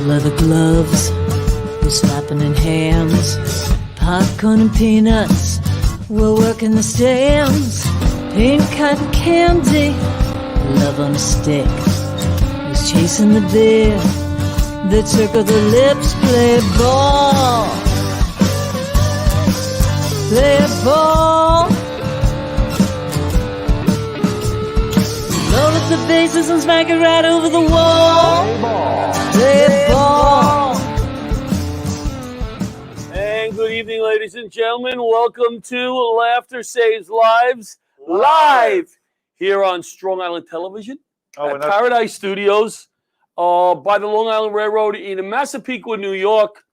leather gloves, we're slapping in hams, popcorn and peanuts, we're working the stands, pink cotton candy, love on a stick, who's chasing the beer, the circle the lips, play ball, play ball. Load up the bases and smack it right over the wall. Play ball. And good evening, ladies and gentlemen. Welcome to Laughter Saves Lives, live here on Strong Island Television at Paradise Studios by the Long Island Railroad in Massapequa, New York.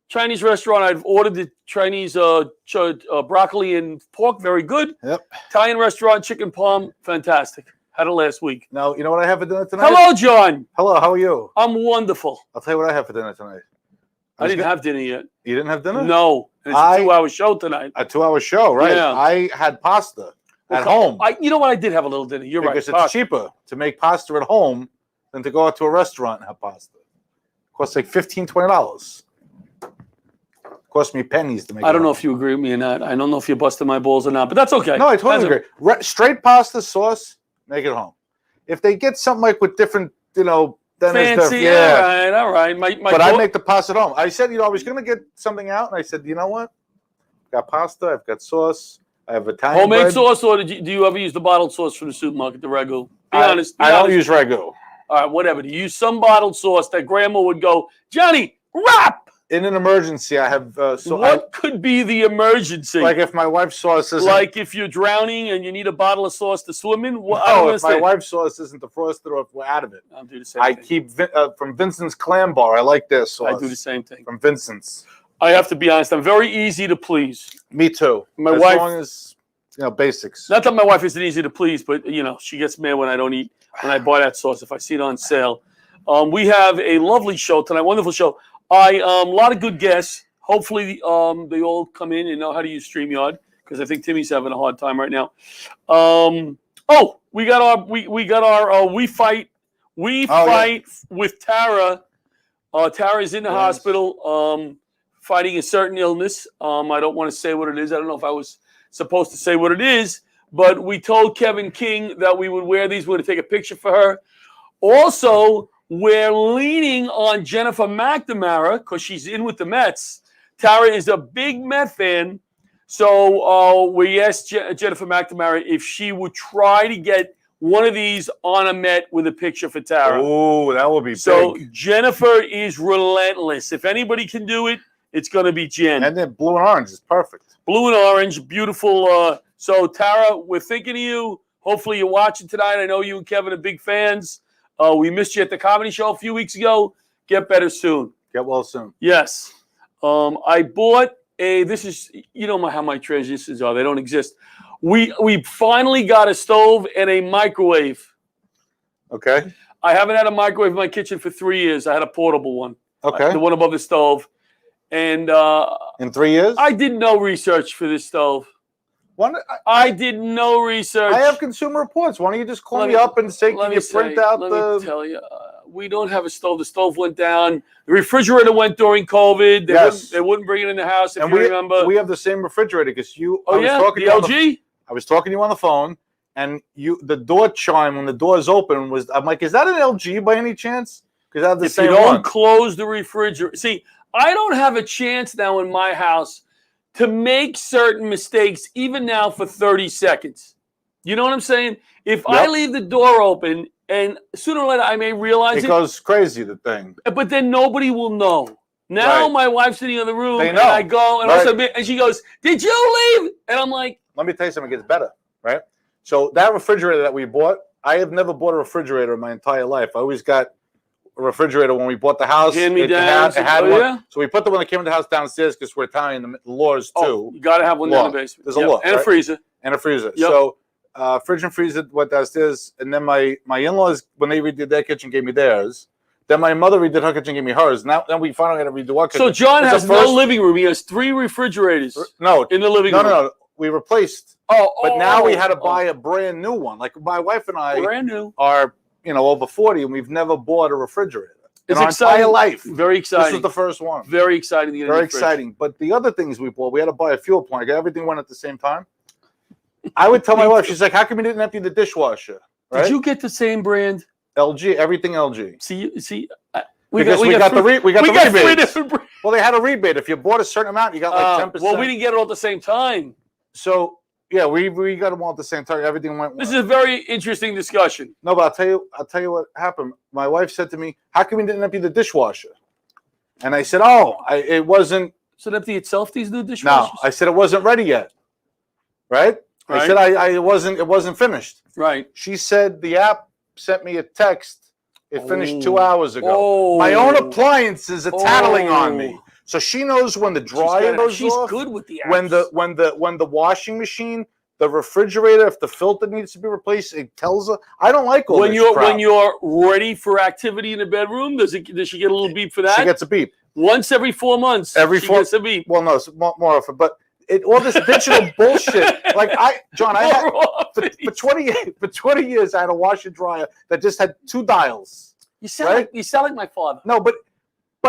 Chinese restaurant. I've ordered the Chinese broccoli and pork. Very good. Yep. Italian restaurant, chicken parm. Fantastic. Had it last week. Now, you know what I have for dinner tonight? Hello, John. Hello, how are you? I'm wonderful. I'll tell you what I have for dinner tonight. I didn't have dinner yet. You didn't have dinner? No. It's a 2-hour show tonight. A 2-hour show, right? Yeah. I had pasta at home. You know what? I did have a little dinner. You're because right. It's cheaper to make pasta at home than to go out to a restaurant and have pasta. It costs like $15, $20. It cost me pennies to make I don't know if you agree with me or not. I don't know if you're busting my balls or not, but that's okay. No, I totally agree. Straight pasta sauce, make it home. If they get something like with different, then fancy, there's all right. But I make the pasta at home. I said, I was going to get something out, and I said, you know what? I've got pasta, I've got sauce, I have Italian homemade bread. Sauce, or do you ever use the bottled sauce from the supermarket, the Ragu? Be honest. I don't use Ragu. All right, whatever. Do you use some bottled sauce that Grandma would go, Johnny, wrap? In an emergency, I have. What could be the emergency? Like if my wife's sauce isn't. Like if you're drowning and you need a bottle of sauce to swim in? If my wife's sauce isn't defrosted or if we're out of it. I'll do the same thing. I keep from Vincent's Clam Bar. I like their sauce. I do the same thing. From Vincent's. I have to be honest. I'm very easy to please. Me too. My wife. As long as, basics. Not that my wife isn't easy to please, but, she gets mad when I don't eat, when I buy that sauce, if I see it on sale. We have a lovely show tonight, wonderful show. A lot of good guests. Hopefully, they all come in and know how to use StreamYard because I think Timmy's having a hard time right now. We got our We Fight with Tara. Tara's in the hospital, fighting a certain illness. I don't want to say what it is. I don't know if I was supposed to say what it is, but we told Kevin King that we would wear these. We're going to take a picture for her. Also, we're leaning on Jennifer McNamara because she's in with the Mets. Tara is a big Met fan. So we asked Jennifer McNamara if she would try to get one of these on a Met with a picture for Tara. Oh, that would be big. So Jennifer is relentless. If anybody can do it, it's going to be Jen. And then blue and orange is perfect. Blue and orange, beautiful. So Tara, we're thinking of you. Hopefully you're watching tonight. I know you and Kevin are big fans. We missed you at the comedy show a few weeks ago. Get better soon. Get well soon. Yes. I bought this is, how my transitions are. They don't exist. We finally got a stove and a microwave. Okay. I haven't had a microwave in my kitchen for 3 years. I had a portable one. Okay. The one above the stove. And in 3 years? I did no research for this stove. I did no research. I have Consumer Reports. Why don't you just call me up and say, can you print out the... Let me tell you, we don't have a stove. The stove went down. The refrigerator went during COVID. They wouldn't bring it in the house, if you remember. We have the same refrigerator because you... Oh, yeah? The LG? I was talking to you on the phone, and the door chime when the doors open was... I'm like, is that an LG by any chance? Because I have the same one. If you don't close the refrigerator... See, I don't have a chance now in my house to make certain mistakes, even now for 30 seconds. You know what I'm saying? If I leave the door open, and sooner or later I may realize it goes crazy, the thing. But then nobody will know. Now my wife's in the other room, and I go, and she goes, "Did you leave?" And I'm like, let me tell you something. It gets better, right? So that refrigerator that we bought, I have never bought a refrigerator in my entire life. I always got a refrigerator when we bought the house. It had one. Yeah? So we put the one that came in the house downstairs because we're Italian, the laws too. You got to have one down in the basement. There's a law. And a freezer. And a freezer. Yep. So fridge and freezer went downstairs. And then my in-laws, when they redid their kitchen, gave me theirs. Then my mother redid her kitchen, gave me hers. Now then we finally had to redo our kitchen. So John has no living room. He has 3 refrigerators. No. In the living room. No. We replaced. But now we had to buy a brand new one. Like my wife and I brand new are, over 40, and we've never bought a refrigerator. It's exciting. Entire life. Very exciting. This was the first one. Very exciting. To get Very exciting. But the other things we bought, we had to buy a fuel pump. Everything went at the same time. I would tell my wife, she's like, how come you didn't empty the dishwasher? Right? Did you get the same brand? LG, everything LG. See, we got the rebate. 3 different brands. Well, they had a rebate. If you bought a certain amount, you got like 10%. Well, we didn't get it all at the same time. So yeah, we got them all at the same time. Everything went. This is a very interesting discussion. No, but I'll tell you what happened. My wife said to me, "How come you didn't empty the dishwasher?" And I said, it wasn't. So it empty itself, these new dishwashers? No, I said it wasn't ready yet. Right? I said it wasn't finished. Right. She said the app sent me a text. It finished 2 hours ago. My own appliances are tattling on me. So she knows when the dryer goes off. She's good with the apps. When the washing machine, the refrigerator, if the filter needs to be replaced, it tells her. I don't like all this crap. When you're ready for activity in the bedroom, does she get a little beep for that? She gets a beep. Once every 4 months. She gets a beep. Well, no, it's more often, but all this digital bullshit. Like John, for 20 years I had a washer dryer that just had 2 dials. You sound like my father. No, but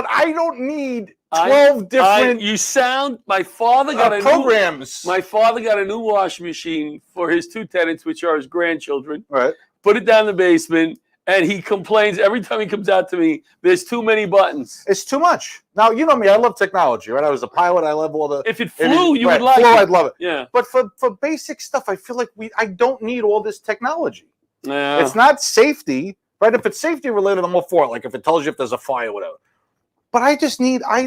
I don't need 12 different. You sound. My father got programs. My father got a new washing machine for his 2 tenants, which are his grandchildren. Right. Put it down in the basement. And he complains every time he comes out to me, there's too many buttons. It's too much. Now, you know me, I love technology, right? I was a pilot. I love all the... If it flew, you would like it. I'd love it. Yeah. But for basic stuff, I feel like I don't need all this technology. Yeah. It's not safety, right? If it's safety related, I'm all for it. Like if it tells you if there's a fire or whatever. But I just need... I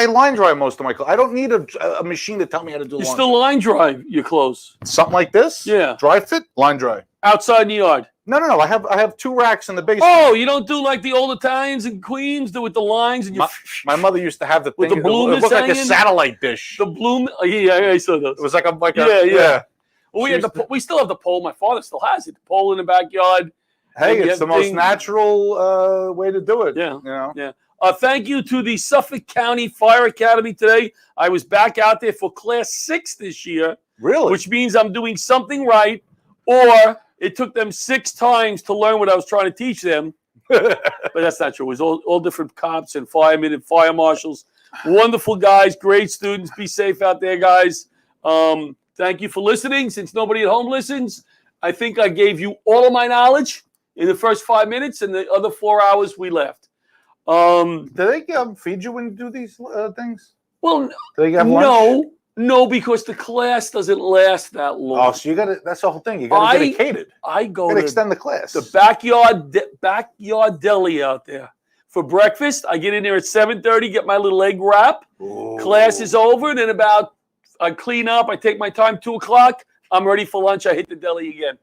line dry most of my clothes. I don't need a machine to tell me how to do laundry. You still line dry your clothes? Something like this? Yeah. Dry fit, line dry. Outside in the yard? No. I have 2 racks in the basement. Oh, you don't do like the old Italians and Queens do with the lines and my mother used to have the with thing. The bloom it looked like a satellite dish. The bloom. Yeah, I saw those. It was like a yeah. Well, we still have the pole. My father still has it. The pole in the backyard. Hey, it's the most natural way to do it. Yeah. You know? Yeah. Thank you to the Suffolk County Fire Academy today. I was back out there for class 6 this year. Really? Which means I'm doing something right, or it took them 6 times to learn what I was trying to teach them. But that's not true. It was all different cops and firemen and fire marshals. Wonderful guys, great students. Be safe out there, guys. Thank you for listening. Since nobody at home listens, I think I gave you all of my knowledge in the first 5 minutes, and the other 4 hours we left. Do they feed you when you do these things? Well, do they have lunch? No, because the class doesn't last that long. Oh, so you got to. That's the whole thing. You got to get it catered. I go to extend the class. The backyard deli out there for breakfast. I get in there at 7:30, get my little egg wrap. Ooh. Class is over, and then I clean up. I take my time. 2:00, I'm ready for lunch. I hit the deli again.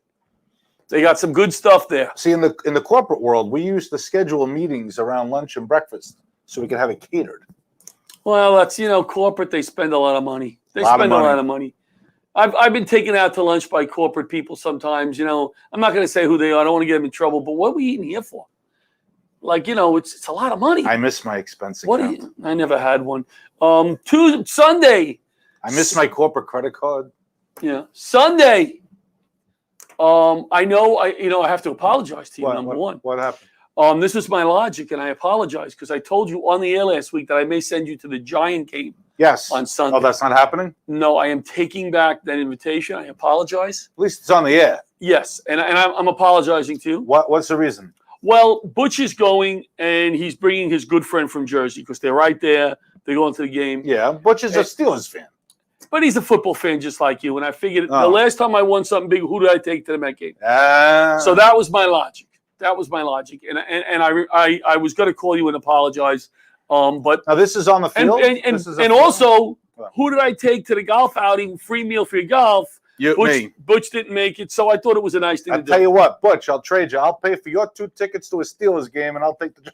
They got some good stuff there. See, in the corporate world, we used to schedule meetings around lunch and breakfast so we could have it catered. Well, that's corporate. They spend a lot of money. They spend a lot of money. I've been taken out to lunch by corporate people sometimes. I'm not going to say who they are. I don't want to get them in trouble. But what are we eating here for? Like, it's a lot of money. I miss my expense account. I never had one. Sunday. I miss my corporate credit card. Yeah, Sunday. I know. I have to apologize to you. Number one. What happened? This is my logic, and I apologize because I told you on the air last week that I may send you to the Giant game. Yes. On Sunday. Oh, that's not happening? No, I am taking back that invitation. I apologize. At least it's on the air. Yes, and I'm apologizing to you. What's the reason? Well, Butch is going, and he's bringing his good friend from Jersey because they're right there. They're going to the game. Yeah, Butch is a Steelers fan. But he's a football fan just like you. And I figured the last time I won something big, who did I take to the Met game? So that was my logic. And I was going to call you and apologize. But now this is on the field. And also, who did I take to the golf outing? Free meal for your golf. Butch didn't make it, so I thought it was a nice thing to do. I'll tell you what, Butch, I'll trade you. I'll pay for your 2 tickets to a Steelers game, and I'll take the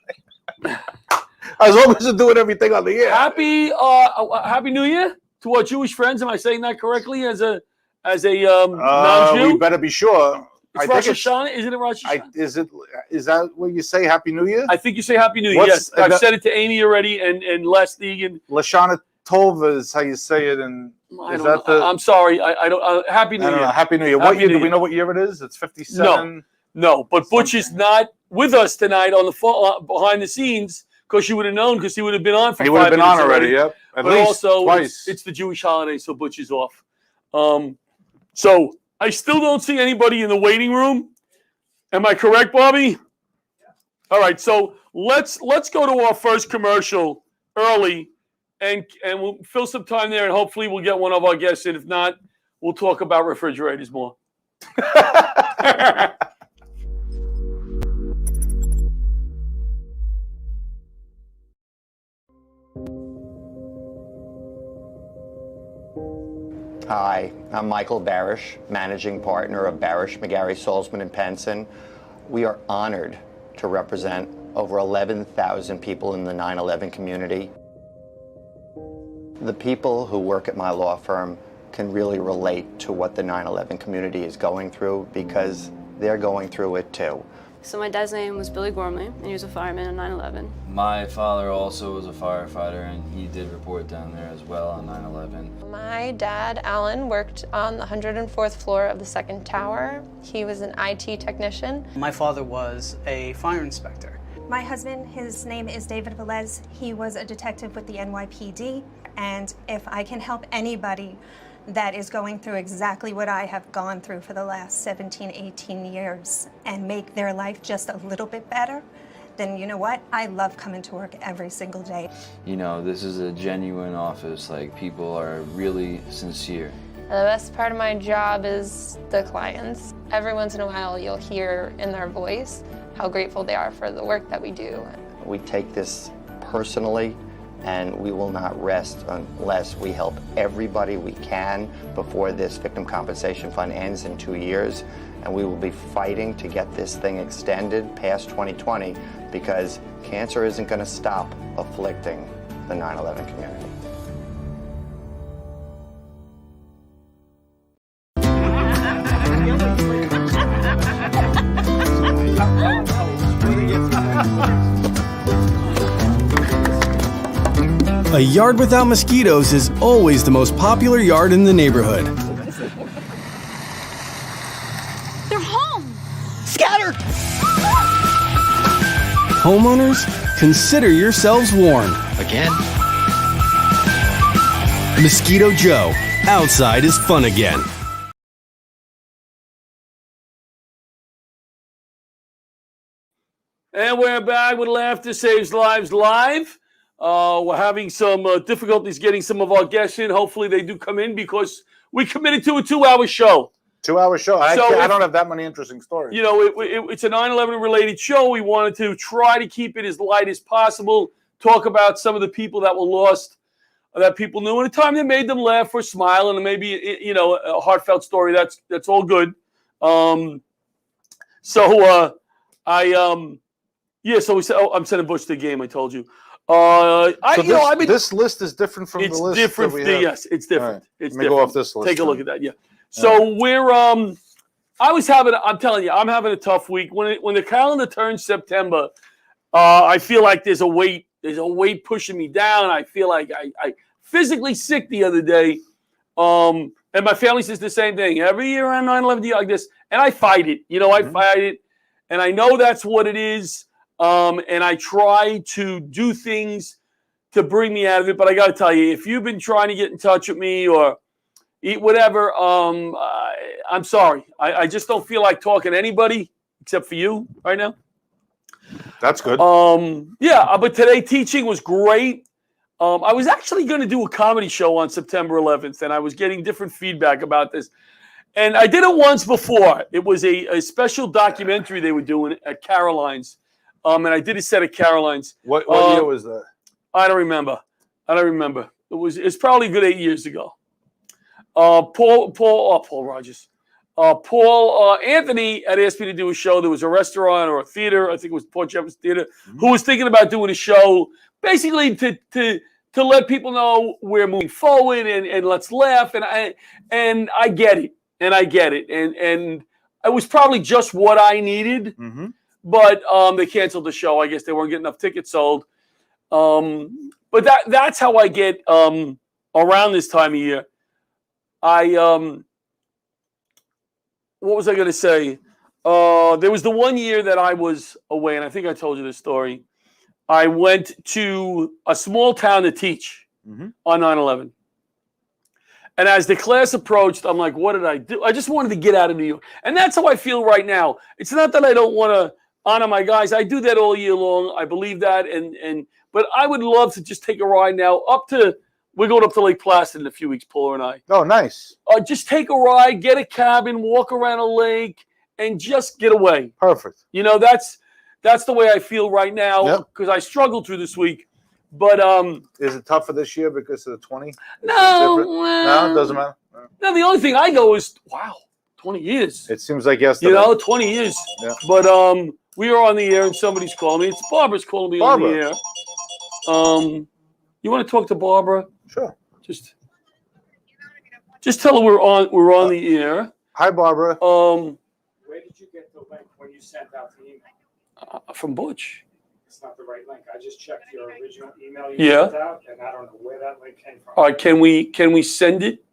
as long as you're doing everything on the air. Happy New Year to our Jewish friends. Am I saying that correctly? As a non-Jew, we better be sure. It's Rosh Hashanah, isn't it Rosh Hashanah? Is that what you say? Happy New Year? I think you say Happy New Year. Yes, I've said it to Amy already and Leslie and Lashana Tova is how you say it. And I'm sorry, I don't. Happy New Year. Happy New Year. What year? Do we know what year it is? It's 57. No. But Butch is not with us tonight on the phone, behind the scenes, because you would have known, because he would have been on for 5 minutes. He would have been on already, yep. But also, it's the Jewish holiday, so Butch is off. So I still don't see anybody in the waiting room. Am I correct, Bobby? All right, so let's go to our first commercial early, and we'll fill some time there, and hopefully we'll get one of our guests in. If not, we'll talk about refrigerators more. Hi, I'm Michael Barish, managing partner of Barish, McGarry, Salzman & Penson. We are honored to represent over 11,000 people in the 9/11 community. The people who work at my law firm can really relate to what the 9/11 community is going through because they're going through it too. So my dad's name was Billy Gormley, and he was a fireman on 9/11. My father also was a firefighter, and he did report down there as well on 9/11. My dad, Alan, worked on the 104th floor of the second tower. He was an IT technician. My father was a fire inspector. My husband, his name is David Velez. He was a detective with the NYPD, and if I can help anybody that is going through exactly what I have gone through for the last 17, 18 years and make their life just a little bit better, then you know what? I love coming to work every single day. You know, this is a genuine office. Like, people are really sincere. The best part of my job is the clients. Every once in a while you'll hear in their voice how grateful they are for the work that we do. We take this personally, and we will not rest unless we help everybody we can before this Victim Compensation Fund ends in 2 years. And we will be fighting to get this thing extended past 2020 because cancer isn't going to stop afflicting the 9/11 community. A yard without mosquitoes is always the most popular yard in the neighborhood. They're home! Scattered! Homeowners, consider yourselves warned. Again? Mosquito Joe, outside is fun again. And we're back with Laughter Saves Lives Live. We're having some difficulties getting some of our guests in. Hopefully they do come in because we committed to a 2-hour show. 2-hour show. I So don't have that many interesting stories. You know, it's a 9/11 related show. We wanted to try to keep it as light as possible, talk about some of the people that were lost, that people knew, and the time that made them laugh or smile, and maybe, you know, a heartfelt story. That's all good. So we said, I'm sending Butch to the game, I told you. This list is different from the list. It's different. Yes, it's different. Right. It's Let me different. go off this list. Take a look at that. Yeah. So we're I'm telling you, I'm having a tough week. When the calendar turns September, I feel like there's a weight pushing me down. I feel like I physically sick the other day. And my family says the same thing. Every year around 9/11, like this, and I fight it. You know, I fight it, and I know that's what it is. And I try to do things to bring me out of it. But I got to tell you, if you've been trying to get in touch with me or eat whatever, I'm sorry. I just don't feel like talking to anybody except for you right now. That's good. But today teaching was great. I was actually going to do a comedy show on September 11th, and I was getting different feedback about this. And I did it once before. It was a special documentary they were doing at Caroline's. And I did a set at Caroline's. What year was that? I don't remember. It's probably a good 8 years ago. Paul Rogers. Anthony had asked me to do a show. There was a restaurant or a theater, I think it was Port Jefferson Theater, who was thinking about doing a show basically to let people know we're moving forward and let's laugh. And I get it. And it was probably just what I needed. Mm-hmm. But they canceled the show. I guess they weren't getting enough tickets sold. But that's how I get around this time of year. What was I going to say? There was the one year that I was away, and I think I told you this story. I went to a small town to teach on 9/11. And as the class approached, I'm like, what did I do? I just wanted to get out of New York. And that's how I feel right now. It's not that I don't want to honor my guys. I do that all year long. I believe that. But I would love to just take a ride now we're going up to Lake Placid in a few weeks, Paula and I. Oh, nice. Just take a ride, get a cabin, walk around a lake, and just get away. Perfect. You know, that's the way I feel right now because I struggled through this week. But is it tougher this year because of the 20? No, no, it doesn't matter. No, the only thing I go is 20 years. It seems like yesterday. You know, 20 years. Yeah. But we are on the air and somebody's calling me. It's Barbara's calling me on the air. You want to talk to Barbara? Sure. Just tell her we're on the air. Hi, Barbara. Where did you get the link when you sent out the email? From Butch. It's not the right link. I just checked your original email you Yeah. sent out, and I don't know where that link came from. All right, can we send it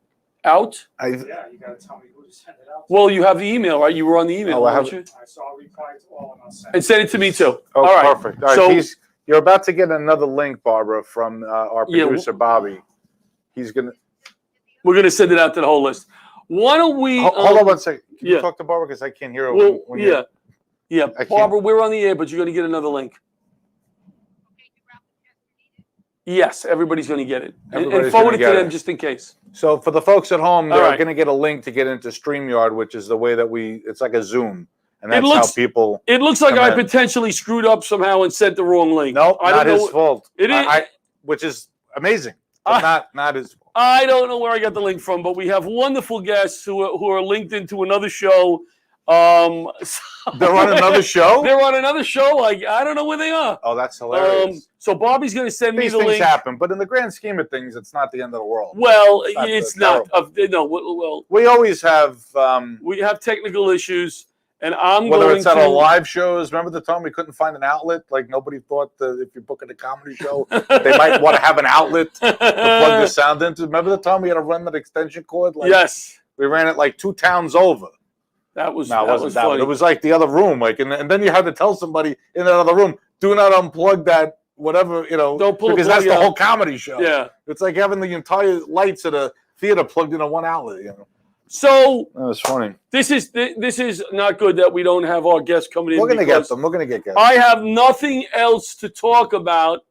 out? Yeah, you got to tell me who to send it out to. Well, you have the email, right? You were on the email, weren't you? I saw a reply to all, and I'll send And send it to me too. Oh, all right. perfect. All right, So you're about to get another link, Barbara, from our producer, Bobby. We're gonna send it out to the whole list. Why don't we? Hold on one second. Can you talk to Barbara because I can't hear her. Well, yeah. Barbara, we're on the air, but you're gonna get another link. Yes, everybody's gonna get it, and forward it to them just in case. So for the folks at home, they're gonna get a link to get into StreamYard, which is the way that it's like a Zoom, and that's how people. It looks like I potentially screwed up somehow and sent the wrong link. No, not his fault. It is, which is amazing. But not his fault. I don't know where I got the link from, but we have wonderful guests who are linked into another show. They're on another show? They're on another show. Like, I don't know where they are. Oh, that's hilarious. So Bobby's going to send me the link. These things happen, but in the grand scheme of things, it's not the end of the world. Well, it's not. No, well, we always have. We have technical issues. And I'm whether going it's at to our live shows. Remember the time we couldn't find an outlet? Like nobody thought that if you're booking a comedy show, they might want to have an outlet to plug the sound into. Remember the time we had to run that extension cord? Like, yes. We ran it like 2 towns over. That was no, it wasn't that funny. It was like the other room. Like, and then you had to tell somebody in that other room, do not unplug that whatever, Don't pull because that's the whole comedy show. Yeah. It's like having the entire lights at a theater plugged into one outlet. So that was funny. This is not good that we don't have our guests coming in. We're gonna get them. We're gonna get guests. I have nothing else to talk about.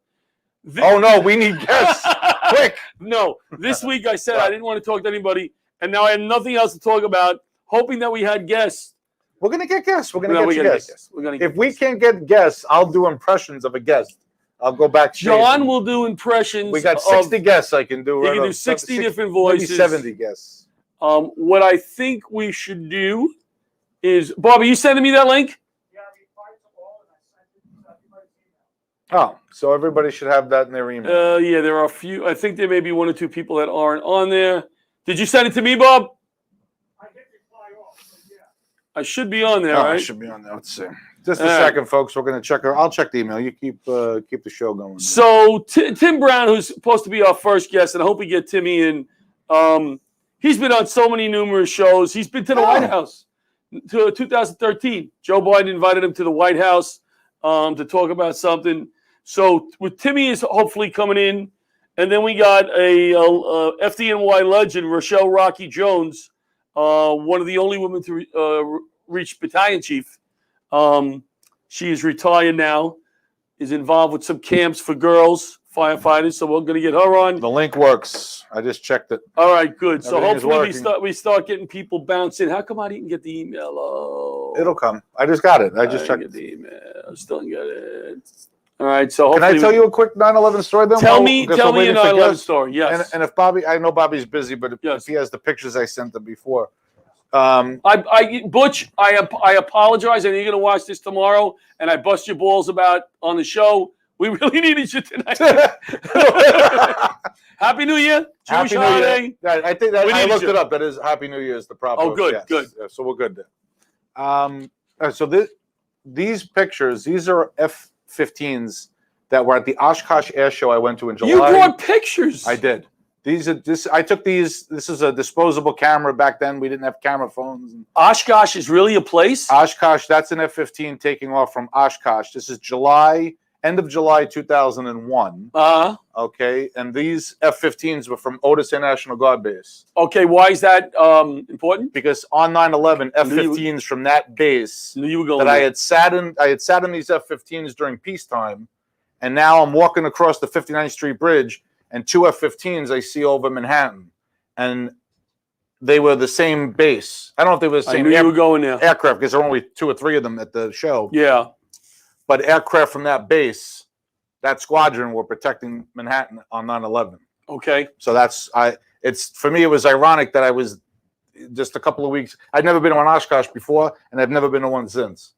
Oh no, we need guests. Quick. No, this week I said I didn't want to talk to anybody, and now I have nothing else to talk about. Hoping that we had guests. We're gonna get guests. We're gonna get guests. We're gonna. If we can't get guests, I'll do impressions of a guest. I'll go back. John will do impressions. We got 60 guests I can do. He can do 60 different voices. Maybe 70 guests. What I think we should do is, Bob, are you sending me that link? Yeah, I replied to all, and I sent it to everybody's Oh, email. so everybody should have that in their email. Yeah, there are a few. I think there may be 1 or 2 people that aren't on there. Did you send it to me, Bob? I hit reply all, so yeah. I should be on there, right? I should be on there. Let's see. Just a second, folks. We're going to check her. I'll check the email. You keep the show going. So Tim Brown, who's supposed to be our first guest, and I hope we get Timmy in. He's been on so many numerous shows. He's been to the White House to 2013. Joe Biden invited him to the White House to talk about something. So with Timmy is hopefully coming in, and then we got a FDNY legend, Rochelle Rocky Jones, one of the only women to reach battalion chief. She is retired now, is involved with some camps for girls, firefighters, so we're going to get her on. The link works. I just checked it. All right, good. So Everything hopefully we start getting people bouncing. How come I didn't get the email? Oh, it'll come. I just got it. I just checked it. The email. I still didn't get it. All right, so can I tell you a quick 9/11 story then? Tell me a 9/11 story. Yes. And if Bobby, I know Bobby's busy, but if he has the pictures I sent him before. Butch, I apologize. I know you're going to watch this tomorrow, and I bust your balls about on the show. We really needed you tonight. Happy New Year. Jewish holiday. Yeah, I think that I looked it up. That is Happy New Year is the proper. Oh, good, good. Yeah, so we're good there. So these pictures, these are F-15s that were at the Oshkosh Air Show I went to in July. You brought pictures. I did. I took these. This is a disposable camera. Back then, we didn't have camera phones. Oshkosh is really a place? Oshkosh, that's an F-15 taking off from Oshkosh. This is end of July 2001. Okay, and these F-15s were from Otis Air National Guard Base. Okay, why is that important? Because on 9/11, F-15s from that base I had sat in these F-15s during peacetime, and now I'm walking across the 59th Street Bridge, and two F-15s I see over Manhattan, and they were the same base. I don't know if they were the same aircraft, because there were only 2 or 3 of them at the show. Yeah. But aircraft from that base, that squadron, were protecting Manhattan on 9/11. Okay. So for me, it was ironic that I was just a couple of weeks. I'd never been to one Oshkosh before, and I've never been to one since.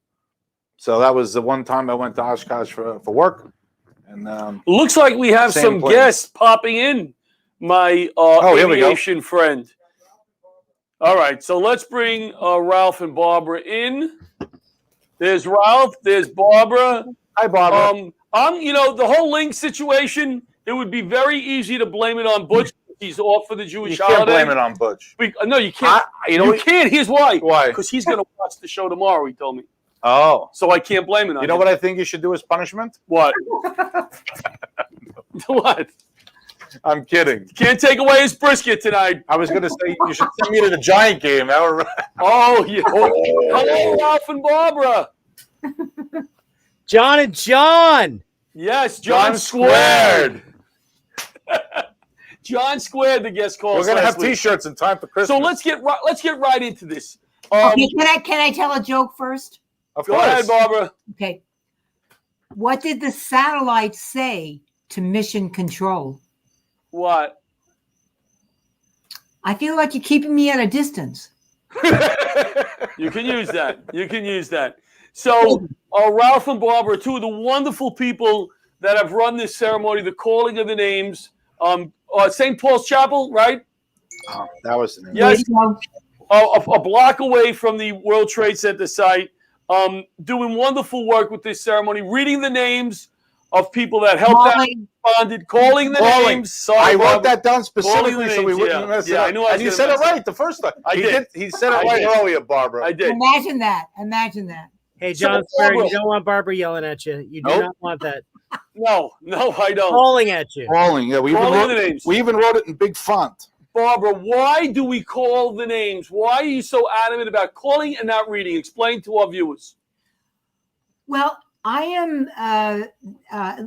So that was the one time I went to Oshkosh for work. And looks like we have some guests popping in, my aviation friend. All right, so let's bring Ralph and Barbara in. There's Ralph. There's Barbara. Hi, Barbara. The whole Link situation, it would be very easy to blame it on Butch. He's off for the Jewish holiday. You can't blame it on Butch. No, you can't. You can't. Here's why. Why? Because he's going to watch the show tomorrow, he told me. Oh. So I can't blame it on him. You know what I think you should do as punishment? What? What? I'm kidding. Can't take away his brisket tonight. I was going to say you should send me to the Giant game. Oh, yeah. Hello, Ralph and Barbara. John and John. Yes, John Squared. John Squared, the guest calls. We're going to have T-shirts in time for Christmas. So let's get right into this. Okay, can I tell a joke first? Of course. Go ahead, Barbara. Okay. What did the satellite say to Mission Control? What? I feel like you're keeping me at a distance. You can use that. You can use that. So, Ralph and Barbara, 2 of the wonderful people that have run this ceremony, the calling of the names. St. Paul's Chapel, right? Oh, that was the name. Yes. A block away from the World Trade Center site. Doing wonderful work with this ceremony, reading the names of people that helped out, responded, calling the names. Sorry, I wrote that down specifically so we wouldn't mess it up. I knew I was and you said it right the first time. He said it right earlier, Barbara. I did. Imagine that. Hey, John, you don't want Barbara yelling at you. You do not want that. No, I don't. Calling at you. Calling, yeah. We even wrote it in big font. Barbara, why do we call the names? Why are you so adamant about calling and not reading? Explain to our viewers. Well, I am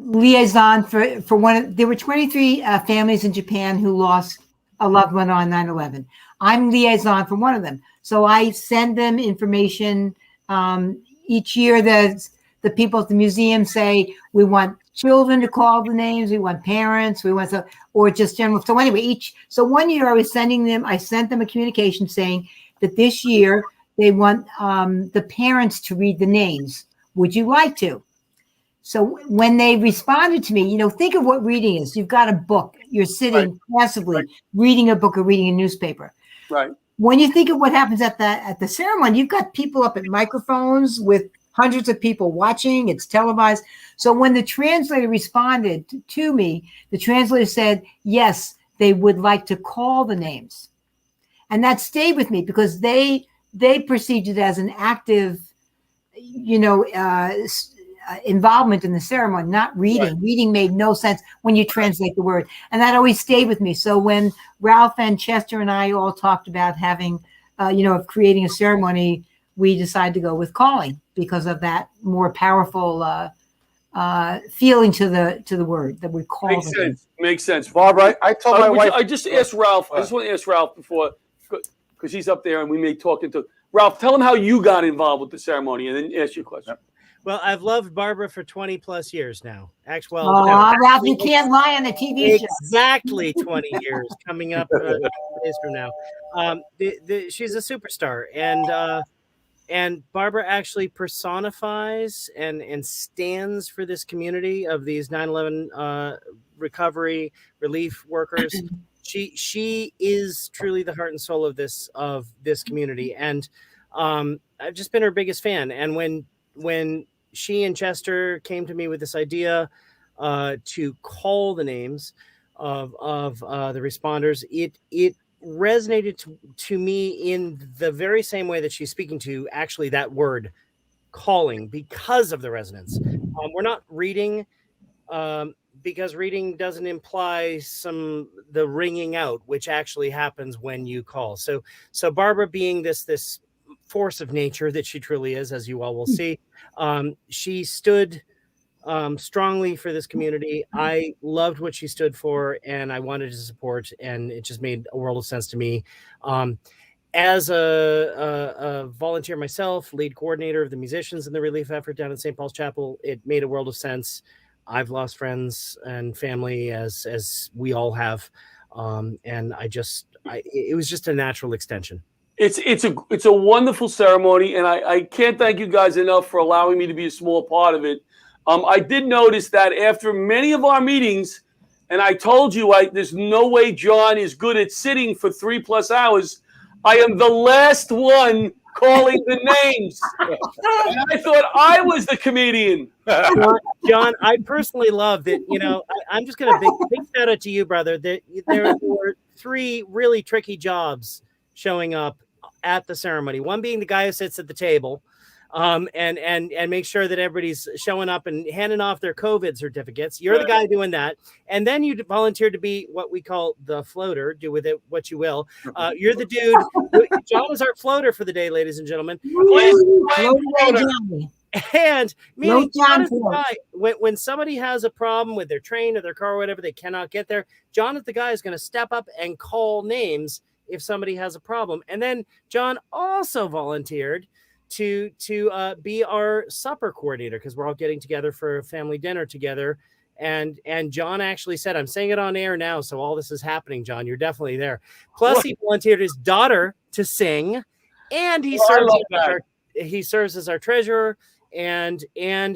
liaison for one. There were 23 families in Japan who lost a loved one on 9/11. I'm liaison for one of them. So I send them information. Each year, the people at the museum say, we want children to call the names, we want parents, or just general. So anyway, so one year I sent them a communication saying that this year they want the parents to read the names. Would you like to? So when they responded to me, think of what reading is. You've got a book. You're sitting passively reading a book or reading a newspaper. Right. When you think of what happens at the ceremony, you've got people up at microphones with hundreds of people watching. It's televised. So when the translator responded to me, the translator said, yes, they would like to call the names. And that stayed with me because they perceived it as an active, involvement in the ceremony, not reading. Right. Reading made no sense when you translate the word. And that always stayed with me. So when Ralph and Chester and I all talked about having, of creating a ceremony, we decided to go with calling because of that more powerful feeling to the word that we call. Makes sense. Barbara, I told my wife. I just asked Ralph. I just want to ask Ralph before, because he's up there and we may talk into Ralph. Tell him how you got involved with the ceremony, and then ask your question. Well, I've loved Barbara for 20 plus years now. Actually, Ralph, you can't lie on a TV show. Exactly 20 years coming up days from now. She's a superstar, and Barbara actually personifies and stands for this community of these 9/11 recovery relief workers. She is truly the heart and soul of this community, and I've just been her biggest fan. And when she and Chester came to me with this idea to call the names, the responders. It resonated to me in the very same way that she's speaking to actually that word calling, because of the resonance. We're not reading because reading doesn't imply the ringing out, which actually happens when you call. So Barbara, being this force of nature that she truly is, as you all will see, she stood strongly for this community. I loved what she stood for, and I wanted to support, and it just made a world of sense to me. As a volunteer myself, lead coordinator of the musicians in the relief effort down at St. Paul's Chapel, it made a world of sense. I've lost friends and family, as we all have, and it was just a natural extension. It's a wonderful ceremony, and I can't thank you guys enough for allowing me to be a small part of it. I did notice that after many of our meetings, and I told you there's no way John is good at sitting for 3+ hours. I am the last one calling the names. And I thought I was the comedian. John, I personally love that, I'm just going to big shout out to you, brother, that there were 3 really tricky jobs showing up at the ceremony. One being the guy who sits at the table, and make sure that everybody's showing up and handing off their COVID certificates. You're the guy doing that. And then you volunteered to be what we call the floater. Do with it what you will. You're the dude. John is our floater for the day, ladies and gentlemen. And meaning John is the guy, when somebody has a problem with their train or their car or whatever, they cannot get there, John is the guy who's going to step up and call names if somebody has a problem. And then John also volunteered to be our supper coordinator, because we're all getting together for a family dinner together. And John actually said, I'm saying it on air now, so all this is happening, John.'re definitely there. Plus, he volunteered his daughter to sing, and he serves as our treasurer, and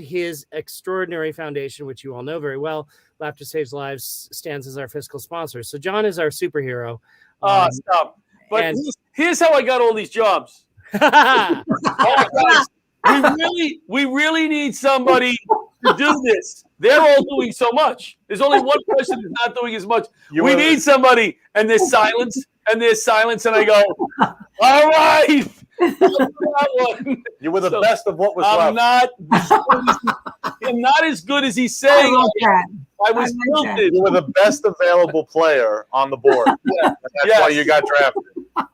his extraordinary foundation, which you all know very well, Laughter Saves Lives, stands as our fiscal sponsor. So John is our superhero. Stop. But here's how I got all these jobs. We really need somebody to do this. They're all doing so much. There's only one person who's not doing as much. We need somebody, and there's silence, and I go, all right. You were the best of what was left. I'm not as good as he's saying. I was tilted. You were the best available player on the board. That's why you got drafted.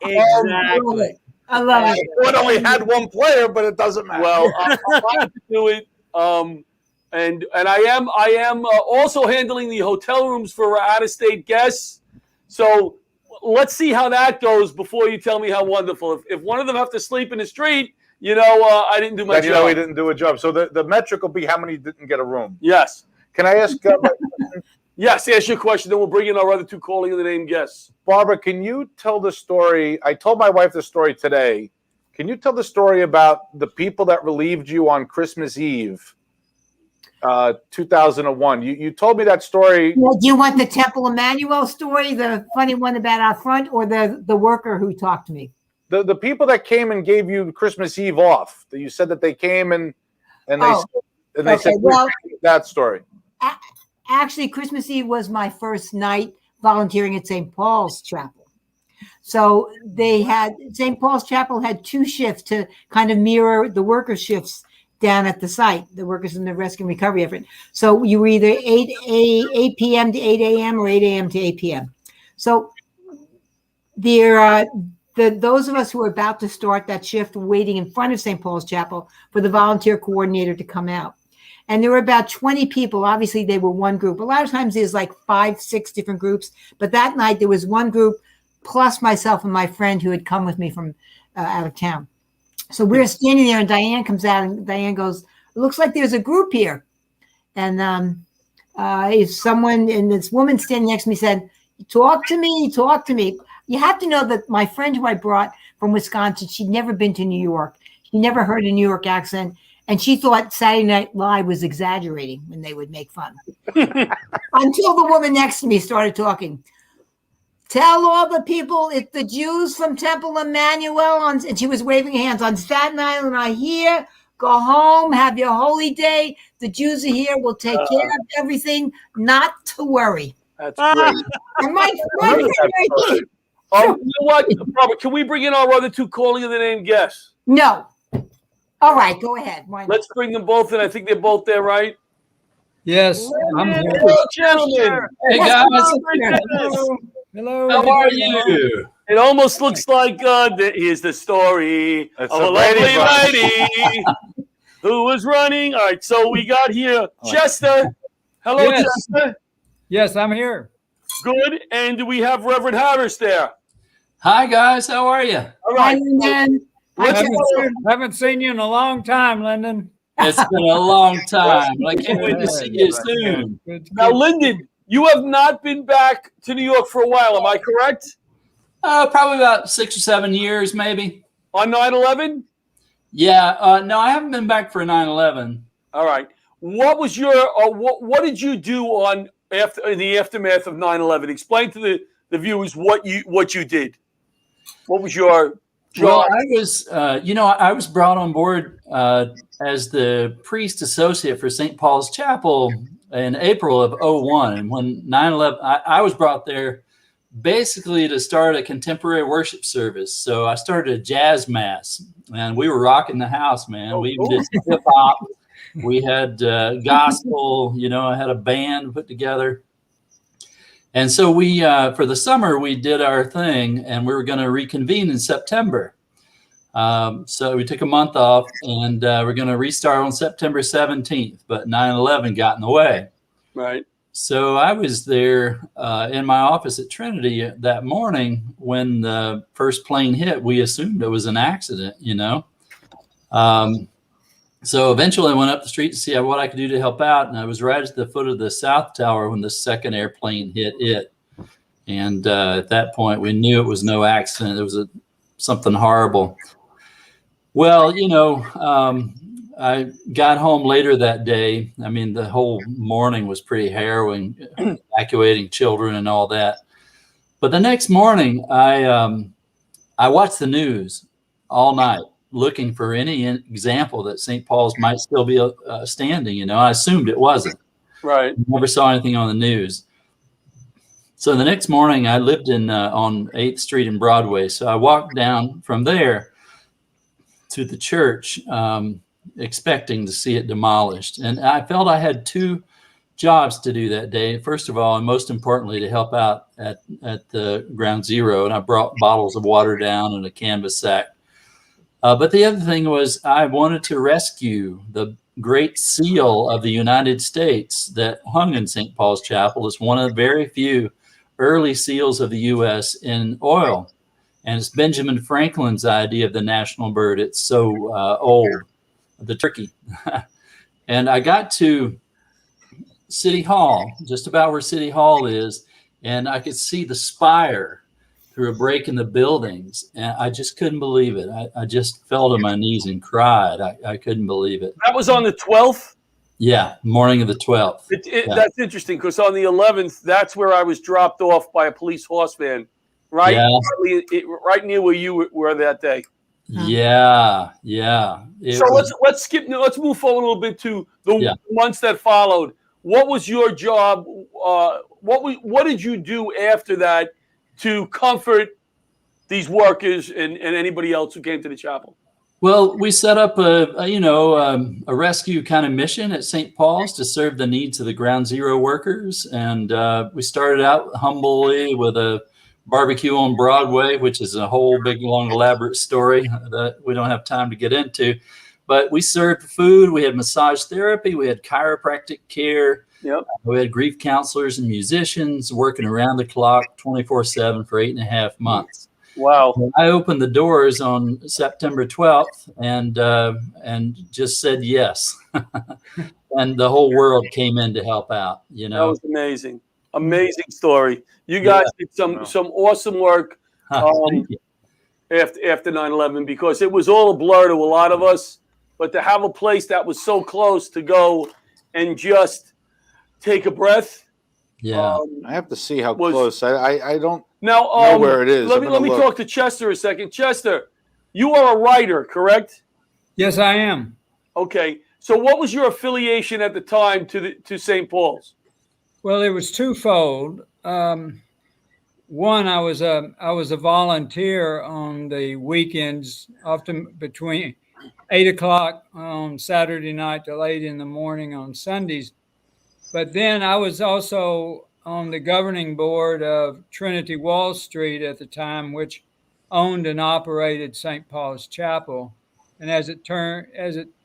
Exactly. I love it. We only had one player, but it doesn't matter. Well, I'm trying to do it. And I am also handling the hotel rooms for out-of-state guests. So let's see how that goes before you tell me how wonderful. If one of them have to sleep in the street, I didn't do my job. You know, he didn't do a job. So the metric will be how many didn't get a room. Yes. Can I ask? Yes, ask your question. Then we'll bring in our other 2 calling of the name guests. Barbara, can you tell the story? I told my wife the story today. Can you tell the story about the people that relieved you on Christmas Eve, 2001? You told me that story. Do you want the Temple Emmanuel story, the funny one about out front, or the worker who talked to me? The people that came and gave you Christmas Eve off. You said that they came and they said, well, that story. Actually, Christmas Eve was my first night volunteering at St. Paul's Chapel. So St. Paul's Chapel had 2 shifts to kind of mirror the worker shifts down at the site, the workers in the rescue and recovery effort. So you were either 8 p.m. to 8 a.m. or 8 a.m. to 8 p.m. So those of us who were about to start that shift were waiting in front of St. Paul's Chapel for the volunteer coordinator to come out. And there were about 20 people. Obviously, they were one group. A lot of times there's like 5, 6 different groups. But that night there was one group plus myself and my friend who had come with me from out of town. So we're standing there and Diane comes out and Diane goes, it looks like there's a group here. And this woman standing next to me said, talk to me. You have to know that my friend who I brought from Wisconsin, she'd never been to New York. She never heard a New York accent. And she thought Saturday Night Live was exaggerating when they would make fun. Until the woman next to me started talking. Tell all the people it's the Jews from Temple Emmanuel. And she was waving her hands. On Staten Island are here. Go home. Have your holy day. The Jews are here. We'll take care of everything. Not to worry. That's great. You know what, Barbara? Can we bring in our other two calling of the name guests? No. All right, go ahead. Why not? Let's bring them both in. I think they're both there, right? Yes, I'm here. Hello, gentlemen. Hey, guys. Hello. How are you? It almost looks like here's the story of a lovely lady who was running. All right, so we got here Chester. Hello, Yes. Chester. Yes, I'm here. Good. And we have Reverend Harris there. Hi, guys. How are you? All right. Haven't seen you in a long time, Lyndon. It's been a long time. I can't wait to see you soon. Now, Lyndon, you have not been back to New York for a while. Am I correct? Probably about 6 or 7 years, maybe. On 9/11? Yeah. No, I haven't been back for 9/11. All right. What was your what did you do in the aftermath of 9/11? Explain to the viewers what you did. What was your job? Well, I was, I was brought on board as the priest associate for St. Paul's Chapel in April of 2001. And when 9/11, I was brought there basically to start a contemporary worship service. So I started a jazz mass, and we were rocking the house, man. We even did hip hop. We had gospel. I had a band put together. And so we, for the summer, we did our thing, and we were going to reconvene in September. So we took a month off, and we're going to restart on September 17th, but 9/11 got in the way. Right. So I was there in my office at Trinity that morning when the first plane hit. We assumed it was an accident, So eventually I went up the street to see what I could do to help out. And I was right at the foot of the South Tower when the second airplane hit it. And at that point, we knew it was no accident. It was something horrible. Well, I got home later that day. I mean, the whole morning was pretty harrowing, evacuating children and all that. But the next morning, I watched the news all night, looking for any example that St. Paul's might still be standing. I assumed it wasn't. Right. Never saw anything on the news. So the next morning, I lived on 8th Street and Broadway. So I walked down from there to the church, expecting to see it demolished. And I felt I had two jobs to do that day. First of all, and most importantly, to help out at the ground zero. And I brought bottles of water down and a canvas sack. But the other thing was I wanted to rescue the Great Seal of the United States that hung in St. Paul's Chapel. It's one of the very few early seals of the U.S. in oil. And it's Benjamin Franklin's idea of the national bird. It's so old, the turkey. And I got to City Hall, just about where City Hall is, and I could see the spire through a break in the buildings. And I just couldn't believe it. I just fell to my knees and cried. I couldn't believe it. That was on the 12th? Yeah, morning of the 12th. Yeah. That's interesting because on the 11th, that's where I was dropped off by a police horse van, right? Yeah. Right near where you were that day. Yeah. So let's skip. Let's move forward a little bit to the months that followed. What was your job? What did you do after that to comfort these workers and anybody else who came to the chapel? Well, we set up a rescue kind of mission at St. Paul's to serve the needs of the ground zero workers. And we started out humbly with a barbecue on Broadway, which is a whole big, long, elaborate story that we don't have time to get into. But we served food. We had massage therapy. We had chiropractic care. Yep. We had grief counselors and musicians working around the clock 24/7 for 8.5 months. Wow. I opened the doors on September 12th and just said yes. And the whole world came in to help out, That was amazing. Amazing story. You guys did some awesome work after 9/11 because it was all a blur to a lot of us. But to have a place that was so close to go and just take a breath. Yeah. I have to see how close. I don't know where it is. Let me talk to Chester a second. Chester, you are a writer, correct? Yes, I am. Okay. So what was your affiliation at the time to St. Paul's? Well, it was twofold. One, I was a volunteer on the weekends, often between 8 o'clock on Saturday night till 8 in the morning on Sundays. But then I was also on the governing board of Trinity Wall Street at the time, which owned and operated St. Paul's Chapel. And as it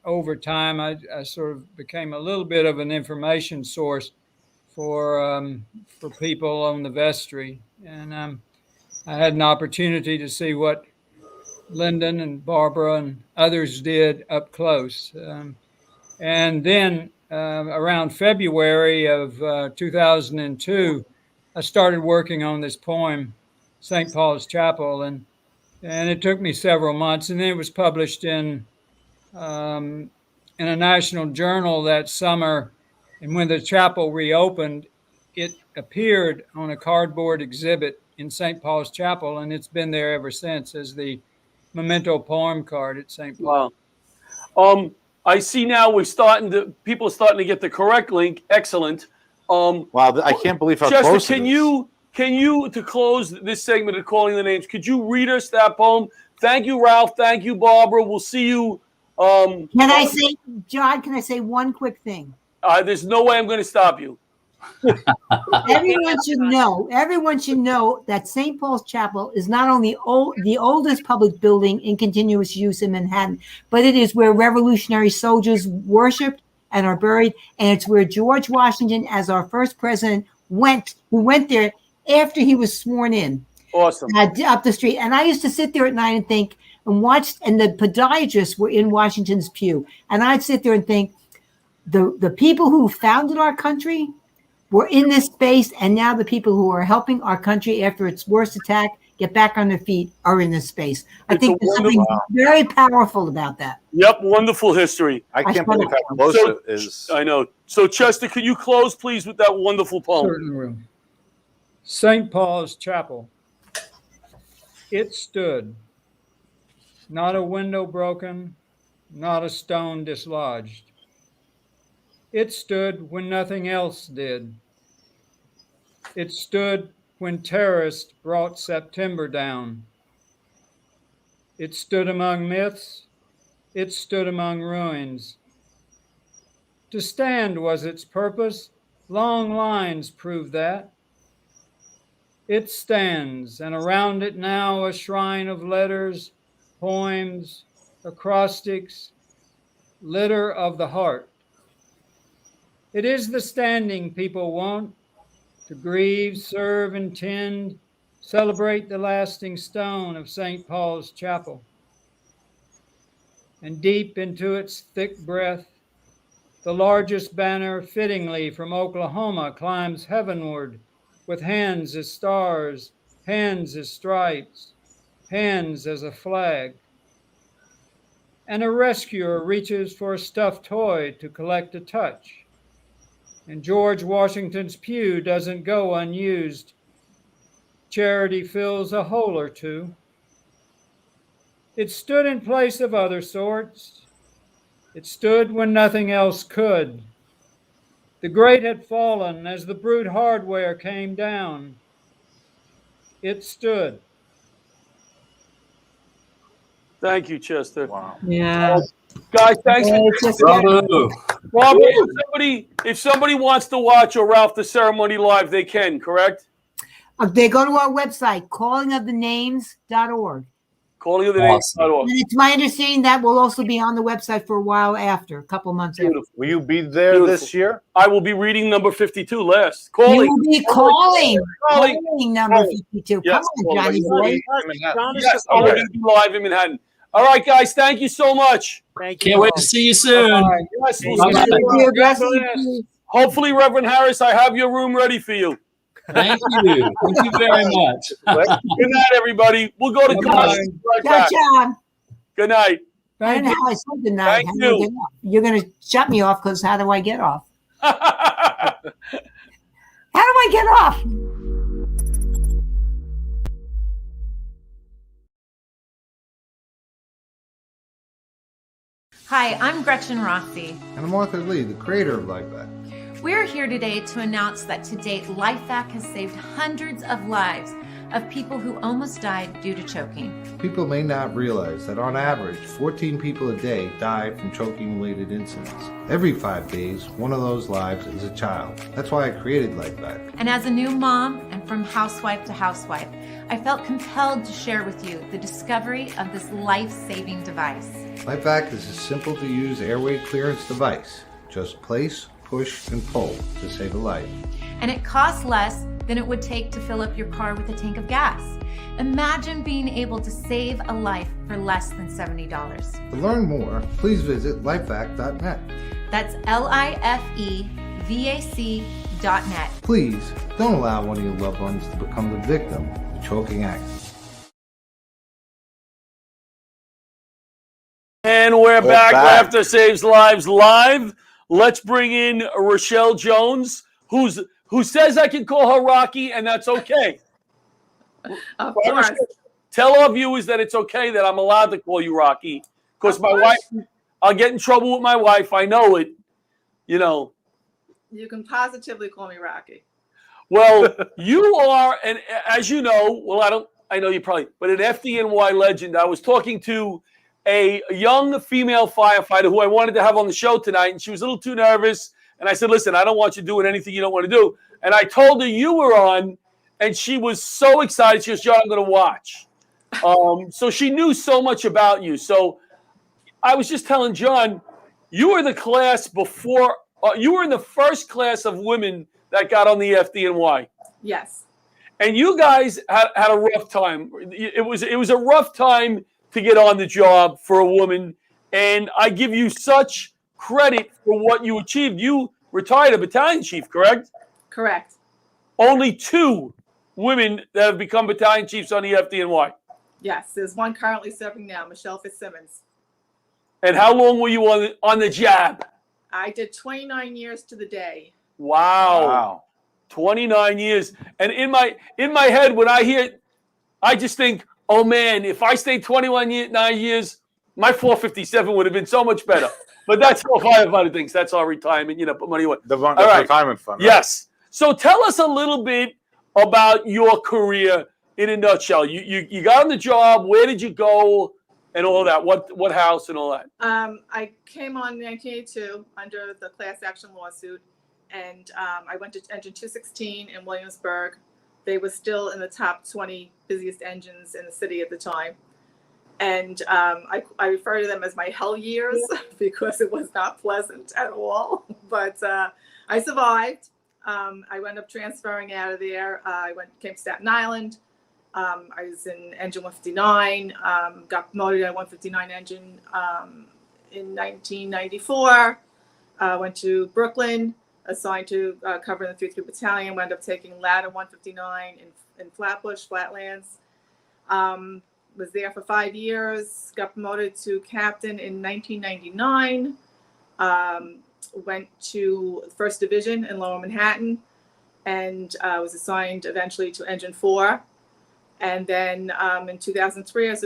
over time, I sort of became a little bit of an information source for people on the vestry. And I had an opportunity to see what Lyndon and Barbara and others did up close. And then around February of 2002, I started working on this poem, St. Paul's Chapel, and it took me several months, and then it was published in a national journal that summer. And when the chapel reopened, it appeared on a cardboard exhibit in St. Paul's Chapel, and it's been there ever since as the memento poem card at St. Paul. Wow. I see now people are starting to get the correct link. Excellent. Wow, I can't believe how Chester, close can you, to close this segment of Calling the Names, could you read us that poem? Thank you, Ralph. Thank you, Barbara. We'll see you. Can I say, John, can I say one quick thing? There's no way I'm going to stop you. Everyone should know that St. Paul's Chapel is not only the oldest public building in continuous use in Manhattan, but it is where Revolutionary soldiers worshipped and are buried, and it's where George Washington, as our first president, who went there after he was sworn in. Awesome. Up the street. And I used to sit there at night and think and watch, and the podiatrists were in Washington's pew, and I'd sit there and think, the people who founded our country were in this space, and now the people who are helping our country after its worst attack get back on their feet are in this space. I think there's something very powerful about that. Yep, wonderful history. I can't believe how close it is. I know. So, Chester, could you close, please, with that wonderful poem? Certainly. St. Paul's Chapel. It stood, not a window broken, not a stone dislodged. It stood when nothing else did. It stood when terrorists brought September down. It stood among myths. It stood among ruins. To stand was its purpose. Long lines prove that. It stands, and around it now a shrine of letters, poems, acrostics, litter of the heart. It is the standing people want, to grieve, serve, and tend, celebrate the lasting stone of St. Paul's Chapel. And deep into its thick breath, the largest banner fittingly from Oklahoma climbs heavenward with hands as stars, hands as stripes, hands as a flag. And a rescuer reaches for a stuffed toy to collect a touch. And George Washington's pew doesn't go unused. Charity fills a hole or two. It stood in place of other sorts. It stood when nothing else could. The great had fallen as the brute hardware came down. It stood. Thank you, Chester. Wow. Yeah. Guys, thanks. Barbara, if somebody wants to watch or Ralph the ceremony live, they can, correct? They go to our website, callingofthenames.org. Callingofthenames.org. And it's my understanding that will also be on the website for a while after, a couple months after. Will you be there this year? I will be reading number 52 last. You will be calling number 52. Yes, Come on, Johnny boy. Yes, I'm going to be live in Manhattan. All right, guys, thank you so much. Thank you. Can't wait to see you soon. Yes, we'll see you. Hopefully, Reverend Harris, I have your room ready for you. Thank you. Thank you very much. Good night, everybody. We'll go to commercial right back. Good night. I know I said good night. Thank you. You're going to shut me off because how do I get off? How do I get off? Hi, I'm Gretchen Rossi. And I'm Arthur Lee, the creator of Like That. We're here today to announce that to date, LifeVac has saved hundreds of lives of people who almost died due to choking. People may not realize that on average, 14 people a day die from choking-related incidents. Every 5 days, one of those lives is a child. That's why I created LifeVac. And as a new mom, and from housewife to housewife, I felt compelled to share with you the discovery of this life-saving device. LifeVac is a simple-to-use airway clearance device. Just place, push, and pull to save a life. And it costs less than it would take to fill up your car with a tank of gas. Imagine being able to save a life for less than $70. To learn more, please visit lifevac.net. That's LIFEVAC.net. Please don't allow one of your loved ones to become the victim of choking accident. And we're back. Laughter Saves Lives live. Let's bring in Rochelle Jones, who says I can call her Rocky, and that's okay. Of course. Tell our viewers that it's okay that I'm allowed to call you Rocky, because my wife, I'll get in trouble with my wife. I know it. You know. You can positively call me Rocky. Well, you are, and as you know, I know you probably, but an FDNY legend. I was talking to a young female firefighter who I wanted to have on the show tonight, and she was a little too nervous. And I said, listen, I don't want you doing anything you don't want to do. And I told her you were on, and she was so excited. She goes, John, I'm going to watch. So she knew so much about you. So I was just telling John, you were the class before, you were in the first class of women that got on the FDNY. Yes. And you guys had a rough time. It was a rough time to get on the job for a woman. And I give you such credit for what you achieved. You retired a battalion chief, correct? Correct. Only 2 women that have become battalion chiefs on the FDNY. Yes, there's one currently serving now, Michelle Fitzsimmons. And how long were you on the job? I did 29 years to the day. Wow. 29 years. And in my head, when I hear it, I just think, oh man, if I stayed 9 years, my 457 would have been so much better. But that's how firefighter thinks. That's our retirement, put money away. That's retirement fund. Right? Yes. So tell us a little bit about your career in a nutshell. You got on the job. Where did you go and all that? What house and all that? I came on in 1982 under the class action lawsuit, and I went to engine 216 in Williamsburg. They were still in the top 20 busiest engines in the city at the time. And I refer to them as my hell years because it was not pleasant at all. But I survived. I wound up transferring out of there. Came to Staten Island. I was in engine 159. Got promoted at 159 engine in 1994. Went to Brooklyn, assigned to cover the 3-3 Battalion. Wound up taking ladder 159 in Flatbush, Flatlands. Was there for 5 years, got promoted to captain in 1999, went to 1st Division in Lower Manhattan, and was assigned eventually to Engine 4. And then in 2003, I was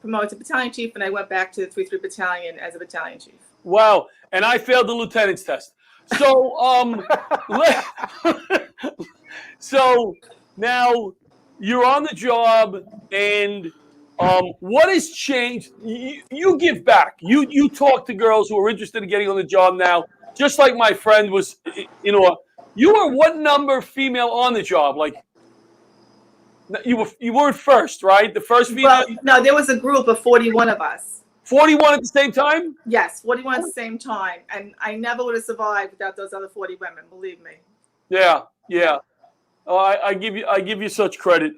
promoted to battalion chief, and I went back to the 3-3 Battalion as a battalion chief. Wow. And I failed the lieutenant's test. So, so now you're on the job, and what has changed? You give back. You talk to girls who are interested in getting on the job now, just like my friend was. You were what number female on the job? Like you weren't first, right? The first female. Well, no, there was a group of 41 of us. 41 at the same time? Yes, 41 at the same time, and I never would have survived without those other 40 women. Believe me. Yeah. Oh, I give you such credit.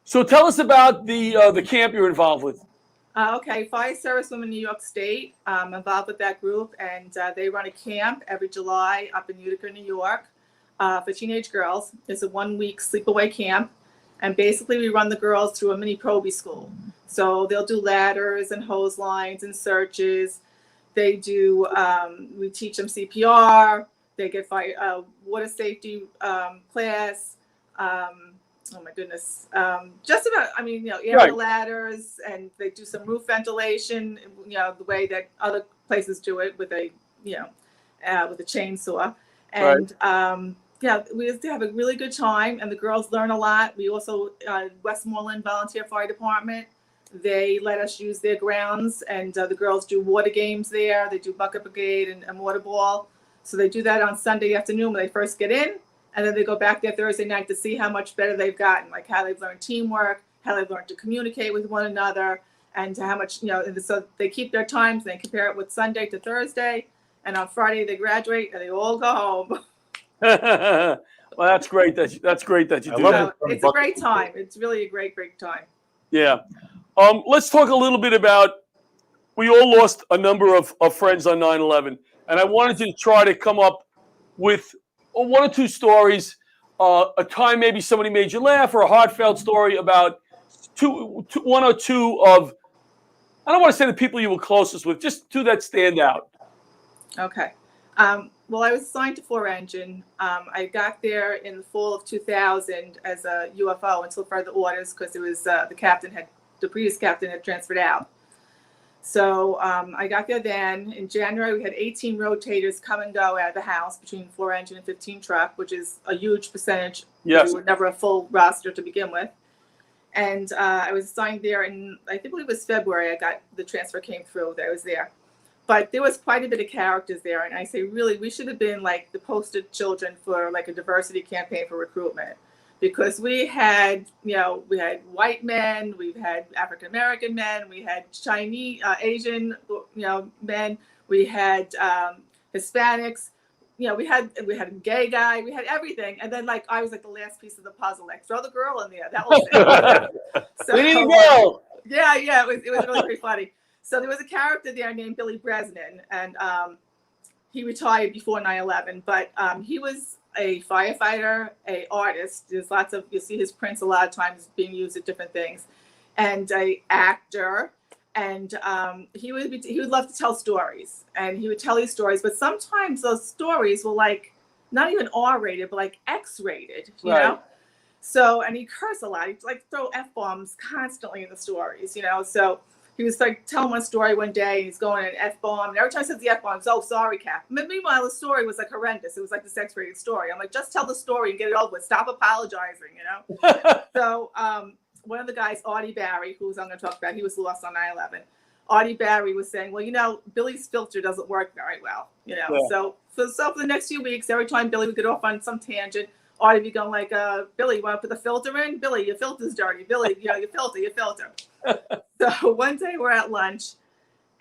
So tell us about the camp you're involved with. Okay, Fire Service Women New York State. I'm involved with that group, and they run a camp every July up in Utica, New York, for teenage girls. It's a 1-week sleepaway camp, and basically we run the girls through a mini probie school. So they'll do ladders and hose lines and searches. They do. We teach them CPR. They get water safety class. Oh my goodness. Just about, air ladders, and they do some roof ventilation, the way that other places do it with with a chainsaw. And yeah, we used to have a really good time, and the girls learn a lot. We also, Westmoreland Volunteer Fire Department, they let us use their grounds, and the girls do water games there. They do bucket brigade and water ball. So they do that on Sunday afternoon when they first get in, and then they go back there Thursday night to see how much better they've gotten, like how they've learned teamwork, how they've learned to communicate with one another, and how much, and so they keep their times, and they compare it with Sunday to Thursday, and on Friday they graduate and they all go home. Well, that's great that you do that. It's a great time. It's really a great time. Yeah. Let's talk a little bit about, we all lost a number of friends on 9/11, and I wanted to try to come up with one or two stories, a time maybe somebody made you laugh, or a heartfelt story about one or two of, I don't want to say the people you were closest with, just two that stand out. Okay. Well, I was assigned to 4 Engine. I got there in the fall of 2000 as a UFO until further orders, because it was the previous captain had transferred out. So I got there then. In January, we had 18 rotators come and go out of the house between 4 Engine and 15 truck, which is a huge percentage. Yes. We were never a full roster to begin with. And I was assigned there in, I think it was February, the transfer came through that I was there. But there was quite a bit of characters there. And I say, really, we should have been like the poster children for like a diversity campaign for recruitment. Because we had white men, we've had African-American men, we had Chinese, Asian, men, we had Hispanics, we had a gay guy, we had everything. And then like, I was like the last piece of the puzzle, like throw the girl in there. That was it. So, we need a girl. Yeah, it was really pretty funny. So there was a character there named Billy Bresnan, and he retired before 9/11, but he was a firefighter, a artist. There's lots of, you'll see his prints a lot of times being used at different things, and a actor. And he would love to tell stories, and he would tell these stories, but sometimes those stories were like not even R-rated, but like X-rated, you know? So, and he cursed a lot. He'd like throw F-bombs constantly in the stories, So he was like telling one story one day, and he's going an F-bomb, and every time he says the F-bomb, he's, oh, sorry, Cap. But meanwhile, the story was like horrendous. It was like this X-rated story. I'm like, just tell the story and get it over with. Stop apologizing, So one of the guys, Artie Barry, who I'm going to talk about, he was lost on 9/11. Artie Barry was saying, well, Billy's filter doesn't work very well, Yeah. So for the next few weeks, every time Billy would get off on some tangent, Artie would be going like, Billy, you want to put the filter in? Billy, your filter's dirty. Billy, your filter. So one day we're at lunch,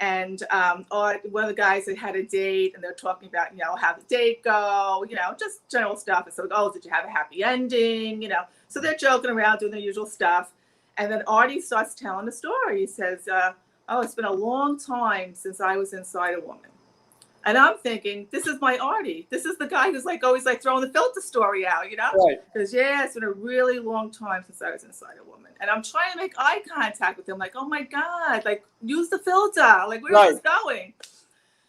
and one of the guys had a date, and they're talking about, how the date go, just general stuff. And so, oh, did you have a happy ending? So they're joking around, doing their usual stuff. And then Artie starts telling a story. He says, oh, it's been a long time since I was inside a woman. And I'm thinking, this is my Artie. This is the guy who's like always like throwing the filter story out, Right. Because it's been a really long time since I was inside a woman. And I'm trying to make eye contact with him, like, oh my God, like use the filter. Like, where's this going?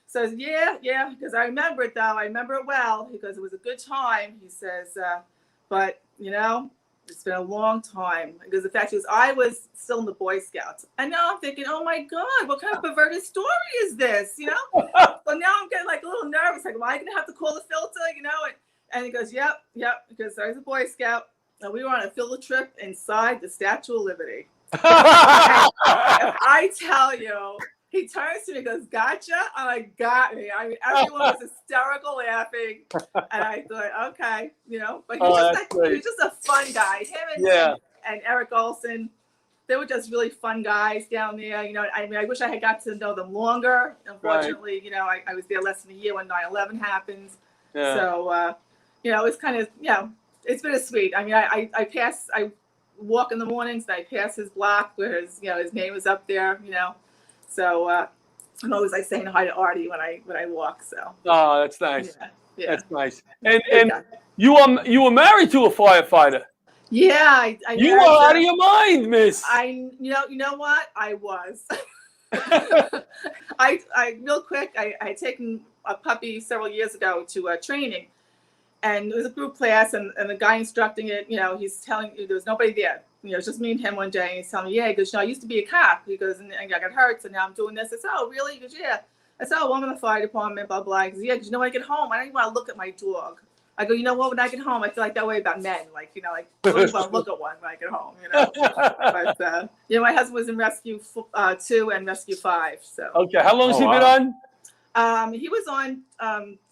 So yeah, because I remember it though. I remember it well because it was a good time. He says, but it's been a long time, because the fact is I was still in the Boy Scouts. And now I'm thinking, oh my God, what kind of perverted story is this? So now I'm getting like a little nervous. Like, am I going to have to call the filter? And he goes, yep, because I was a Boy Scout. And we were on a field trip inside the Statue of Liberty. I tell you, he turns to me and goes, gotcha? I'm like, got me. I mean, everyone was hysterical laughing. And I thought, okay, but he's just a fun guy. Him and Eric Olson, they were just really fun guys down there. I wish I had got to know them longer. Unfortunately, I was there less than a year when 9/11 happens. Yeah. So, it's kind of, it's bittersweet. I mean, I walk in the mornings and I pass his block where his name is up there, So I'm always like saying hi to Artie when I walk. So. Oh, that's nice. Yeah. That's nice. And you were married to a firefighter. Yeah, you were out of your mind, miss. You know what? I was. I real quick. I had taken a puppy several years ago to training, and it was a group class, and the guy instructing it, he's telling you there was nobody there. It's just me and him one day, and he's telling me, yeah, he goes, I used to be a cop. He goes, and I got hurt, so now I'm doing this. I said, oh, really? He goes, yeah. I said, oh, I'm in the fire department, blah, blah. He goes, yeah, 'cause you know, when I get home, I don't even want to look at my dog. I go, you know what, when I get home, I feel like that way about men. Like, you know, like, I don't even want to look at one when I get home, you know. But, you know, my husband was in Rescue 2 and Rescue 5, so. Okay, how long has he been on? He was on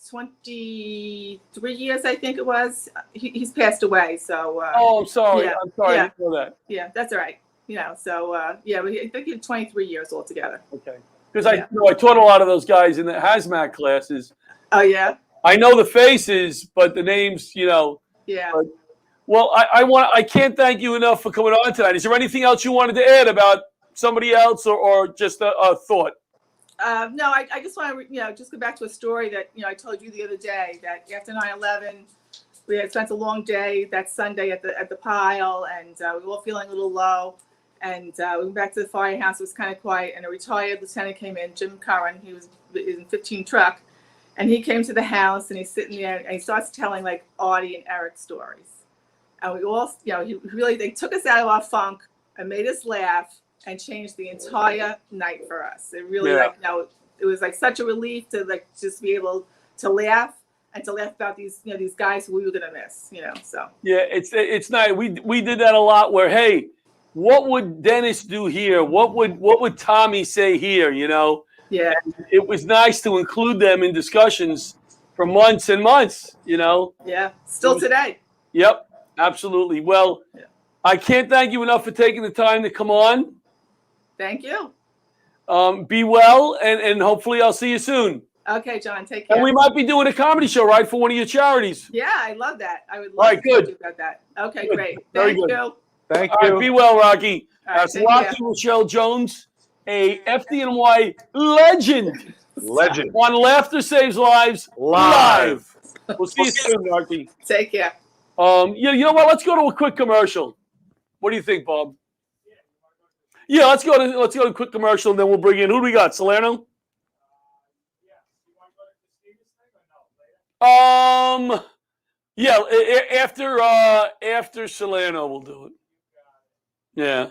23 years, I think it was. He's passed away, so. Oh, I'm sorry. Yeah, I'm sorry. yeah, I didn't know that. Yeah, that's all right. You know, so, yeah, but I think he had 23 years altogether. Okay. Because I taught a lot of those guys in the hazmat classes. Oh, yeah? I know the faces, but the names, you know. Yeah. But, well, I can't thank you enough for coming on tonight. Is there anything else you wanted to add about somebody else or just a thought? No, I just want to, you know, just go back to a story that, you know, I told you the other day that after 9/11, we had spent a long day that Sunday at the pile, and we were all feeling a little low. And we went back to the firehouse. It was kind of quiet, and a retired lieutenant came in, Jim Curran. He was in 15 truck, and he came to the house, and he's sitting there, and he starts telling like Artie and Eric stories. And we all, you know, they took us out of our funk and made us laugh and changed the entire night for us. It really, like, you know, it was like such a relief to like just be able to laugh and to laugh about these, you know, these guys who we were gonna miss, you know. So yeah, it's nice. We did that a lot. Where hey, what would Dennis do here? What would Tommy say here? You know. Yeah. And it was nice to include them in discussions for months and months. You know. Yeah. Still today. Yep. Absolutely. Well, I can't thank you enough for taking the time to come on. Thank you. Be well, and hopefully I'll see you soon. Okay, John, take care. And we might be doing a comedy show, right, for one of your charities. Yeah, I love that. I would love to talk to you about that. Okay, great. Very Thank good. you. Thank All you. right, be well, Rocky. All right, That's take Rocky care. Rochelle Jones, a FDNY legend. Legend. On Laughter Saves Lives live. We'll see you soon, Rocky. Take care. You know what? Let's go to a quick commercial. What do you think, Bob? Yeah, let's go to a quick commercial, and then we'll bring in who do we got? Salerno. Yeah, after Salerno, we'll do it. Yeah.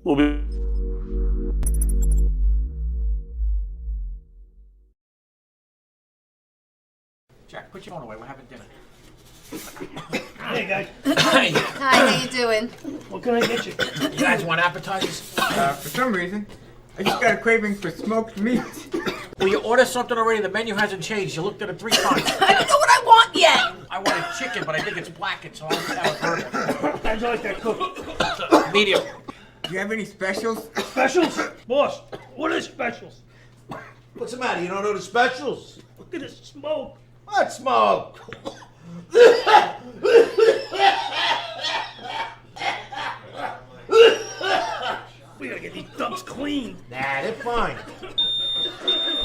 We'll be. Jack, put your phone away. We're having dinner. Hey, guys. Hi. Hi, how you doing? What can I get you? You guys want appetizers? For some reason, I just got a craving for smoked meat. Well, you ordered something already. The menu hasn't changed. You looked at it 3 times. I don't know what I want yet. I wanted chicken, but I think it's blackened, so I'll have it burger. How'd you like that cooked? Medium. Do you have any specials? Specials? Boss, what are specials? What's the matter? You don't know the specials? Look at this smoke. What smoke? We gotta get these dumps clean. Nah, they're fine.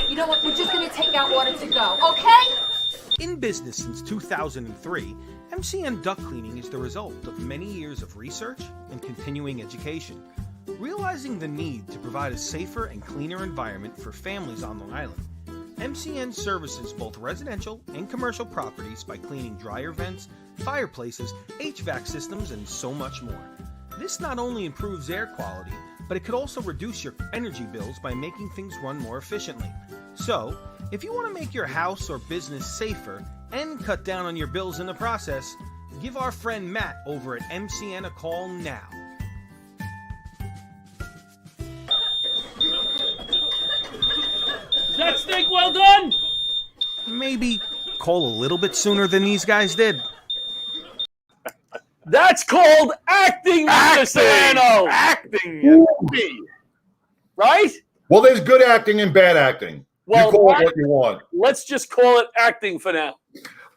You know what? We're just gonna take our order to go, okay? In business since 2003, MCN Duct Cleaning is the result of many years of research and continuing education, realizing the need to provide a safer and cleaner environment for families on Long Island. MCN services both residential and commercial properties by cleaning dryer vents, fireplaces, HVAC systems, and so much more. This not only improves air quality, but it could also reduce your energy bills by making things run more efficiently. So, if you want to make your house or business safer and cut down on your bills in the process, give our friend Matt over at MCN a call now. Is that steak well done? Maybe call a little bit sooner than these guys did. That's called acting, Mr. Salerno. Acting. Right? Well, there's good acting and bad acting. Well, you call it what you want. Let's just call it acting for now.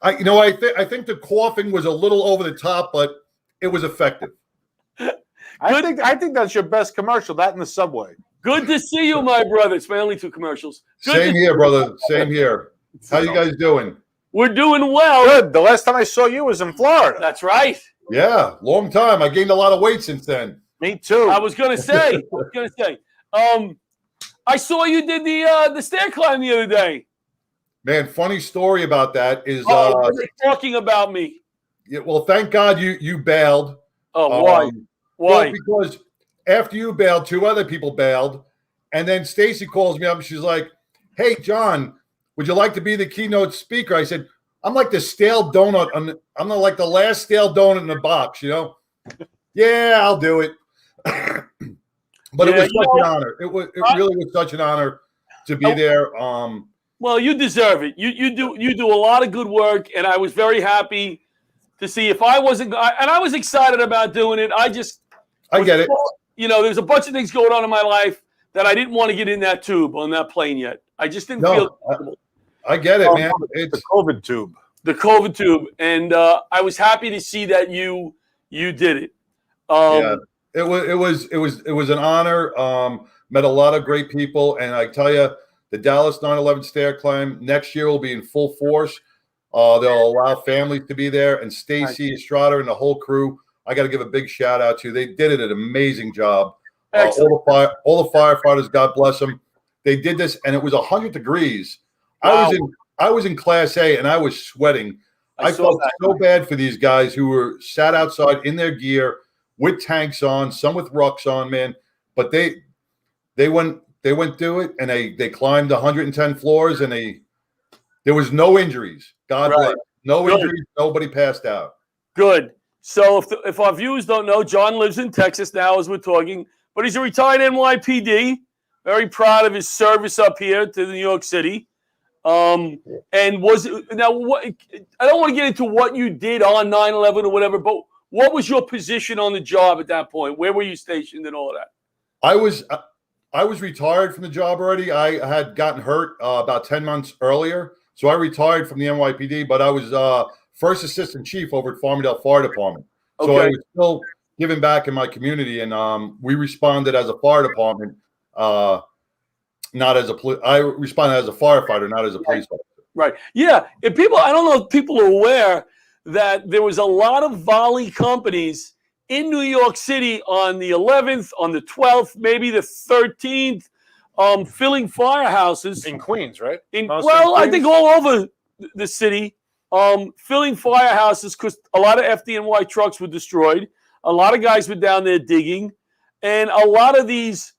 I think the coughing was a little over the top, but it was effective. I think that's your best commercial. That in the subway. Good to see you, my brother. It's my only 2 commercials. Same here, brother. Same here. How you guys doing? We're doing well. Good. The last time I saw you was in Florida. That's right. Yeah, long time. I gained a lot of weight since then. Me too. I was gonna say. I saw you did the stair climb the other day. Man, funny story about that is they're talking about me. Yeah, well, thank God you bailed. Oh, why? Well, because after you bailed, 2 other people bailed, And then Stacy calls me up and she's like, "Hey, John, would you like to be the keynote speaker?" I said, "I'm like the stale donut. I'm like the last stale donut in the box, you know." Yeah, I'll do it. But it was such an honor. It really was such an honor to be there. Well, you deserve it. You do a lot of good work, and I was very happy to see. If I wasn't, and I was excited about doing it. I get it. You know, there's a bunch of things going on in my life that I didn't want to get in that tube on that plane yet. I just didn't feel comfortable. I get it, man. It's the COVID tube. The COVID tube, and I was happy to see that you did it. Yeah, it was an honor. Met a lot of great people, and I tell you, the Dallas 9/11 stair climb next year will be in full force. They'll allow families to be there, and Stacy Estrada and the whole crew, I got to give a big shout out to. They did an amazing job. All the firefighters, God bless them. They did this, and it was 100 degrees. Wow. I was in Class A, and I was sweating. I felt so bad for these guys who were sat outside in their gear with tanks on, some with rucks on, man. But they went through it, and they climbed 110 floors, and there was no injuries. God bless. No injuries. Nobody passed out. Good. So if our viewers don't know, John lives in Texas now as we're talking, but he's a retired NYPD. Very proud of his service up here to New York City. And I don't want to get into what you did on 9/11 or whatever, but what was your position on the job at that point? Where were you stationed and all that? I was retired from the job already. I had gotten hurt about 10 months earlier, so I retired from the NYPD, but I was first assistant chief over at Farmingdale Fire Department. So I was still giving back in my community, and we responded as a fire department, not as a police. I responded as a firefighter, not as a police officer. Right. Yeah. I don't know if people are aware that there was a lot of volley companies in New York City on the 11th, on the 12th, maybe the 13th, filling firehouses. In Queens, right? I think all over the city, filling firehouses because a lot of FDNY trucks were destroyed. A lot of guys were down there digging. And a lot of these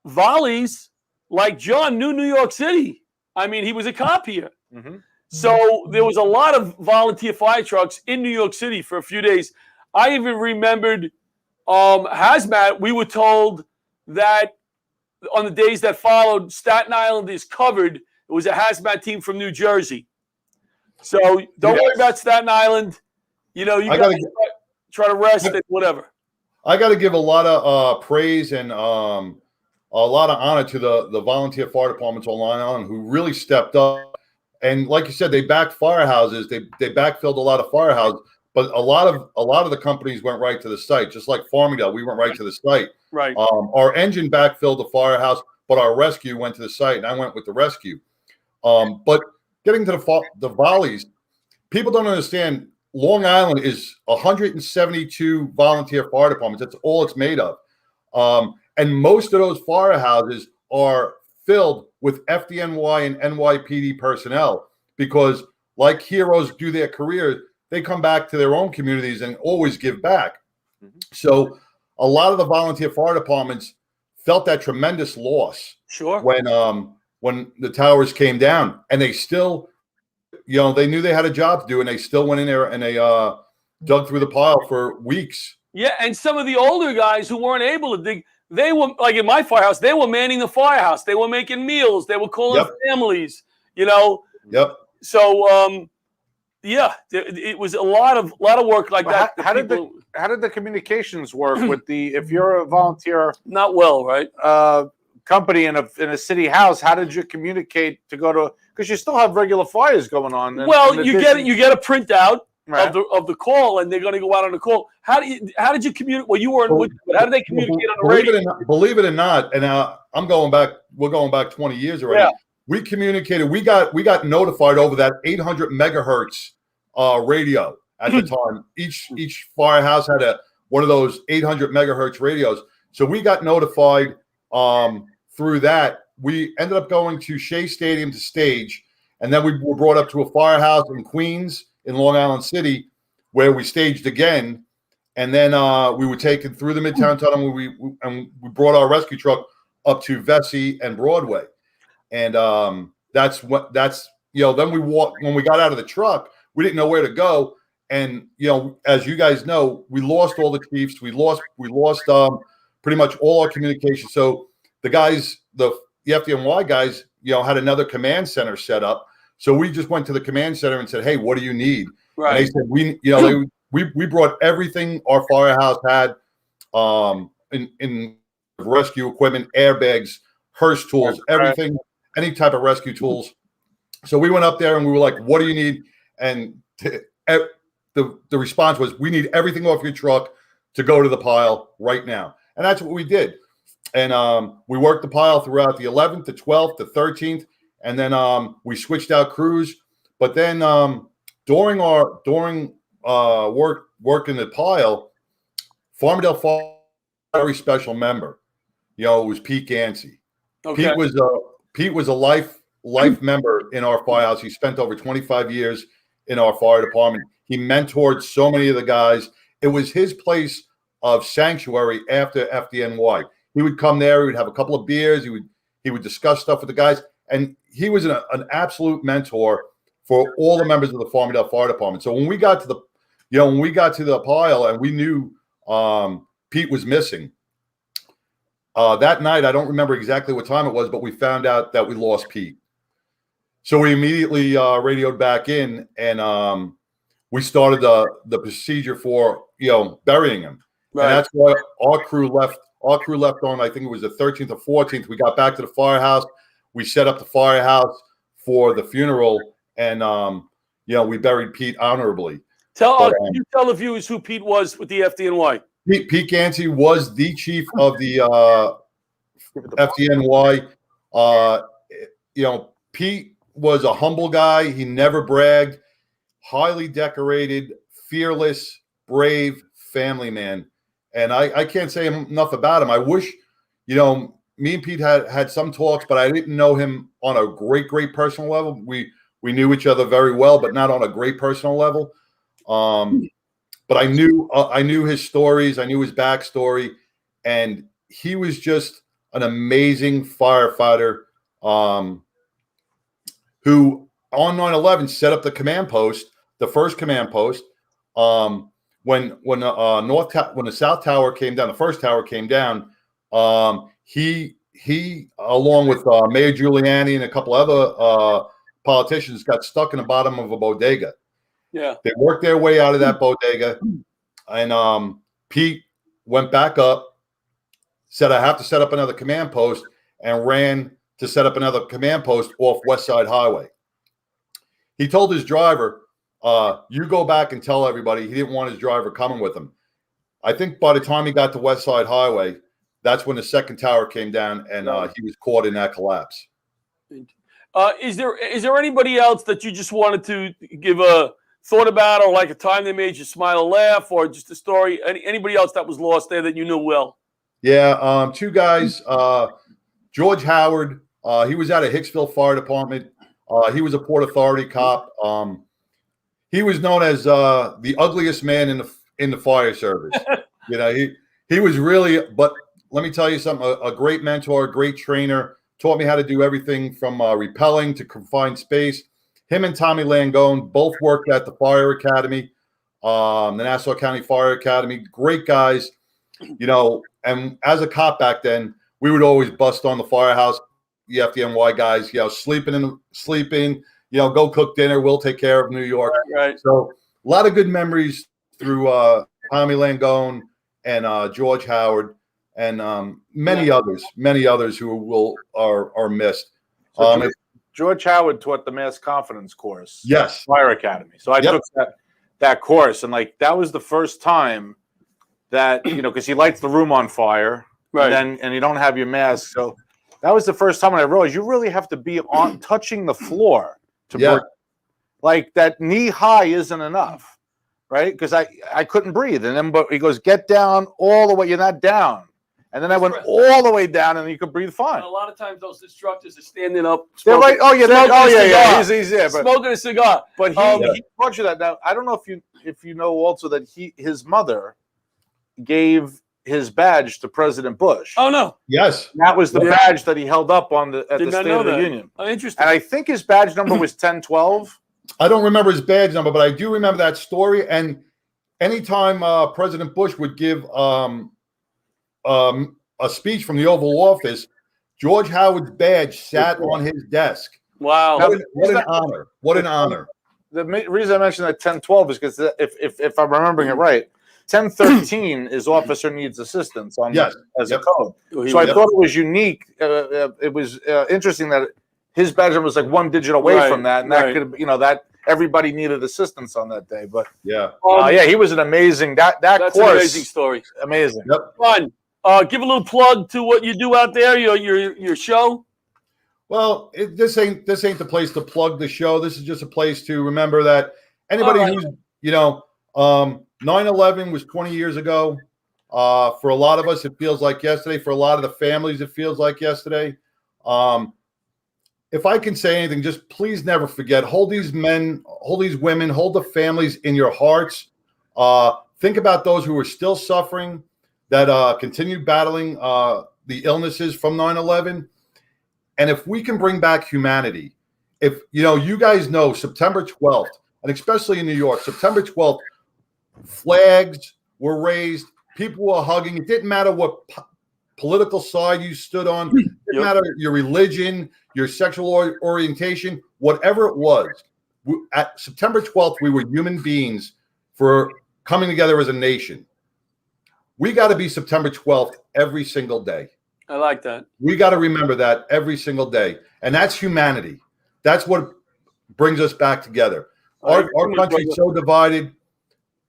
volleys, like John, knew New York City. I mean, he was a cop here. Mm-hmm. So there was a lot of volunteer fire trucks in New York City for a few days. I even remembered hazmat. We were told that on the days that followed, Staten Island is covered. It was a hazmat team from New Jersey. So don't worry about Staten Island. You know, you got to try to rest and whatever. I got to give a lot of praise and a lot of honor to the volunteer fire departments on Long Island who really stepped up. And like you said, they backed firehouses. They backfilled a lot of firehouses, but a lot of the companies went right to the site. Just like Farmingdale, we went right to the site. Right. Our engine backfilled the firehouse, but our rescue went to the site, and I went with the rescue. But getting to the volleys, people don't understand. Long Island is 172 volunteer fire departments. That's all it's made of. And most of those firehouses are filled with FDNY and NYPD personnel because, like heroes do their careers, they come back to their own communities and always give back. Mm-hmm. So a lot of the volunteer fire departments felt that tremendous loss. Sure. When the towers came down, and they still, they knew they had a job to do, and they still went in there and they dug through the pile for weeks. Yeah, and some of the older guys who weren't able to dig, they were, like in my firehouse, they were manning the firehouse. They were making meals. They were calling families, Yep. So, it was a lot of work like that. How did the communications work with if you're a volunteer? Not well, right? Company in a city house. How did you communicate to go to? Because you still have regular fires going on. You get a printout. Right. Of the call, and they're going to go out on the call. How did you communicate? Well, you weren't with, but how did they communicate on the radio? Believe it or not, and I'm going back. We're going back 20 years already. Yeah. We communicated. We got notified over that 800 megahertz radio at the time. Each firehouse had one of those 800 megahertz radios. So we got notified through that. We ended up going to Shea Stadium to stage, and then we were brought up to a firehouse in Queens. In Long Island City, where we staged again, and then we were taken through the Midtown Tunnel. We brought our rescue truck up to Vesey and Broadway. And that's then when we got out of the truck, we didn't know where to go. And, as you guys know, we lost all the chiefs. We lost pretty much all our communication. So the guys, the FDNY guys, had another command center set up. So we just went to the command center and said, "Hey, what do you need?" Right. And they said, we brought everything our firehouse had in rescue equipment, airbags, Hearst tools, everything, any type of rescue tools. So we went up there and we were like, "What do you need?" And the response was, "We need everything off your truck to go to the pile right now." And that's what we did. And we worked the pile throughout the 11th, the 12th, the 13th, and then we switched out crews. But then during working the pile, Farmingdale Fire, very special member. It was Pete Gansey. Okay. Pete was a life member in our firehouse. He spent over 25 years in our fire department. He mentored so many of the guys. It was his place of sanctuary after FDNY. He would come there. He would have a couple of beers. He would discuss stuff with the guys, and he was an absolute mentor for all the members of the Farmingdale Fire Department. So when we got to the pile and we knew Pete was missing, that night, I don't remember exactly what time it was, but we found out that we lost Pete. So we immediately radioed back in, and we started the procedure for burying him. Right. And that's why our crew left on, I think it was the 13th or 14th. We got back to the firehouse. We set up the firehouse for the funeral, and we buried Pete honorably. Can you tell the viewers who Pete was with the FDNY? Pete Gansey was the chief of the FDNY. Pete was a humble guy. He never bragged. Highly decorated, fearless, brave family man. And I can't say enough about him. I wish, me and Pete had some talks, but I didn't know him on a great personal level. We knew each other very well, but not on a great personal level. But I knew his stories. I knew his backstory, and he was just an amazing firefighter who on 9/11 set up the command post, the first command post. When the South Tower came down, the first tower came down. He along with Mayor Giuliani and a couple other politicians got stuck in the bottom of a bodega. Yeah, they worked their way out of that bodega, and Pete went back up, said, "I have to set up another command post," and ran to set up another command post off West Side Highway. He told his driver, "You go back and tell everybody." He didn't want his driver coming with him. I think by the time he got to West Side Highway, that's when the second tower came down, and he was caught in that collapse. Is there anybody else that you just wanted to give a thought about, or like a time they made you smile or laugh, or just a story? Anybody else that was lost there that you knew well? Yeah, two guys. George Howard. He was out of Hicksville Fire Department. He was a Port Authority cop. He was known as the ugliest man in the fire service. He was really. But let me tell you something. A great mentor, a great trainer. Taught me how to do everything from rappelling to confined space. Him and Tommy Langone both worked at the Fire Academy, the Nassau County Fire Academy. Great guys, And as a cop back then, we would always bust on the firehouse, the FDNY guys, sleeping. Go cook dinner. We'll take care of New York. Right. So a lot of good memories through Tommy Langone and George Howard, and many others who are missed. George Howard taught the Mass Confidence course. Yes. Fire Academy. So I took that course, and that was the first time that, because he lights the room on fire, right? And you don't have your mask. So that was the first time when I realized you really have to be touching the floor to breathe. Like that knee high isn't enough, right? Because I couldn't breathe. And then, but he goes, get down all the way. You're not down. And then I went all the way down, and you could breathe fine. And a lot of times, those instructors are standing up. They're like, He's smoking a cigar. But he taught you that. Now, I don't know if you know also that his mother gave his badge to President Bush. Oh no! Yes, that was the badge that he held up on at Did the not State know of the that. Union. Oh, interesting. And I think his badge number was 1012. I don't remember his badge number, but I do remember that story. And anytime President Bush would give a speech from the Oval Office, George Howard's badge sat on his desk. Wow! What an honor! What an honor! The reason I mentioned that 1012 is because if I'm remembering it right, 1013 is officer needs assistance on as a code. So I thought it was unique. It was interesting that his badge number was like one digit away from that, and that could, that everybody needed assistance on that day. But yeah, he was an amazing that's course, an amazing story. Amazing. Fun. Give a little plug to what you do out there. Your show. Well, this ain't the place to plug the show. This is just a place to remember that anybody who's 9/11 was 20 years ago. For a lot of us, it feels like yesterday. For a lot of the families, it feels like yesterday. If I can say anything, just please never forget. Hold these men, hold these women, hold the families in your hearts. Think about those who are still suffering, that continue battling the illnesses from 9/11. And if we can bring back humanity, if you guys know September 12th, and especially in New York, September 12th, flags were raised, people were hugging. It didn't matter what political side you stood on, it didn't matter your religion, your sexual orientation, whatever it was. At September 12th, we were human beings for coming together as a nation. We got to be September 12th every single day. I like that. We got to remember that every single day. And that's humanity. That's what brings us back together. Our country's so divided,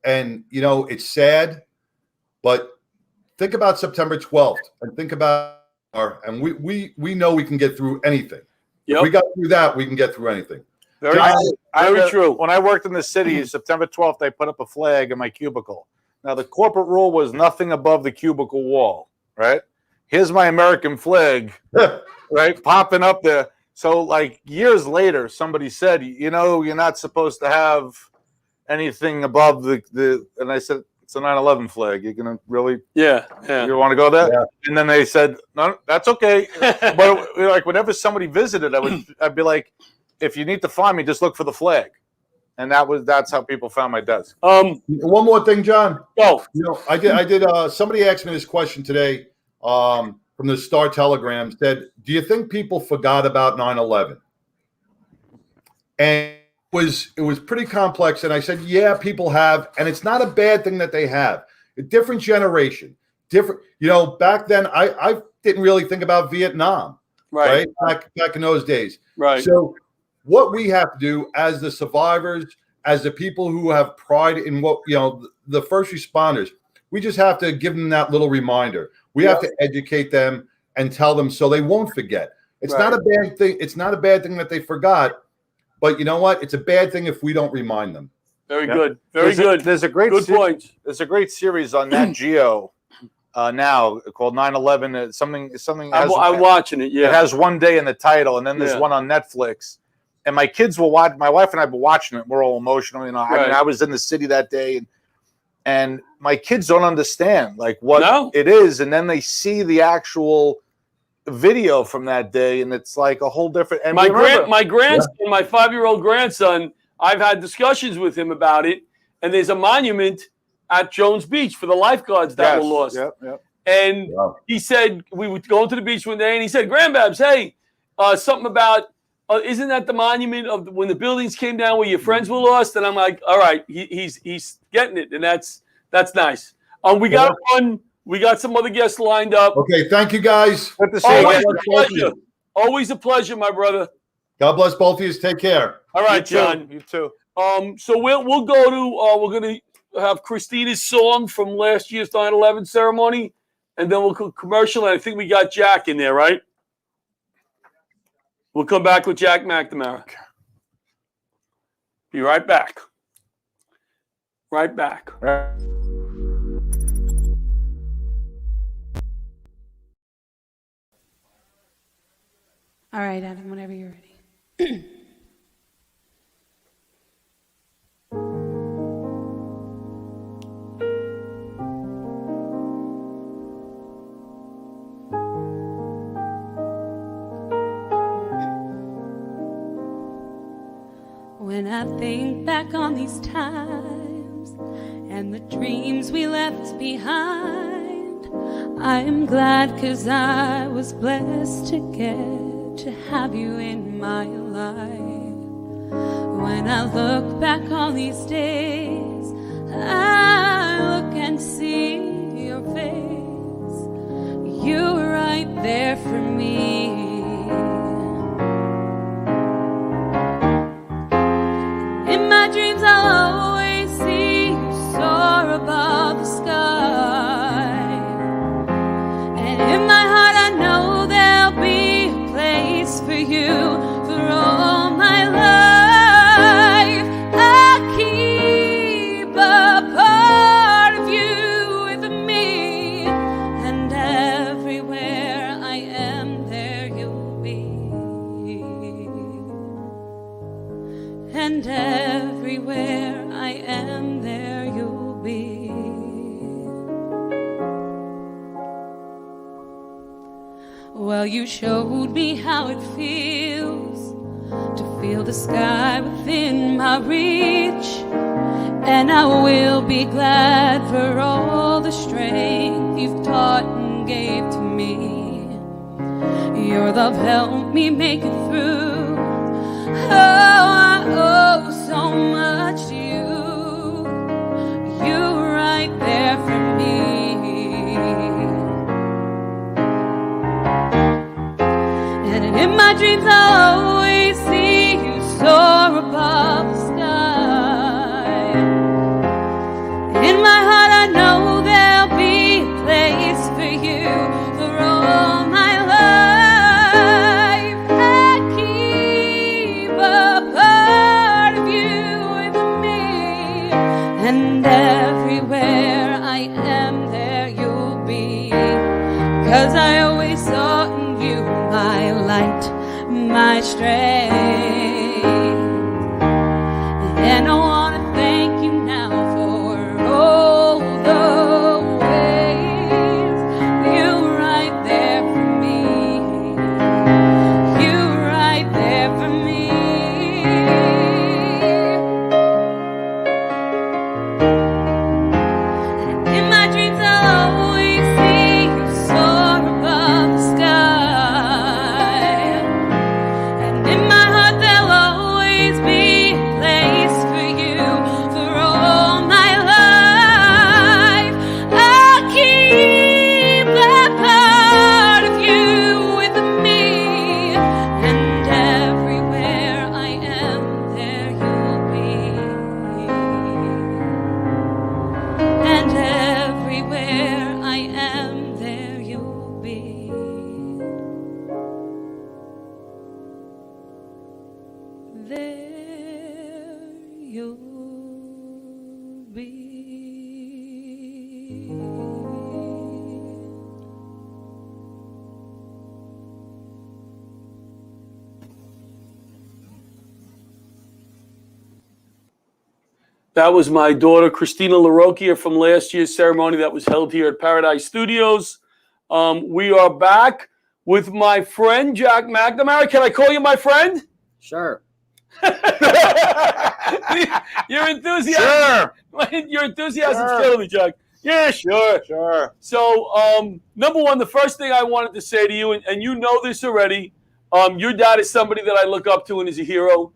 and, it's sad, but think about September 12th and think about and we know we can get through anything. If we got through that, we can get through anything. Very true. When I worked in the city, September 12th, I put up a flag in my cubicle. Now, the corporate rule was nothing above the cubicle wall, right? Here's my American flag, right, popping up there. So, like, years later, somebody said, you're not supposed to have anything above the and I said, it's a 9/11 flag. You're going to really? Yeah. You want to go there? Yeah. And then they said, no, that's okay. But, like, whenever somebody visited, I'd be like, if you need to find me, just look for the flag. And that's how people found my desk. One more thing, John. Go. I did. Somebody asked me this question today from the Star Telegram. Said, do you think people forgot about 9/11? And it was pretty complex. And I said, yeah, people have, and it's not a bad thing that they have. A different generation, different. Back then, I didn't really think about Vietnam, right? Back in those days, right? So, what we have to do as the survivors, as the people who have pride in what, the first responders, we just have to give them that little reminder. We have to educate them and tell them so they won't forget. It's not a bad thing. It's not a bad thing that they forgot, but you know what? It's a bad thing if we don't remind them. Very good. Very good. There's a great good point. There's a great series on Nat Geo now called 9/11. Something. I'm watching it. Yeah. It has one day in the title, and then there's one on Netflix. And my kids will watch. My wife and I were watching it. We're all emotional, I mean, I was in the city that day, and my kids don't understand what it is, and then they see the actual video from that day, and it's like a whole different. And my grandson, my 5-year-old grandson, I've had discussions with him about it, and there's a monument at Jones Beach for the lifeguards that were lost. And he said we would go to the beach one day, and he said, "Grandbabs, hey, something about." Isn't that the monument of when the buildings came down where your friends were lost? And I'm like, all right, he's getting it, and that's nice. We got to run. We got some other guests lined up. Okay, thank you guys. Good to see you. Always a pleasure, my brother. God bless both of you. Take care. All right, John. You too. So we'll go to we're gonna have Christina's song from last year's 9/11 ceremony, and then we'll go commercial. And I think we got Jack in there, right? We'll come back with Jack McNamara. Be right back. Right back. All right, Adam, whenever you're ready. When I think back on these times and the dreams we left behind, I'm glad 'cause I was blessed to get to have you in my life. When I look back on these days, I look and see your face. You were right there for me. In my dreams I'll always see you soar above the sky. And in my heart I know there'll be a place for you for all my life. I'll keep a part of you with me, and everywhere I am there you'll be. And everywhere I am there you'll be. Well, you showed me how it feels to feel the sky within my reach, and I will be glad for all the strength you've taught and gave to me. Your love helped me make it through. Oh, I owe so much to you. You were right there for me. And in my dreams I'll always see you soar above the sky. In my heart I know there'll be a place for you for all my life. I keep a part of you with me, and everywhere I am there you'll be. 'Cause I always saw in you my light, my strength. And I want to thank you now for all the ways you were right there for me. You were right there for me. In my dreams I'll always see you soar above the sky. And in my heart there'll always be a place for you for all my life. I'll keep that part of you with me, and everywhere I am there you'll be. And everywhere I am there you'll be. There you'll be. That was my daughter, Christina Larocchia, from last year's ceremony that was held here at Paradise Studios. We are back with my friend, Jack McNamara. Can I call you my friend? Sure. Your enthusiasm. Your enthusiasm's killing me, Jack. Yeah, sure. Sure. So, number one, the first thing I wanted to say to you, and you know this already, your dad is somebody that I look up to and is a hero.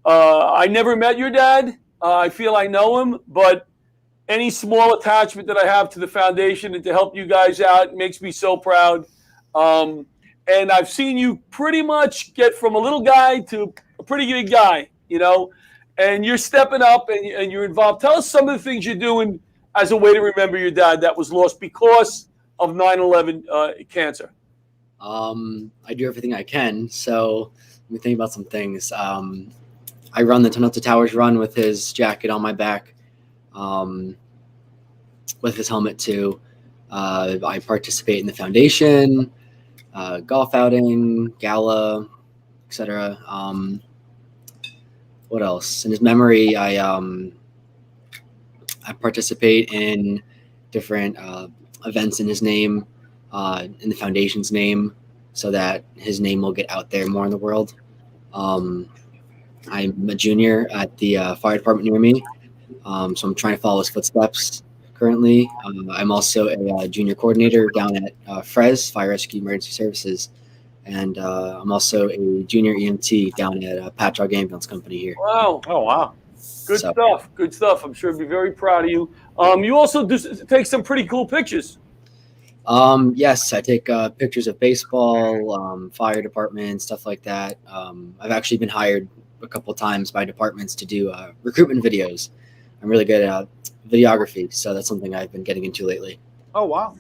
I never met your dad. I feel I know him, but any small attachment that I have to the foundation and to help you guys out makes me so proud. And I've seen you pretty much get from a little guy to a pretty big guy, you know, and you're stepping up and you're involved. Tell us some of the things you're doing as a way to remember your dad that was lost because of 9/11 cancer. I do everything I can. So let me think about some things. I run the Tunnel to Towers run with his jacket on my back, with his helmet too. I participate in the foundation, golf outing, gala, etc. What else? In his memory, I participate in different events in his name, in the foundation's name, so that his name will get out there more in the world. I'm a junior at the fire department near me, so I'm trying to follow his footsteps currently. I'm also a junior coordinator down at FRES, Fire Rescue Emergency Services, and I'm also a junior EMT down at Patchogue Ambulance Company here. Wow. Oh, wow. Good stuff. Good stuff. I'm sure he'd be very proud of you. You also take some pretty cool pictures. Yes, I take pictures of baseball, fire department, stuff like that. I've actually been hired a couple of times by departments to do recruitment videos. I'm really good at videography, so that's something I've been getting into lately. Oh, wow.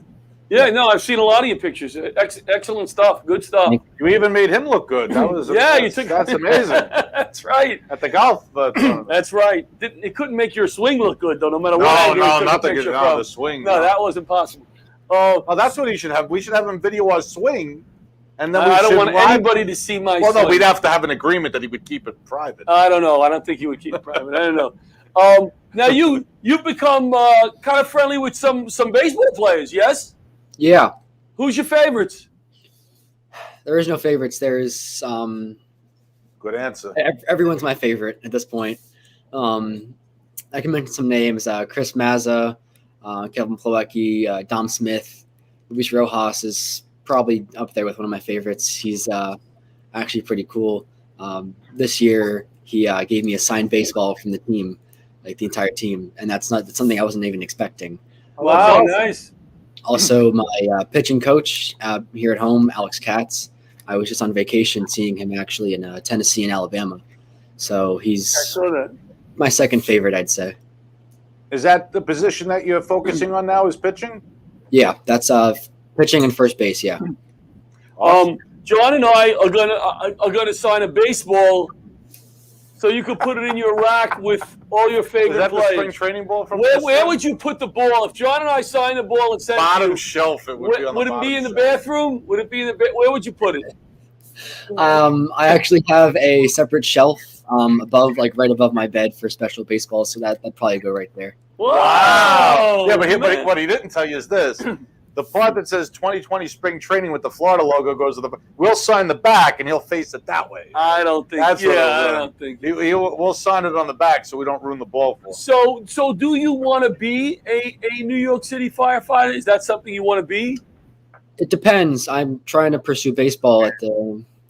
Yeah, no, I've seen a lot of your pictures. Excellent stuff. Good stuff. You even made him look good. That was you took. That's amazing. That's right. At the golf tournament. That's right. It couldn't make your swing look good though, no matter what. No, not the swing. No, that wasn't possible. Oh, that's what he should have. We should have him video our swing, and then I don't want anybody to see my. Well, swing. no, we'd have to have an agreement that he would keep it private. I don't know. I don't think he would keep it private. I don't know. Now you've become kind of friendly with some baseball players, yes? Yeah. Who's your favorites? There is no favorites. There's good answer. Everyone's my favorite at this point. I can mention some names: Chris Mazza, Kevin Plawecki, Dom Smith, Luis Rojas is probably up there with one of my favorites. He's actually pretty cool. This year he gave me a signed baseball from the team, like the entire team, and that's something I wasn't even expecting. Wow, nice. Also, my pitching coach here at home, Alex Katz. I was just on vacation seeing him actually in Tennessee and Alabama. So he's my second favorite, I'd say. Is that the position that you're focusing on now, is pitching? Yeah, that's pitching and first base, yeah. John and I are gonna sign a baseball so you could put it in your rack with all your favorite Is that players. the spring training ball from Where would you put the ball? If John and I signed the ball and sent bottom it to you, shelf? It would be on the would it bottom be in the shelf. bathroom? Would it be in the where would you put it? I actually have a separate shelf above, like right above my bed for special baseball, so that'd probably go right there. Wow! Yeah, but what he didn't tell you is this. The part that says 2020 spring training with the Florida logo goes to the. We'll sign the back, and he'll face it that way. I don't think. That's what I don't think. We'll sign it on the back so we don't ruin the ball for him. So do you want to be a New York City firefighter? Is that something you want to be? It depends. I'm trying to pursue baseball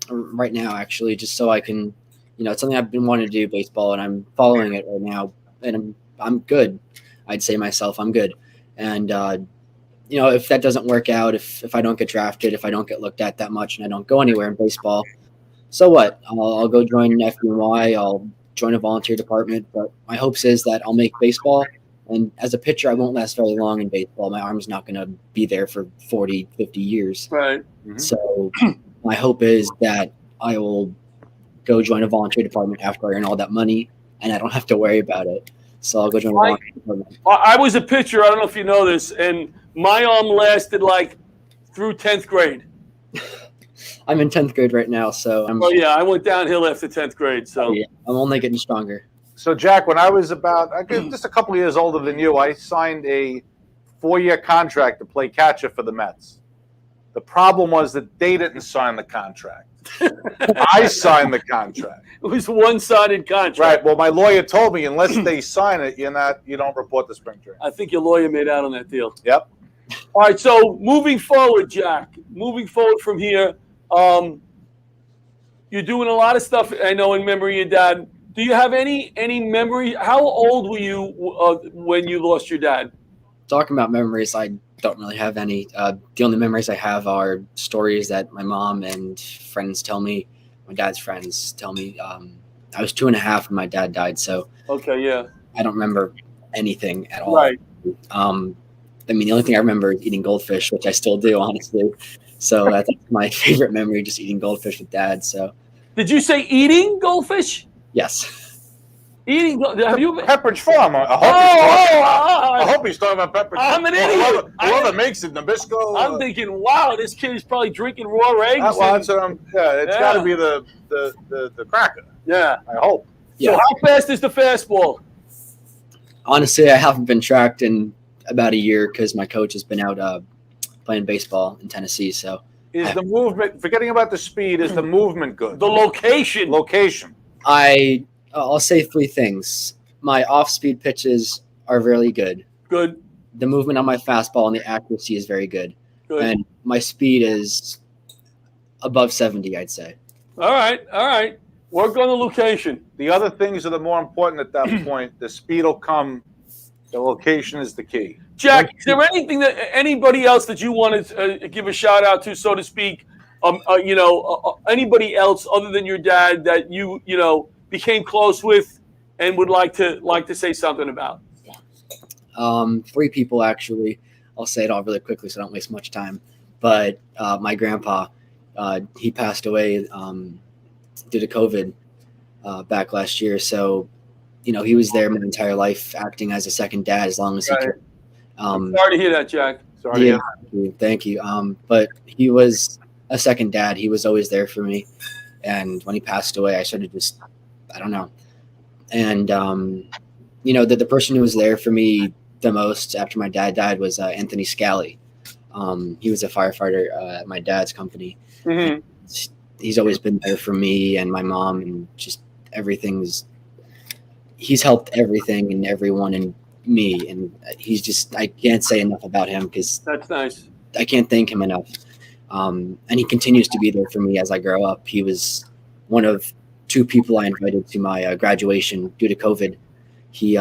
right now, actually, just so I can, it's something I've been wanting to do, baseball, and I'm following it right now, and I'm good. I'd say myself, I'm good. And, if that doesn't work out, if I don't get drafted, if I don't get looked at that much and I don't go anywhere in baseball, so what? I'll go join FBNY. I'll join a volunteer department. But my hopes is that I'll make baseball. And as a pitcher, I won't last very long in baseball. My arm's not going to be there for 40, 50 years. Right. Mm-hmm. So my hope is that I will go join a volunteer department after I earn all that money, and I don't have to worry about it. So I'll go join a volunteer department. I was a pitcher. I don't know if you know this, and my arm lasted through 10th grade. I'm in 10th grade right now, so Oh yeah, I went downhill after 10th grade. So yeah, I'm only getting stronger. So, Jack, when I was about just a couple of years older than you, I signed a 4-year contract to play catcher for the Mets. The problem was that they didn't sign the contract. I signed the contract. It was a one-sided contract. Right. Well, my lawyer told me unless they sign it, you don't report the spring training. I think your lawyer made out on that deal. Yep. All right. So moving forward, Jack. Moving forward from here, you're doing a lot of stuff. I know in memory of your dad. Do you have any memory? How old were you when you lost your dad? Talking about memories, I don't really have any. The only memories I have are stories that my mom and friends tell me. My dad's friends tell me. I was 2.5 when my dad died, so okay, yeah, I don't remember anything at all. Right. The only thing I remember is eating goldfish, which I still do, honestly. So that's my favorite memory, just eating goldfish with dad. So. Did you say eating goldfish? Yes. Eating? Have you Pepperidge Farm? I hope he's talking about Pepperidge. I'm an idiot. Whoever makes it, Nabisco. I'm thinking, wow, this kid is probably drinking raw eggs. It's got to be the cracker. Yeah, I hope. Yeah. So how fast is the fastball? Honestly, I haven't been tracked in about a year because my coach has been out playing baseball in Tennessee. So is the movement, forgetting about the speed, is the movement good? The location. I'll say three things. My off-speed pitches are really good. Good. The movement on my fastball and the accuracy is very good. Good. And my speed is above 70, I'd say. All right. Work on the location. The other things are the more important at that point. The speed will come. The location is the key. Jack, is there anything that anybody else that you want to give a shout out to, so to speak? Anybody else other than your dad that you became close with and would like to say something about? Three people actually. I'll say it all really quickly so I don't waste much time. But my grandpa, he passed away due to COVID back last year. So, he was there my entire life, acting as a second dad as long as he could. Sorry to hear that, Jack. Sorry. Yeah, thank you. But he was a second dad. He was always there for me. And when he passed away, I sort of just, I don't know. And, the person who was there for me the most after my dad died was Anthony Scally. He was a firefighter at my dad's company. Mm-hmm. He's always been there for me and my mom, and just he's helped everything and everyone and me. And I can't say enough about him because that's nice. I can't thank him enough. And he continues to be there for me as I grow up. He was one of two people I invited to my graduation due to COVID. He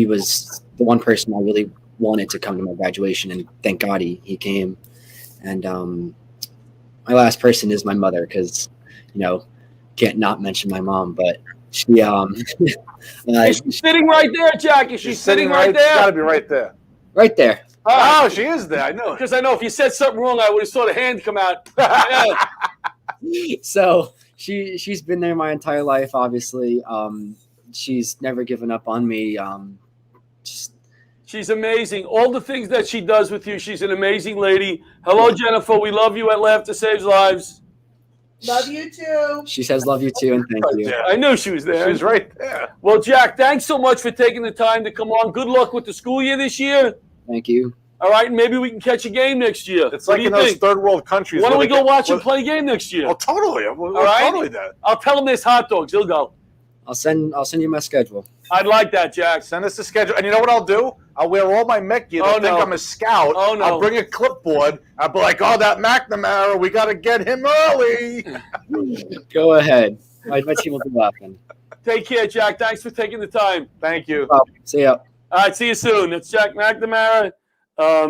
was the one person I really wanted to come to my graduation, and thank God he came. And my last person is my mother, because can't not mention my mom, but she she's sitting right there, Jackie. She's sitting right there. She's got to be right there. Right there. Oh, she is there. I know. Because I know if you said something wrong, I would have saw the hand come out. So she's been there my entire life, obviously. She's never given up on me. She's amazing. All the things that she does with you, she's an amazing lady. Hello, Jennifer. We love you at Laughter Saves Lives. Love you too. She says love you too, and thank you. I knew she was there. She's right there. Well, Jack, thanks so much for taking the time to come on. Good luck with the school year this year. Thank you. All right, maybe we can catch a game next year. It's like in those third world countries. Why don't we go watch and play a game next year? Oh, totally. All right? Totally that. I'll tell him there's hot dogs. He'll go. I'll send you my schedule. I'd like that, Jack. Send us the schedule. And you know what I'll do? I'll wear all my Met gear. They'll think I'm a scout. Oh, no. I'll bring a clipboard. I'll be like, oh, that McNamara, we got to get him early. Go ahead. My team will be laughing. Take care, Jack. Thanks for taking the time. Thank you. See ya. All right, see you soon. That's Jack McNamara,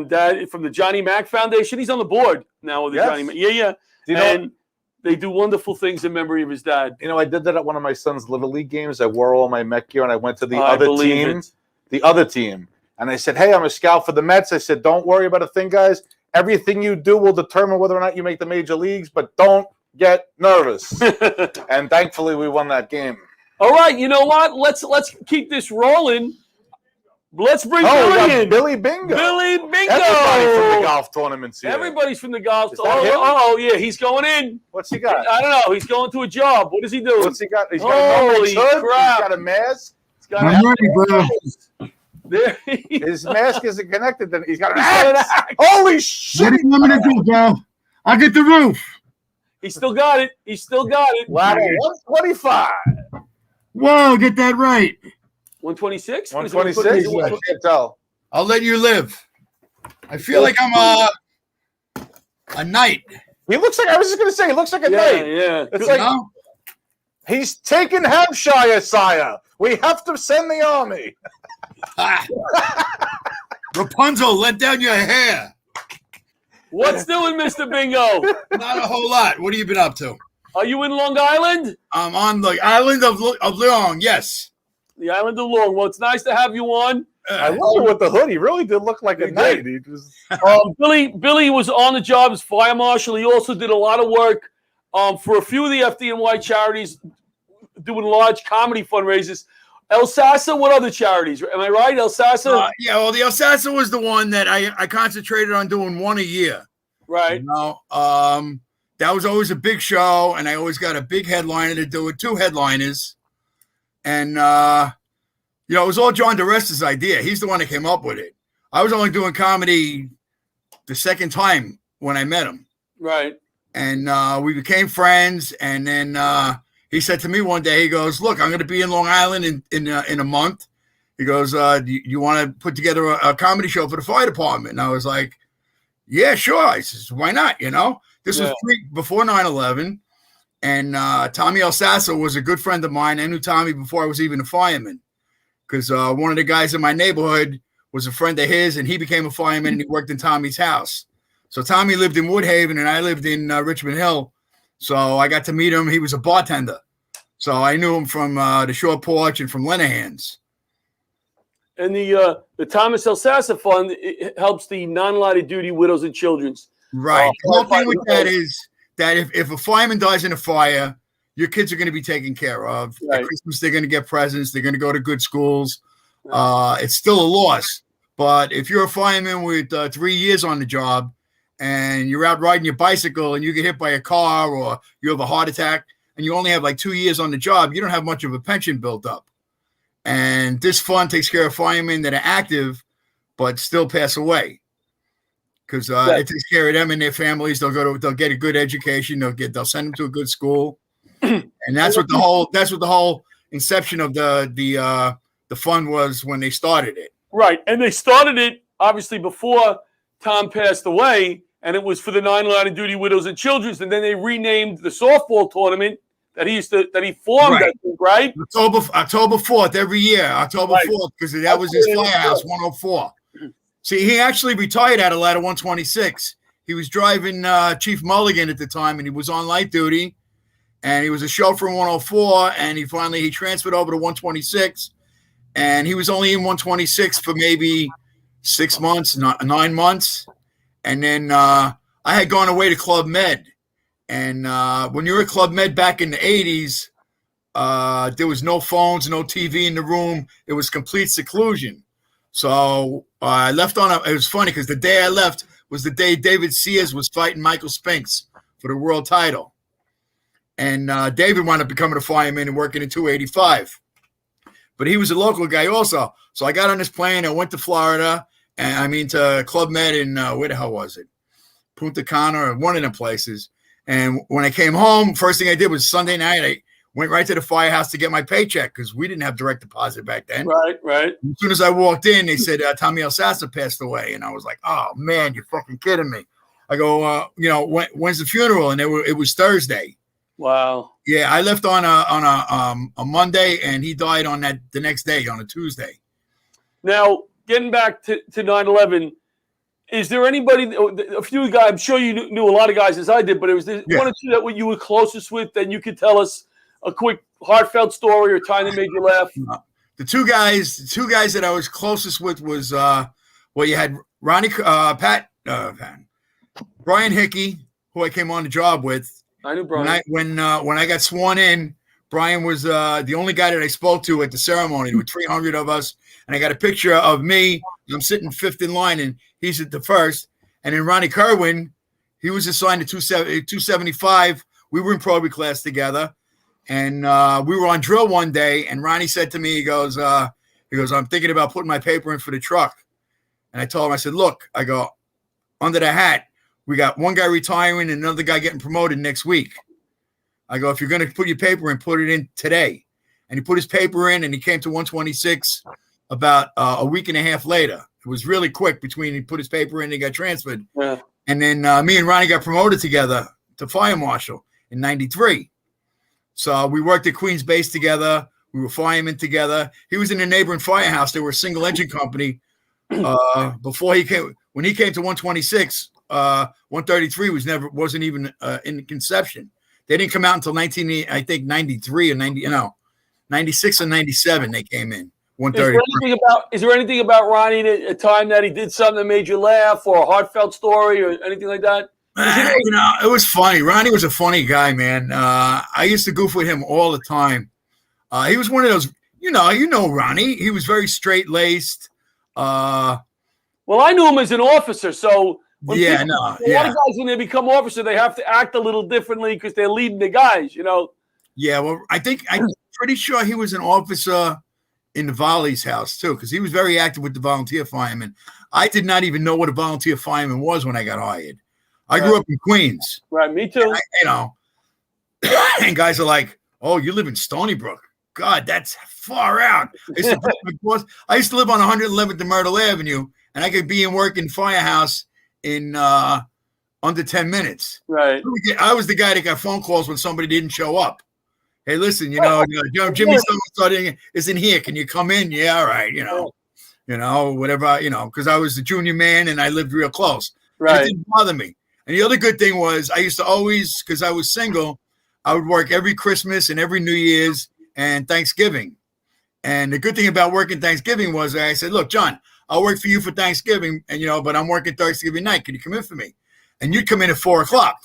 dad from the Johnny Mac Foundation. He's on the board now with the Johnny Mac. Yeah. Do you know, they do wonderful things in memory of his dad. I did that at one of my son's Little League games. I wore all my Met gear, and I went to the other team. And I said, hey, I'm a scout for the Mets. I said, don't worry about a thing, guys. Everything you do will determine whether or not you make the major leagues, but don't get nervous. And thankfully, we won that game. All right, you know what? Let's keep this rolling. Let's bring Billy in. Billy Bingo. Billy Bingo. Everybody from the golf tournaments here. Everybody's from the golf. Oh, yeah, he's going in. What's he got? I don't know. He's going to a job. What is he doing? What's he got? He's got a Holy hood. crap. He's got a mask. He's got I'm ready, bro. There his mask isn't connected. Then he's got an axe. Holy shit! What do you want me to do, bro? I'll get the roof. He still got it. Ladder 125. Whoa, get that right. 126? 126? I can't tell. I'll let you live. I feel like I'm a knight. He looks like, I was just going to say, he looks like a knight. Yeah. It's like, he's taken Hampshire, sire. We have to send the army. Rapunzel, let down your hair. What's doing, Mr. Bingo? Not a whole lot. What have you been up to? Are you in Long Island? I'm on the island of Long, yes. The island of Long. Well, it's nice to have you on. I love it with the hood. He really did look like a knight. He just... Billy was on the job as fire marshal. He also did a lot of work for a few of the FDNY charities, doing large comedy fundraisers. El Sasa, what other charities? Am I right, El Sasa? Yeah, well, the El Sasa was the one that I concentrated on doing one a year. Right. That was always a big show, and I always got a big headliner to do it, two headliners. And, it was all John DeResta's idea. He's the one that came up with it. I was only doing comedy the second time when I met him. Right. And we became friends, and then he said to me one day, he goes, "Look, I'm going to be in Long Island in a month." He goes, "Do you want to put together a comedy show for the fire department?" And I was like, "Yeah, sure." I says, "Why not?" This was before 9/11, and Tommy El Sasso was a good friend of mine. I knew Tommy before I was even a fireman, because one of the guys in my neighborhood was a friend of his, and he became a fireman, and he worked in Tommy's house. So Tommy lived in Woodhaven, and I lived in Richmond Hill. So I got to meet him. He was a bartender. So I knew him from the Short Porch and from Lenahan's. And the Thomas El Sassa Fund, it helps the non-lighted duty widows and children's. Right. The whole thing with that is that if a fireman dies in a fire, your kids are going to be taken care of. Right. At Christmas, they're going to get presents. They're going to go to good schools. Right. It's still a loss. But if you're a fireman with 3 years on the job and you're out riding your bicycle and you get hit by a car or you have a heart attack and you only have like 2 years on the job, you don't have much of a pension built up. And this fund takes care of firemen that are active but still pass away, because it takes care of them and their families. They'll get a good education. They'll send them to a good school, and that's what the whole inception of the fund was when they started it. Right, and they started it obviously before Tom passed away, and it was for the non-lighted duty widows and children's, and then they renamed the softball tournament that he formed. Right. I think, right? October 4th every year, October 4th, because that was his firehouse, 104. See, he actually retired out of ladder 126. He was driving Chief Mulligan at the time, and he was on light duty, and he was a chauffeur in 104, and he transferred over to 126, and he was only in 126 for maybe 6 months, 9 months, and then I had gone away to Club Med. And when you were at Club Med back in the 80s, there was no phones, no TV in the room. It was complete seclusion. So I left it was funny because the day I left was the day David Sears was fighting Michael Spinks for the world title. And David wound up becoming a fireman and working in 285. But he was a local guy also. So I got on this plane. I went to Florida, to Club Med in, where the hell was it? Punta Cana or one of them places. And when I came home, first thing I did was Sunday night, I went right to the firehouse to get my paycheck because we didn't have direct deposit back then. Right. As soon as I walked in, they said Tommy El Sassa passed away. And I was like, oh, man, you're fucking kidding me. I go, when's the funeral? And it was Thursday. Wow. Yeah, I left on a Monday, and he died on the next day, on a Tuesday. Now, getting back to 9/11, is there anybody, a few guys, I'm sure you knew a lot of guys as I did, but it was one or two that you were closest with that you could tell us a quick heartfelt story or time that made you laugh? The two guys that I was closest with was, you had Brian Hickey, who I came on the job with. I knew Brian. When I got sworn in, Brian was the only guy that I spoke to at the ceremony. There were 300 of us, and I got a picture of me. I'm sitting fifth in line, and he's at the first. And then Ronnie Kerwin, he was assigned to 275. We were in probie class together, and we were on drill one day. And Ronnie said to me, he goes, I'm thinking about putting my paper in for the truck. And I told him, I said, look, I go, under the hat, we got one guy retiring and another guy getting promoted next week. I go, if you're going to put your paper in, put it in today. And he put his paper in, and he came to 126 about a week and a half later. It was really quick between he put his paper in and he got transferred. Yeah. And then me and Ronnie got promoted together to fire marshal in 93. So we worked at Queens Base together. We were firemen together. He was in a neighboring firehouse. They were a single engine company. Before he came, when he came to 126, 133 wasn't even in conception. They didn't come out until 93 or 96 or 97 they came in. 133. Is there anything about Ronnie, a time that he did something that made you laugh, or a heartfelt story, or anything like that? It was funny. Ronnie was a funny guy, man. I used to goof with him all the time. He was one of those, you know Ronnie. He was very straight-laced. Well, I knew him as an officer, so a lot of guys, when they become officer, they have to act a little differently because they're leading the guys, Yeah, well, I'm pretty sure he was an officer in the Volley's house too, because he was very active with the volunteer firemen. I did not even know what a volunteer fireman was when I got hired. I grew up in Queens. Right, me too. And guys are like, Oh, you live in Stony Brook. God, that's far out. I used to live on 111th and Myrtle Avenue, and I could be in work in Firehouse in under 10 minutes. Right. I was the guy that got phone calls when somebody didn't show up. Hey, listen, Jimmy starting isn't here. Can you come in? Yeah, all right. Whatever, because I was the junior man and I lived real close. Right. It didn't bother me. And the other good thing was I used to always, because I was single, I would work every Christmas and every New Year's and Thanksgiving. And the good thing about working Thanksgiving was I said, look, John, I'll work for you for Thanksgiving, but I'm working Thanksgiving night. Can you come in for me? And you'd come in at 4 o'clock.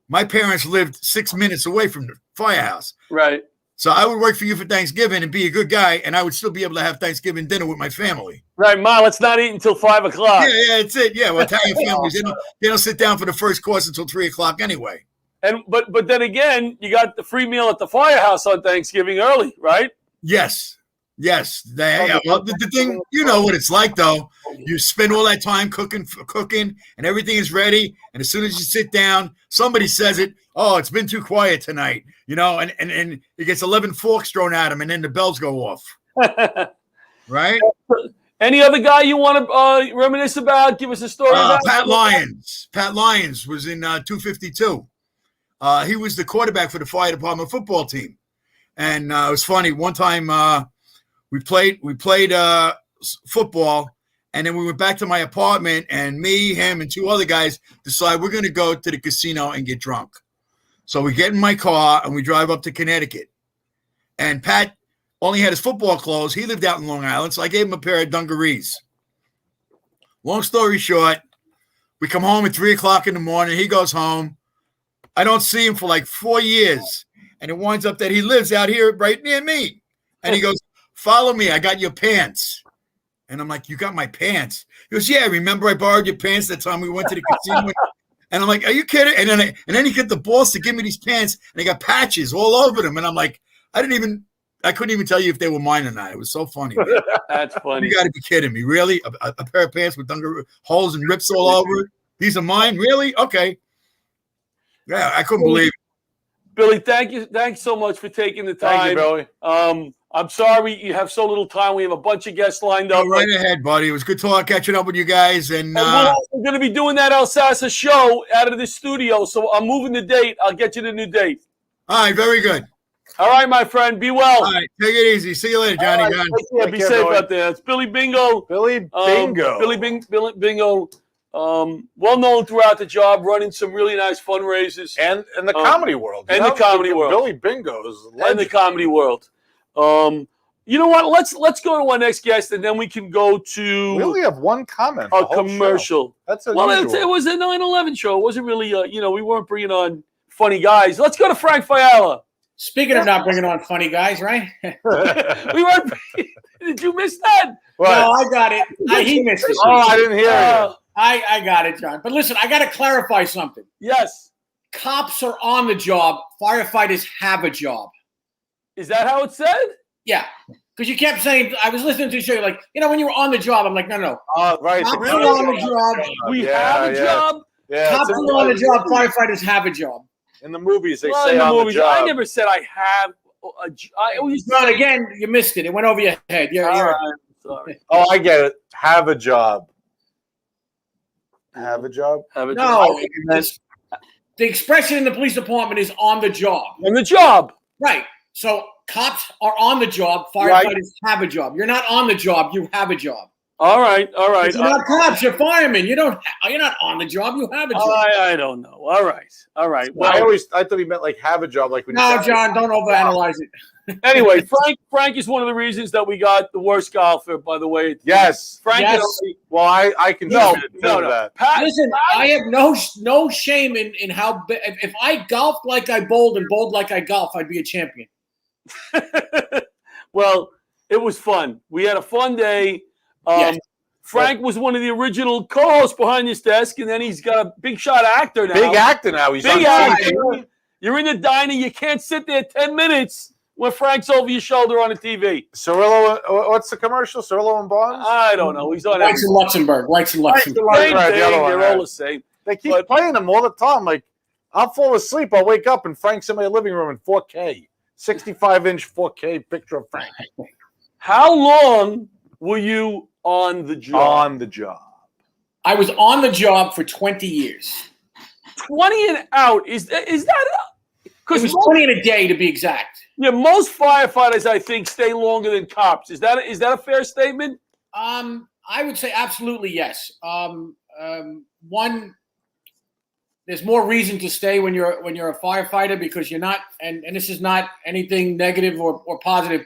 My parents lived 6 minutes away from the firehouse. Right. So I would work for you for Thanksgiving and be a good guy, and I would still be able to have Thanksgiving dinner with my family. Right, Ma, let's not eat until 5 o'clock. Yeah, that's it. Yeah, well, Italian families, they don't sit down for the first course until 3 o'clock anyway. And but then again, you got the free meal at the firehouse on Thanksgiving early, right? Yes. The thing, you know what it's like, though. You spend all that time cooking, and everything is ready. And as soon as you sit down, somebody says it. Oh, it's been too quiet tonight, and it gets 11 forks thrown at him, and then the bells go off. Right? Any other guy you want to reminisce about? Give us a story about? Pat Lyons. Pat Lyons was in 252. He was the quarterback for the fire department football team. And it was funny. One time we played football, and then we went back to my apartment, and me, him, and 2 other guys decide we're going to go to the casino and get drunk. So we get in my car, and we drive up to Connecticut. And Pat only had his football clothes. He lived out in Long Island, so I gave him a pair of dungarees. Long story short, we come home at 3 o'clock in the morning. He goes home. I don't see him for like 4 years. And it winds up that he lives out here right near me. And he goes, follow me. I got your pants. And I'm like, you got my pants? He goes, yeah, remember I borrowed your pants that time we went to the casino? And I'm like, are you kidding? And then he get the balls to give me these pants, and they got patches all over them. And I'm like, I couldn't even tell you if they were mine or not. It was so funny, man. That's funny. You got to be kidding me. Really? A pair of pants with holes and rips all over it? These are mine? Really? Okay. Yeah, I couldn't believe it. Billy, thank you. Thanks so much for taking the time. Thank you, Billy. I'm sorry you have so little time. We have a bunch of guests lined up. Go right ahead, buddy. It was good catching up with you guys. And we're going to be doing that Alsassa show out of the studio. So I'm moving the date. I'll get you the new date. All right, very good. All right, my friend. Be well. All right, take it easy. See you later, Johnny. Right, John. be safe out there. It's Billy Bingo. Billy Bingo. Billy Bingo. Well known throughout the job, running some really nice fundraisers and in the comedy world. The comedy world. Billy Bingo is and the comedy world. You know what? Let's go to our next guest, and then we can go to. We only have one comment. A commercial. Show. That's it was a 9/11 show. It wasn't really. We weren't bringing on funny guys. Let's go to Frank Fayala. Speaking of not bringing on funny guys, right? We weren't. Did you miss that? What? No, I got it. He missed it. Oh, I didn't hear it. I got it, John. But listen, I got to clarify something. Yes. Cops are on the job. Firefighters have a job. Is that how it said? Yeah. Because you kept saying, I was listening to the show, you're like, when you were on the job, I'm like, no. Right. Cops are on the job. We have a job. Yeah, cops are on the job. Firefighters have a job. In the movies, they say on the job. I never said I have a job. John, again, you missed it. It went over your head. You're sorry. Oh, I get it. Have a job. Have a job? Have a job. No. The expression in the police department is on the job. On the job. Right. So cops are on the job. Firefighters have a job. You're not on the job. You have a job. All right. You're not cops. You're firemen. You're not on the job. You have a job. I don't know. All right. Well, I thought he meant like have a job. Like when no, John, don't overanalyze it. Anyway, Frank is one of the reasons that we got the worst golfer. By the way, yes, Frank. Yes. Well, I can no. that. Listen, I have no shame in how if I golfed like I bowled and bowled like I golf, I'd be a champion. Well, it was fun. We had a fun day. Yes. Frank was one of the original co-hosts behind this desk, and then he's got a big shot actor now. Big actor now. He's big on actor. You're in the diner. You can't sit there 10 minutes when Frank's over your shoulder on the TV. Cirillo, what's the commercial? Cirillo and Bonds? I don't know. He's on Whites in Luxembourg. Same thing. They're all the same. They keep playing them all the time. Like, I'll fall asleep. I'll wake up and Frank's in my living room in 4K. 65-inch 4K picture of Frank. How long were you on the job? On the job. I was on the job for 20 years. 20 and out is that? It was 20 in a day to be exact. Yeah, most firefighters I think stay longer than cops. Is that a fair statement? I would say absolutely yes. One, there's more reason to stay when you're a firefighter because you're not, and this is not anything negative or positive.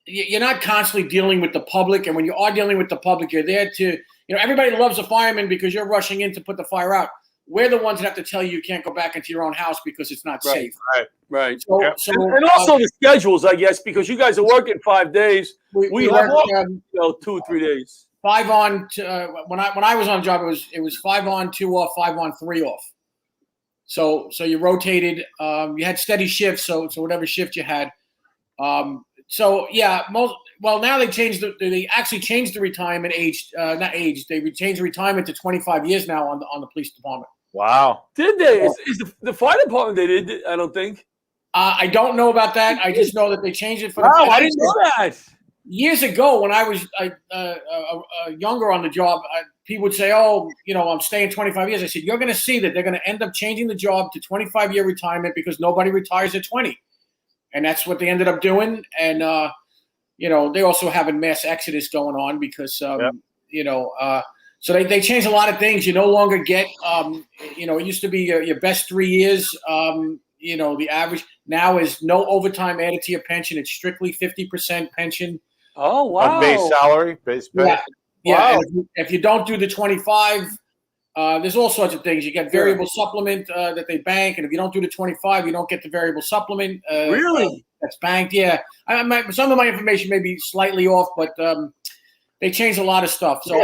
You're not constantly dealing with the public, and when you are dealing with the public, you're there to, everybody loves a fireman because you're rushing in to put the fire out. We're the ones that have to tell you can't go back into your own house because it's not safe. Right. So, and also the schedules, I guess, because you guys are working 5 days. We work, have 2 or 3 days. 5 on. When I was on the job, it was 5 on, 2 off, 5 on, 3 off. So you rotated. You had steady shifts. So whatever shift you had. So yeah, now they changed they actually changed the retirement age. Not age. They changed the retirement to 25 years now on the police department. Wow. Did they? Is the fire department they did? I don't think. I don't know about that. I just know that they changed it for the. Wow, I didn't know that. Years ago, when I was younger on the job, people would say, "Oh, I'm staying 25 years." I said, "You're going to see that they're going to end up changing the job to 25-year retirement because nobody retires at 20," and that's what they ended up doing. And they also have a mass exodus going on because so they changed a lot of things. You no longer get it used to be your best 3 years. The average now is no overtime added to your pension. It's strictly 50% pension. Oh, wow. On base salary, base pay. Yeah. Wow. And if you don't do the 25, there's all sorts of things. You get variable supplement that they bank, and if you don't do the 25, you don't get the variable supplement. Really? That's banked. Yeah. Some of my information may be slightly off, but they changed a lot of stuff. So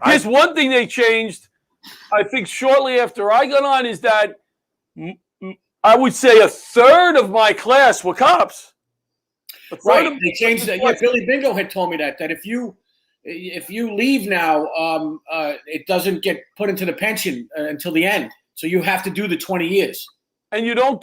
here's one thing they changed. I think shortly after I got on is that I would say a third of my class were cops. Right. They changed that. Yeah, Billy Bingo had told me that if you leave now, it doesn't get put into the pension until the end. So you have to do the 20 years. And you don't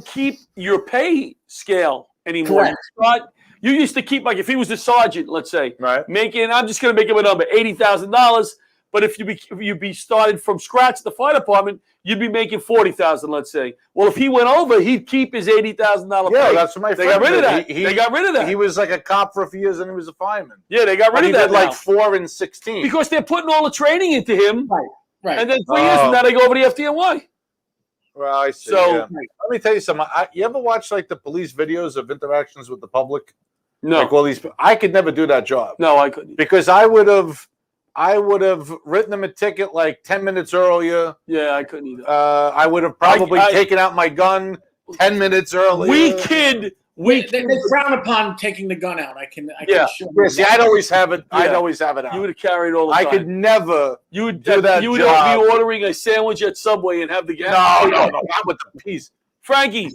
keep your pay scale anymore. Correct. You used to keep, like, if he was a sergeant, let's say, making, I'm just going to make him a number, $80,000. But if you be started from scratch, the fire department, you'd be making $40,000, let's say. Well, if he went over, he'd keep his $80,000 pay. Yeah, that's what my friend They got rid of did. that. They got rid of that. He was like a cop for a few years, and he was a fireman. Yeah, they got rid of that. He did like now. 4 and 16 because they're putting all the training into him. Right. And then 3 years from now, they go over to the FDNY. Well, I see. So Let me tell you something. You ever watch like the police videos of interactions with the public? No. Like all these. I could never do that job. No, I couldn't. Because I would have written them a ticket like 10 minutes earlier. Yeah, I couldn't either. I would have probably taken out my gun 10 minutes earlier. They frown upon taking the gun out. I can assure you. See, I'd always have it. I'd always have it out. You would have carried all the time. I could never you would do that You would job. be ordering a sandwich at Subway and have the gas. No, not with the piece. Frankie,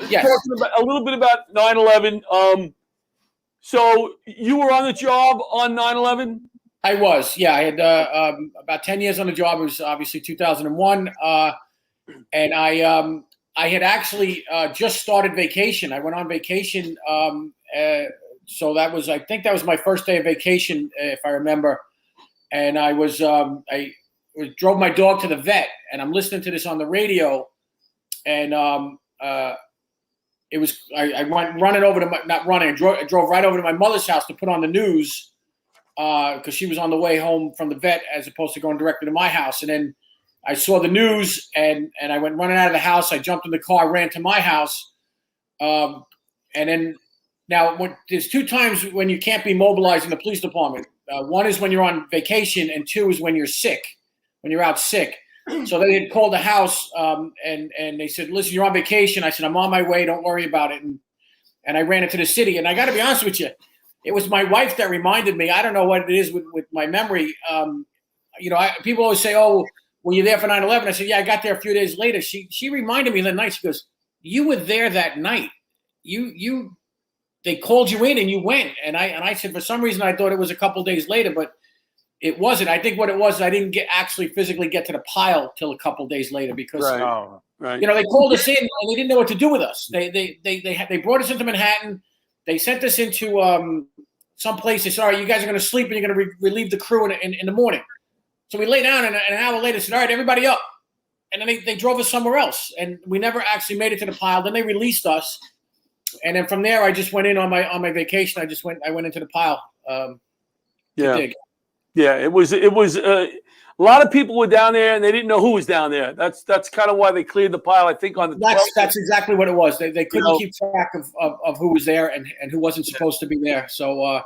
yes. talking a little bit about 9/11. So you were on the job on 9/11? I was, yeah. I had about 10 years on the job. It was obviously 2001. And I had actually just started vacation. I went on vacation. So I think that was my first day of vacation, if I remember. And I drove my dog to the vet, and I'm listening to this on the radio. And I went running over to I drove right over to my mother's house to put on the news because she was on the way home from the vet as opposed to going directly to my house. And then I saw the news and I went running out of the house. I jumped in the car, ran to my house. And then there's 2 times when you can't be mobilized in the police department. One is when you're on vacation, and 2 is when you're sick, when you're out sick. So they had called the house and they said, "Listen, you're on vacation." I said, "I'm on my way. Don't worry about it." And I ran into the city. And I got to be honest with you, it was my wife that reminded me. I don't know what it is with my memory. People always say, "Oh, were you there for 9/11?" I said, "Yeah, I got there a few days later." She reminded me that night. She goes, "You were there that night. They called you in and you went." And I said, for some reason, I thought it was a couple days later, but it wasn't. I think what it was, I didn't actually physically get to the pile till a couple days later because Right. you know, they called us in and they didn't know what to do with us. They brought us into Manhattan. They sent us into some place. They said, all right, you guys are going to sleep and you're going to relieve the crew in the morning. So we lay down and an hour later said, all right, everybody up. And then they drove us somewhere else. And we never actually made it to the pile. Then they released us. And then from there, I just went in on my vacation. I went into the pile. To dig. Yeah, it was a lot of people were down there and they didn't know who was down there. That's kind of why they cleared the pile. I think on the that's exactly what it was. They couldn't keep track of who was there and who wasn't supposed to be there. So,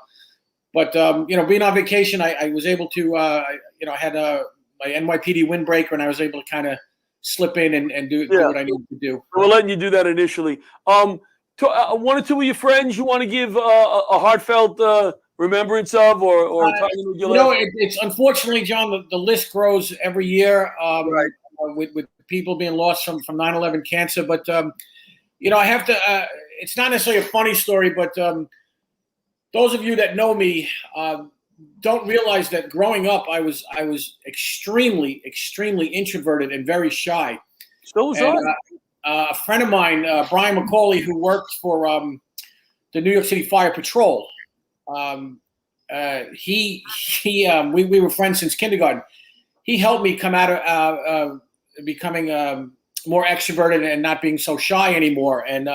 but you know, being on vacation, I was able to you know, I had my NYPD windbreaker and I was able to kind of slip in and do what I needed to do. We're letting you do that initially. One or two of your friends you want to give a heartfelt remembrance of, or you know, it's unfortunately, John, the list grows every year with people being lost from 9/11 cancer. But you know, I have to. It's not necessarily a funny story, but those of you that know me don't realize that growing up, I was extremely introverted and very shy. So was I. A friend of mine, Brian McCauley, who worked for the New York City Fire Patrol. We were friends since kindergarten. He helped me come out of becoming more extroverted and not being so shy anymore. And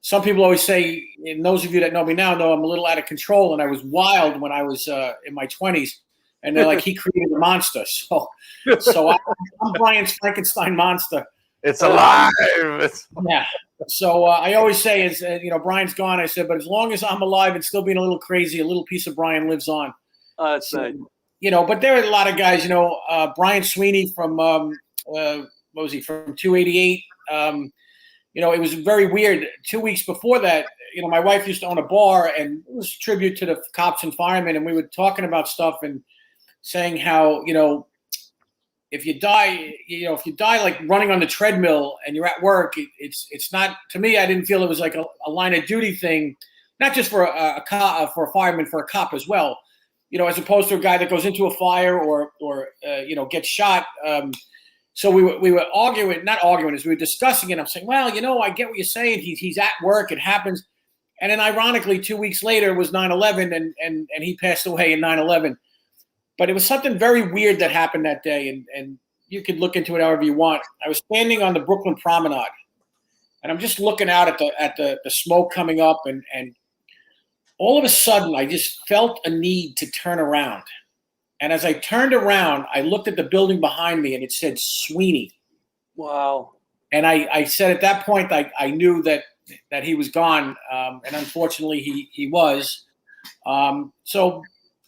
some people always say, and those of you that know me now know I'm a little out of control, and I was wild when I was in my 20s. And they're like, he created a monster. So I'm Brian's Frankenstein monster. It's alive. Yeah. So I always say, is you know, Brian's gone. I said, but as long as I'm alive and still being a little crazy, a little piece of Brian lives on. That's nice. You know, but there are a lot of guys. You know, Brian Sweeney from what was he from 288? You know, it was very weird. 2 weeks before that, you know, my wife used to own a bar, and it was a tribute to the cops and firemen, and we were talking about stuff and saying how, you know, if you die like running on the treadmill and you're at work, it's not, to me, I didn't feel it was like a line of duty thing, not just for for a fireman, for a cop as well, you know, as opposed to a guy that goes into a fire or you know, gets shot. So we were not arguing, as we were discussing it. I'm saying, well, you know, I get what you're saying. He's at work. It happens. And then ironically, 2 weeks later was 9/11 and he passed away in 9/11. But it was something very weird that happened that day, and you could look into it however you want. I was standing on the Brooklyn Promenade, and I'm just looking out at the smoke coming up, and all of a sudden, I just felt a need to turn around. And as I turned around, I looked at the building behind me, and it said Sweeney. Wow. And I said at that point, I knew that he was gone, and unfortunately, he was. So.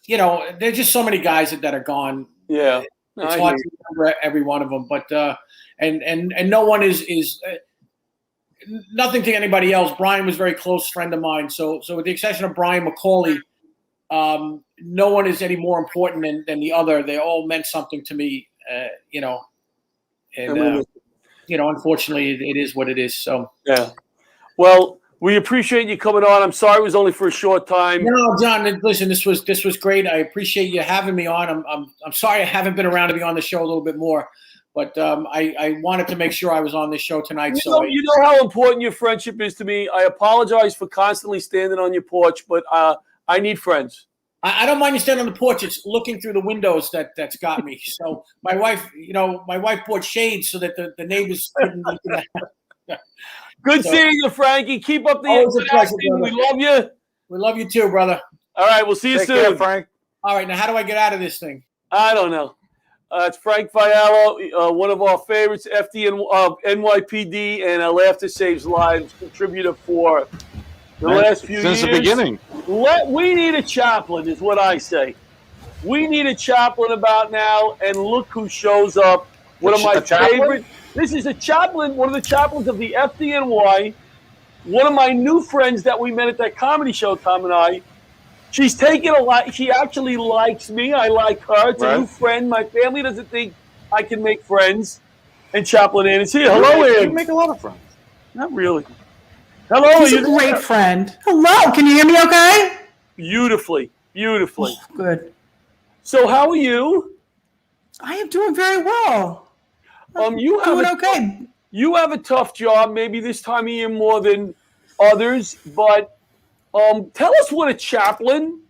You know, there's just so many guys that are gone. Yeah, it's hard to remember every one of them. But and no one is nothing to anybody else. Brian was a very close friend of mine. So with the exception of Brian McCauley, no one is any more important than the other. They all meant something to me. You know, and you know, unfortunately, it is what it is. So yeah. Well, we appreciate you coming on. I'm sorry it was only for a short time. No, John, listen, this was great. I appreciate you having me on. I'm sorry I haven't been around to be on the show a little bit more, but I wanted to make sure I was on this show tonight. You know how important your friendship is to me. I apologize for constantly standing on your porch, but I need friends. I don't mind you standing on the porch. It's looking through the windows that's got me. So my wife bought shades so that the neighbors couldn't look in the Good seeing you, Frankie. Keep up the acting. We love you. We love you too, brother. All right, we'll see you soon. Care, Frank. All right, now how do I get out of this thing? I don't know. It's Frank Fayala, one of our favorites, NYPD, and a Laughter Saves Lives contributor for the last few years. Since the beginning. We need a chaplain, is what I say. We need a chaplain about now, and look who shows up. One of my favorite. This is a chaplain, one of the chaplains of the FDNY. One of my new friends that we met at that comedy show, Tom and I. She's taken a lot. She actually likes me. I like her. It's a new friend. My family doesn't think I can make friends. And Chaplain Ann is here. Hello, Ann. You make a lot of friends. Not really. Hello. He's a great friend. Hello. Can you hear me okay? Beautifully. Beautifully. Good. So how are you? I am doing very well. You have a tough job, maybe this time of year more than others, but tell us what a chaplain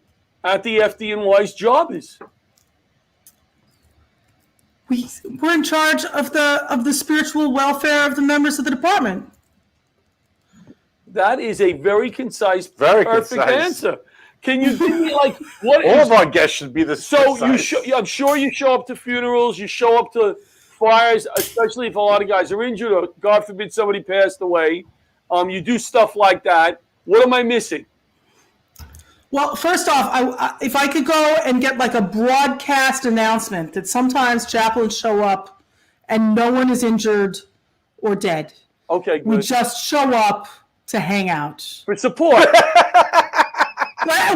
at the FDNY's job is. We're in charge of the spiritual welfare of the members of the department. That is a very concise, Very perfect concise. answer. Can you give me like what? All of our guests should be this. So concise. I'm sure you show up to funerals, you show up to fires, especially if a lot of guys are injured or God forbid somebody passed away. You do stuff like that. What am I missing? Well, first off, if I could go and get like a broadcast announcement that sometimes chaplains show up and no one is injured or dead. Okay, good. We just show up to hang out. For support. When I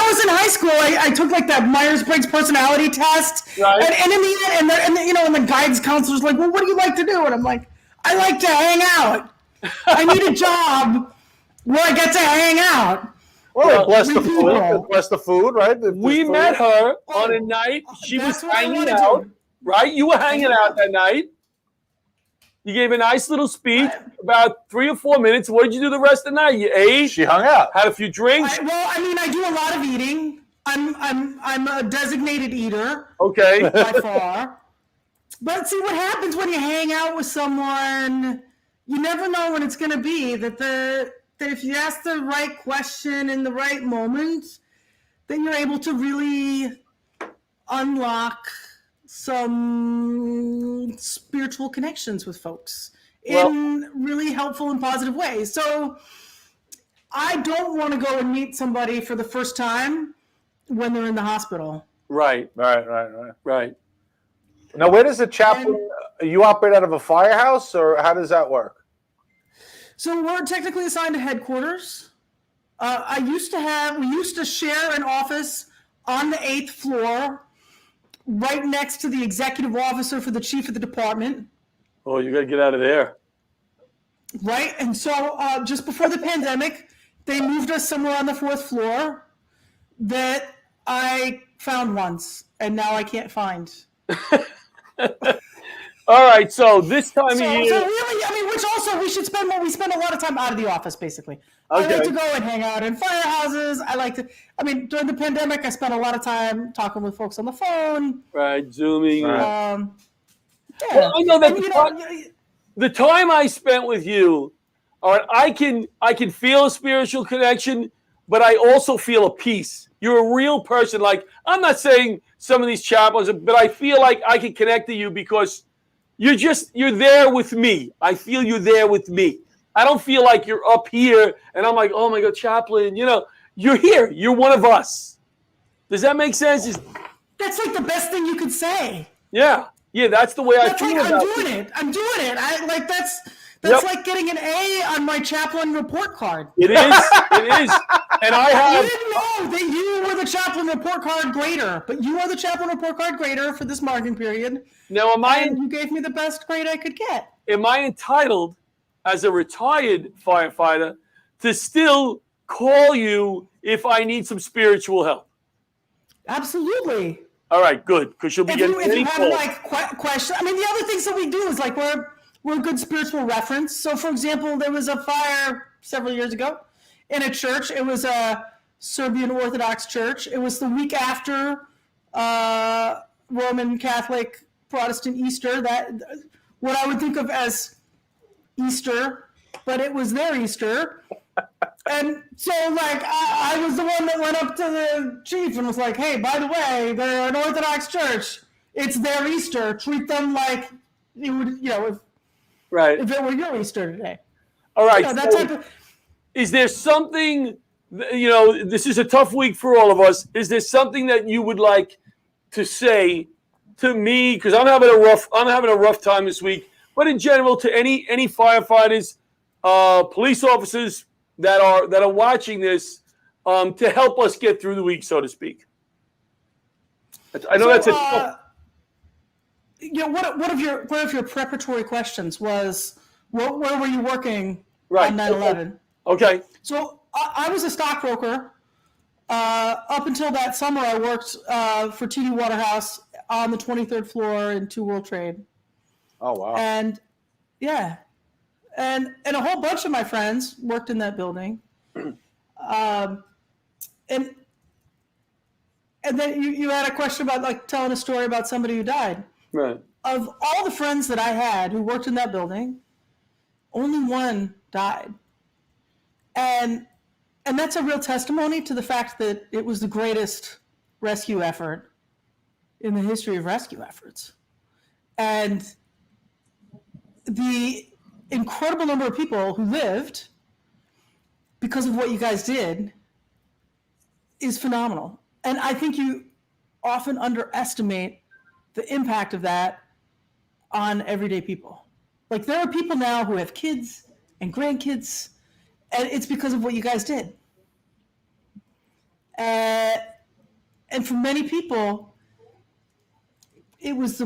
was in high school, I took like that Myers-Briggs personality test, right. and in the end, and the guidance counselor's like, "Well, what do you like to do?" And I'm like, "I like to hang out. I need a job where I get to hang out." Well, bless the food. Bless the food, right? We met her on a night. She was hanging out, right? You were hanging out that night. You gave a nice little speech, about 3 or 4 minutes. What did you do the rest of the night? You ate. She hung out. Had a few drinks. I do a lot of eating. I'm a designated eater. Okay. By far. But see what happens when you hang out with someone. You never know when it's going to be. That if you ask the right question in the right moment, then you're able to really unlock some spiritual connections with folks in really helpful and positive ways. So I don't want to go and meet somebody for the first time when they're in the hospital. Right. Now, where does the chaplain, you operate out of a firehouse, or how does that work? So we're technically assigned to headquarters. We used to share an office on the 8th floor, right next to the executive officer for the chief of the department. Oh, you got to get out of there. Right. And so just before the pandemic, they moved us somewhere on the 4th floor that I found once, and now I can't find. All right. So this time of year. So really, which also we spend a lot of time out of the office, basically. Okay. I like to go and hang out in firehouses. During the pandemic, I spent a lot of time talking with folks on the phone. Right, Zooming. Yeah. Well, I know that the time I spent with you, all right, I can feel a spiritual connection, but I also feel a peace. You're a real person. Like, I'm not saying some of these chaplains, but I feel like I can connect to you because you're there with me. I feel you're there with me. I don't feel like you're up here and I'm like, oh my God, chaplain, you're here. You're one of us. Does that make sense? That's like the best thing you could say. Yeah. Yeah, that's the way I feel about it. I'm doing it. That's like getting an A on my chaplain report card. It is. And I didn't know that you were the chaplain report card grader, but you are the chaplain report card grader for this marking period. Now, you gave me the best grade I could get. Am I entitled, as a retired firefighter, to still call you if I need some spiritual help? Absolutely. All right, good, because you'll be getting if you have calls. questions. The other things that we do is we're a good spiritual reference. So, for example, there was a fire several years ago in a church. It was a Serbian Orthodox church. It was the week after Roman Catholic Protestant Easter, that what I would think of as Easter, but it was their Easter. And so, I was the one that went up to the chief and was like, hey, by the way, they're an Orthodox church. It's their Easter. Treat them like you would, if it were your Easter today. All right. That type of. Is there something, this is a tough week for all of us. Is there something that you would like to say to me? Because I'm having a rough time this week. But in general, to any firefighters, police officers that are watching this, to help us get through the week, so to speak. I know that's a tough. One of your preparatory questions was, where were you working on 9/11? Okay. So I was a stockbroker Up until that summer, I worked for TD Waterhouse on the 23rd floor in 2 World Trade. Oh wow! And yeah, and a whole bunch of my friends worked in that building. And then you had a question about like telling a story about somebody who died. Right. Of all the friends that I had who worked in that building, only one died. And that's a real testimony to the fact that it was the greatest rescue effort in the history of rescue efforts. And the incredible number of people who lived because of what you guys did is phenomenal. And I think you often underestimate the impact of that on everyday people. Like there are people now who have kids and grandkids, and it's because of what you guys did. And for many people, it was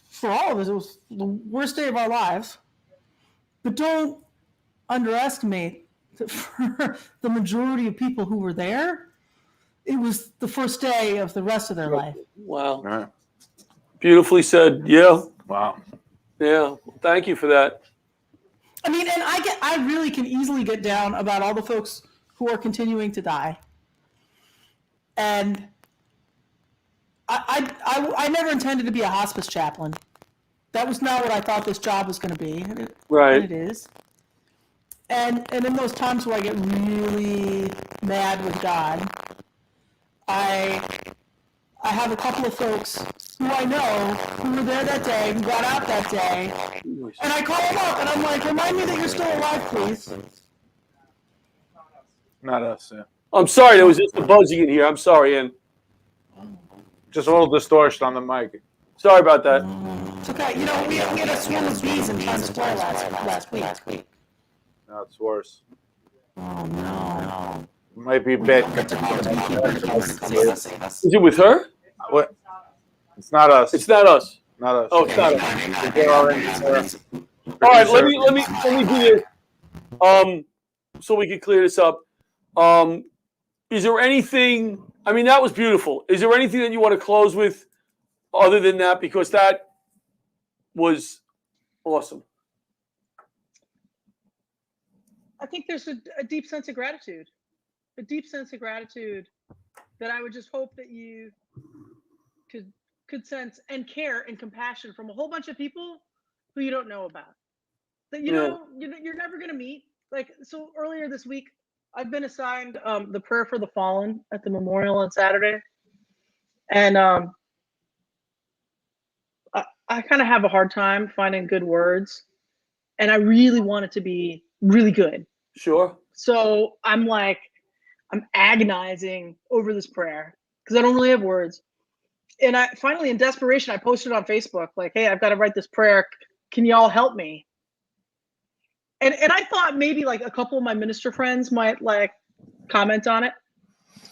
for all of us, it was the worst day of our lives. But don't underestimate that for the majority of people who were there, it was the first day of the rest of their life. Wow. Beautifully said. Yeah. Wow. Yeah. Thank you for that. I mean, and I really can easily get down about all the folks who are continuing to die. And I never intended to be a hospice chaplain. That was not what I thought this job was going to be. And it is. And in those times where I get really mad with God, I have a couple of folks who I know who were there that day, who got out that day, and I call them up and I'm like, remind me that you're still alive, please. Not us. Yeah. I'm sorry, there was just a buzzing in here. I'm sorry, Ian. Just a little distortion on the mic. Sorry about that. It's okay. You know, we had a swarm of bees in Times Square last week. No, it's worse. Oh no. It might be bad. Is it with her? What? It's not us. It's not us. Not us. Oh, it's not us. All right, let me do this. So we can clear this up. Is there anything? I mean, that was beautiful. Is there anything that you want to close with, other than that? Because that was awesome. I think there's a deep sense of gratitude. A deep sense of gratitude that I would just hope that you could sense, and care and compassion from a whole bunch of people who you don't know about. That you're never going to meet. Like, so earlier this week, I've been assigned the prayer for the fallen at the memorial on Saturday. And I kind of have a hard time finding good words. And I really want it to be really good. Sure. So I'm agonizing over this prayer because I don't really have words. And I finally, in desperation, I posted on Facebook, like, hey, I've got to write this prayer. Can y'all help me? And I thought maybe like a couple of my minister friends might like comment on it.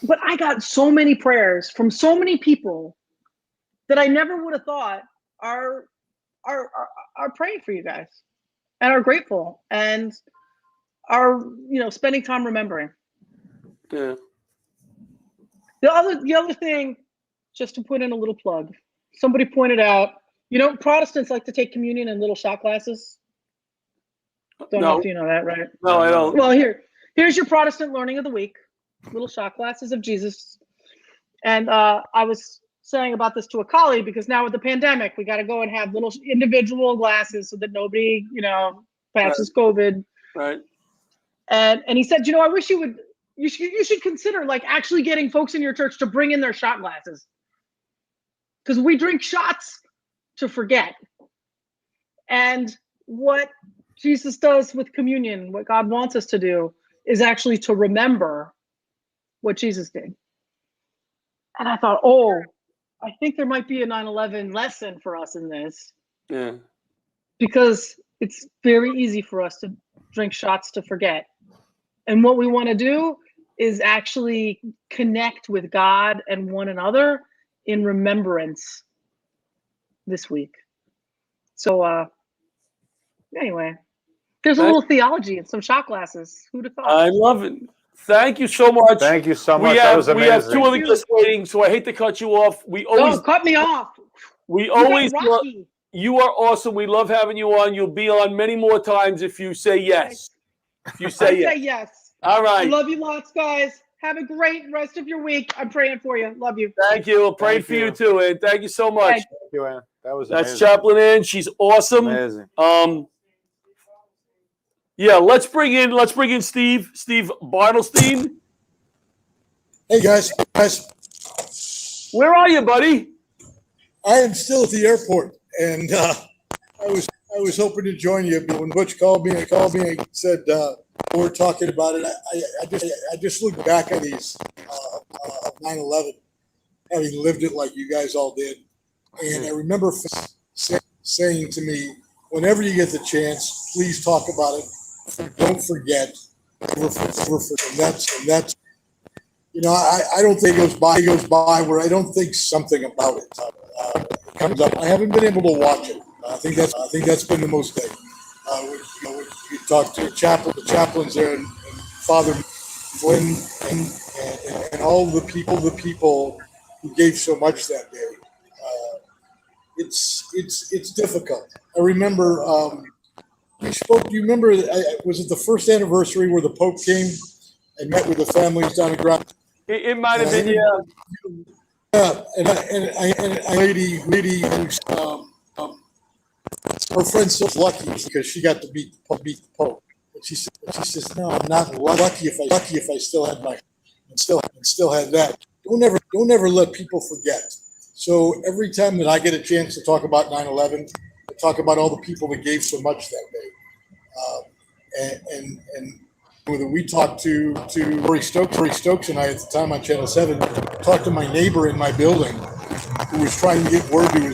But I got so many prayers from so many people that I never would have thought are praying for you guys and are grateful and are, spending time remembering. Yeah. The other thing, just to put in a little plug, somebody pointed out, Protestants like to take communion in little shot glasses. Don't know if you know that, right? No, I don't. Well, here's your Protestant learning of the week. Little shot glasses of Jesus. And I was saying about this to a colleague because now with the pandemic, we got to go and have little individual glasses so that nobody, passes COVID. Right. And he said, I wish you should consider like actually getting folks in your church to bring in their shot glasses. Because we drink shots to forget. And what Jesus does with communion, what God wants us to do, is actually to remember what Jesus did. And I thought, I think there might be a 9/11 lesson for us in this. Yeah. Because it's very easy for us to drink shots to forget. And what we want to do is actually connect with God and one another in remembrance this week. So anyway, there's a little theology and some shot glasses. Who'd have thought? I love it. Thank you so much. Thank you so much. We That have was we have amazing. two other guests waiting, so I hate to cut you off. We always cut me off. We You got always Rocky. you are awesome. We love having you on. You'll be on many more times if you say yes. If you I say say yes. yes. All right. I love you lots, guys. Have a great rest of your week. I'm praying for you. Love you. Thank you. We'll pray for you too, and thank you so much. Thank you, Ann. That was That's amazing. Chaplain Ann. She's awesome. Amazing. Yeah, let's bring in Steve Bartlestein. Hey guys. Where are you, buddy? I am still at the airport, and I was hoping to join you, but when Butch called me and said we're talking about it, I just looked back at these 9/11, having lived it like you guys all did, and I remember saying to me, whenever you get the chance, please talk about it. Don't forget. Never forget. And that's. You know, I don't think it goes by where I don't think something about it comes up. I haven't been able to watch it. I think that's been the most thing. When you talk to the chaplains there, and Father Flynn, and all the people who gave so much that day. It's difficult. I remember we spoke. Do you remember? Was it the first anniversary where the Pope came and met with the families down at ground? It might have been, yeah. Yeah, and I lady, her friend was lucky because she got to beat the Pope. But she says, no, I'm not lucky if I still had my and still had that. Don't ever let people forget. So every time that I get a chance to talk about 9/11, I talk about all the people that gave so much that day, and we talked to Rory Stokes and I at the time on Channel 7, talked to my neighbor in my building who was trying to get word he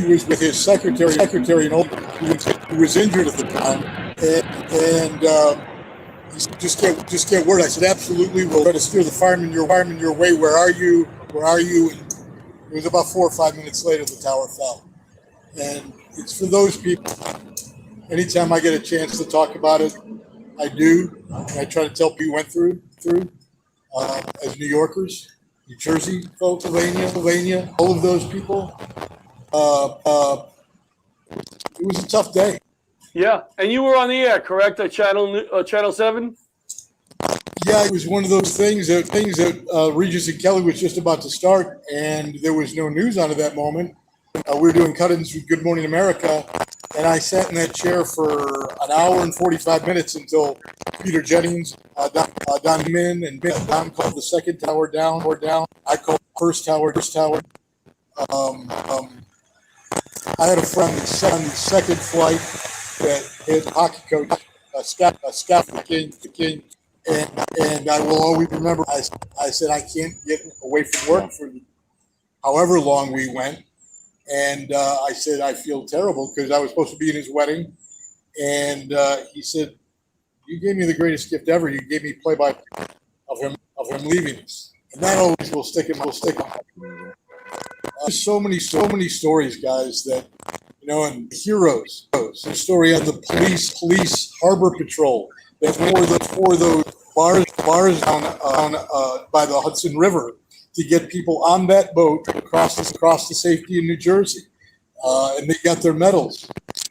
was with his secretary who was injured at the time, and he said, just get word. I said, absolutely, we'll try to steer the fireman your way. Where are you? And it was about 4 or 5 minutes later the tower fell. And it's for those people. Anytime I get a chance to talk about it, I do. And I try to tell people we went through as New Yorkers, New Jersey folks, Pennsylvania, all of those people. It was a tough day. Yeah, and you were on the air, correct? At Channel 7. Yeah, it was one of those things that Regis and Kelly was just about to start, and there was no news on at that moment. We were doing cut-ins with Good Morning America, and I sat in that chair for an hour and 45 minutes until Peter Jennings, Don Min, and Don called the second tower down. I called the first tower. I had a friend on the second flight that hit hockey coach, Scott the King, and I will always remember. I said I can't get away from work for however long we went. And I said, I feel terrible because I was supposed to be in his wedding. And he said, you gave me the greatest gift ever. You gave me play-by-play of him leaving us. And that always will stick him. There's so many stories, guys, that, and heroes. The story of the police harbor patrol that for those bars down by the Hudson River to get people on that boat across the safety in New Jersey, and they got their medals.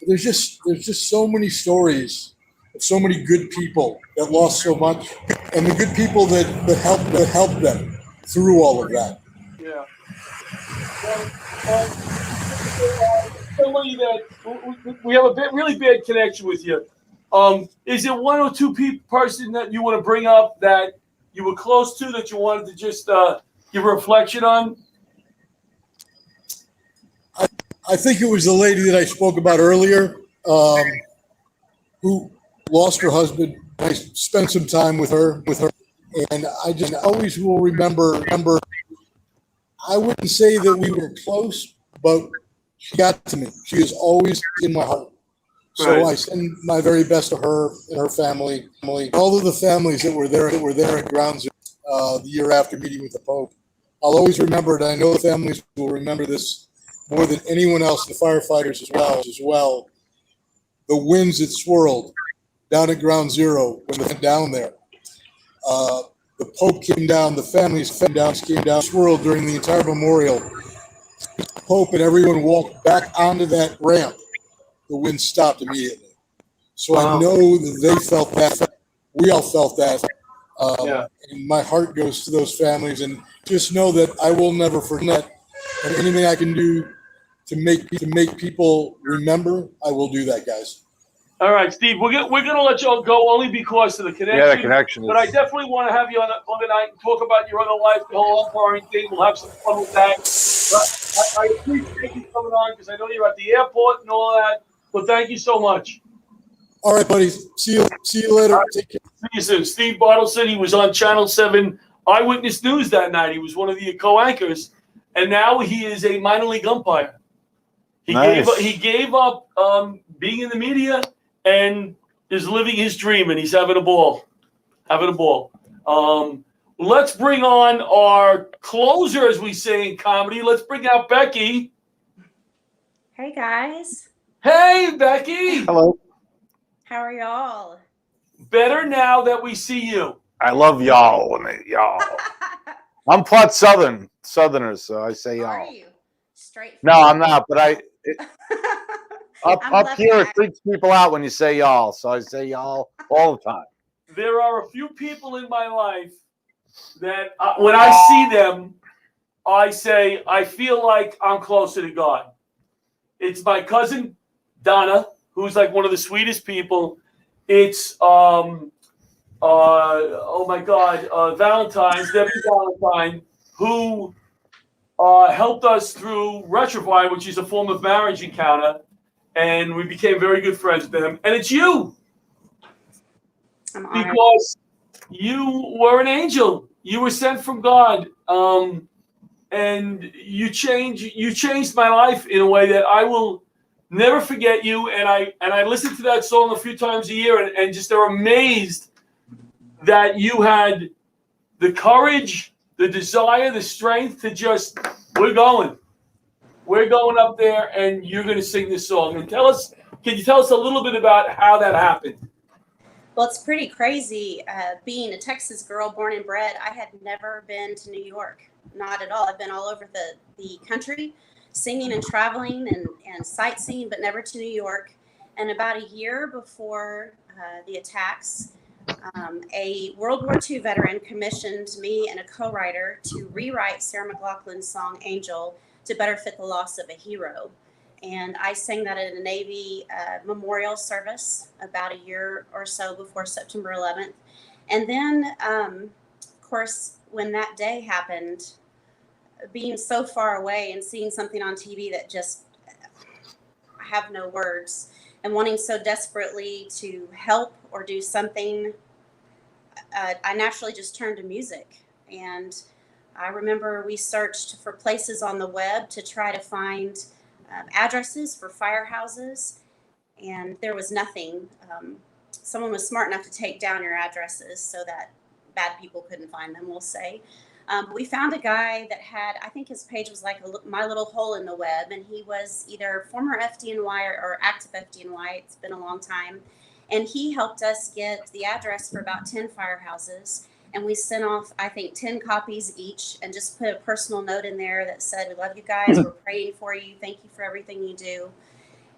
There's just so many stories of so many good people that lost so much, and the good people that helped them through all of that. Yeah. Somebody that we have a really bad connection with you. Is there one or two person that you want to bring up that you were close to that you wanted to just give a reflection on? I think it was the lady that I spoke about earlier, who lost her husband. I spent some time with her, and I just always will remember. I wouldn't say that we were close, but she got to me. She is always in my heart. So Right. I send my very best to her and her family, all of the families that were there at Ground Zero the year after meeting with the Pope. I'll always remember it. I know the families will remember this more than anyone else, the firefighters as well. The winds that swirled down at Ground Zero when they went down there. The Pope came down, the families came down, swirled during the entire memorial. Pope and everyone walked back onto that ramp. The wind stopped immediately. So I know that they felt that. We all felt that. And my heart goes to those families, and just know that I will never forget. And anything I can do to make people remember, I will do that, guys. All right, Steve, we're gonna let you go only because of the connection. Yeah, the connection. But I definitely want to have you on the night and talk about your other life, the whole umpiring thing. We'll have some fun with that. But I appreciate you coming on because I know you're at the airport and all that. But thank you so much. All right, buddies. See you later. Right. Take care. See you soon. Steve Bartleson, he was on Channel 7 Eyewitness News that night. He was one of the co-anchors, and now he is a minor league umpire. He gave up being in the media and is living his dream, and he's having a ball. Let's bring on our closer, as we say in comedy. Let's bring out Becky. Hey, guys. Hey, Becky. Hello. How are y'all? Better now that we see you. I love y'all. I'm part Southerner, so I say y'all. Are you? Straight. No, I'm not, but up here, it freaks people out when you say y'all, so I say y'all all the time. There are a few people in my life that when I see them, I say, I feel like I'm closer to God. It's my cousin, Donna, who's like one of the sweetest people. It's, oh my God, Debbie Valentine, who helped us through Retrovine, which is a form of marriage encounter. And we became very good friends with them. And it's you. I'm honored. Because you were an angel. You were sent from God. And you changed my life in a way that I will never forget you. And I listen to that song a few times a year and just are amazed that you had the courage, the desire, the strength to just, we're going up there and you're going to sing this song. And can you tell us a little bit about how that happened? Well, it's pretty crazy. Being a Texas girl, born and bred, I had never been to New York. Not at all. I've been all over the country, singing and traveling and sightseeing, but never to New York. And about a year before the attacks, a World War II veteran commissioned me and a co-writer to rewrite Sarah McLachlan's song Angel to better fit the loss of a hero. And I sang that at a Navy memorial service about a year or so before September 11th. And then, of course, when that day happened, being so far away and seeing something on TV that just, I have no words, and wanting so desperately to help or do something, I naturally just turned to music. And I remember we searched for places on the web to try to find addresses for firehouses, and there was nothing. Someone was smart enough to take down your addresses so that bad people couldn't find them, we'll say. But we found a guy that had, I think his page was like my little hole in the web, and he was either former FDNY or active FDNY. It's been a long time. And he helped us get the address for about 10 firehouses. And we sent off, I think, 10 copies each and just put a personal note in there that said, we love you guys. We're praying for you. Thank you for everything you do.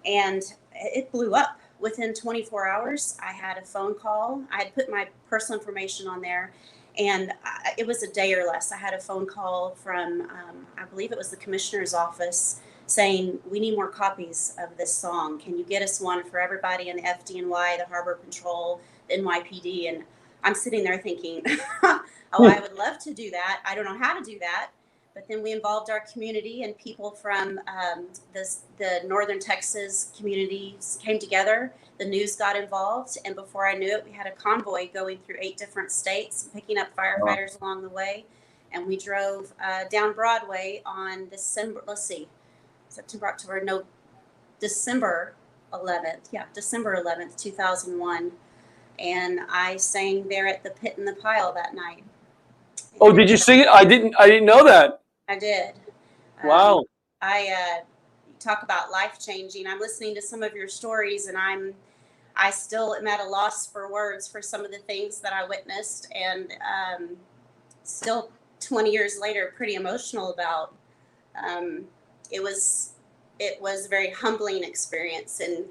And it blew up. Within 24 hours, I had a phone call. I had put my personal information on there. And it was a day or less. I had a phone call from, I believe it was the commissioner's office, saying, we need more copies of this song. Can you get us one for everybody in the FDNY, the Harbor Patrol, the NYPD? And I'm sitting there thinking, oh, I would love to do that. I don't know how to do that. But then we involved our community, and people from the Northern Texas communities came together. The news got involved. And before I knew it, we had a convoy going through 8 different states, picking up firefighters along the way. And we drove down Broadway on December 11th. Yeah, December 11th, 2001. And I sang there at the Pit in the Pile that night. Oh, did you sing it? I didn't know that. I did. Wow. I talk about life changing. I'm listening to some of your stories, and I still am at a loss for words for some of the things that I witnessed, and still 20 years later, pretty emotional about. It was a very humbling experience, and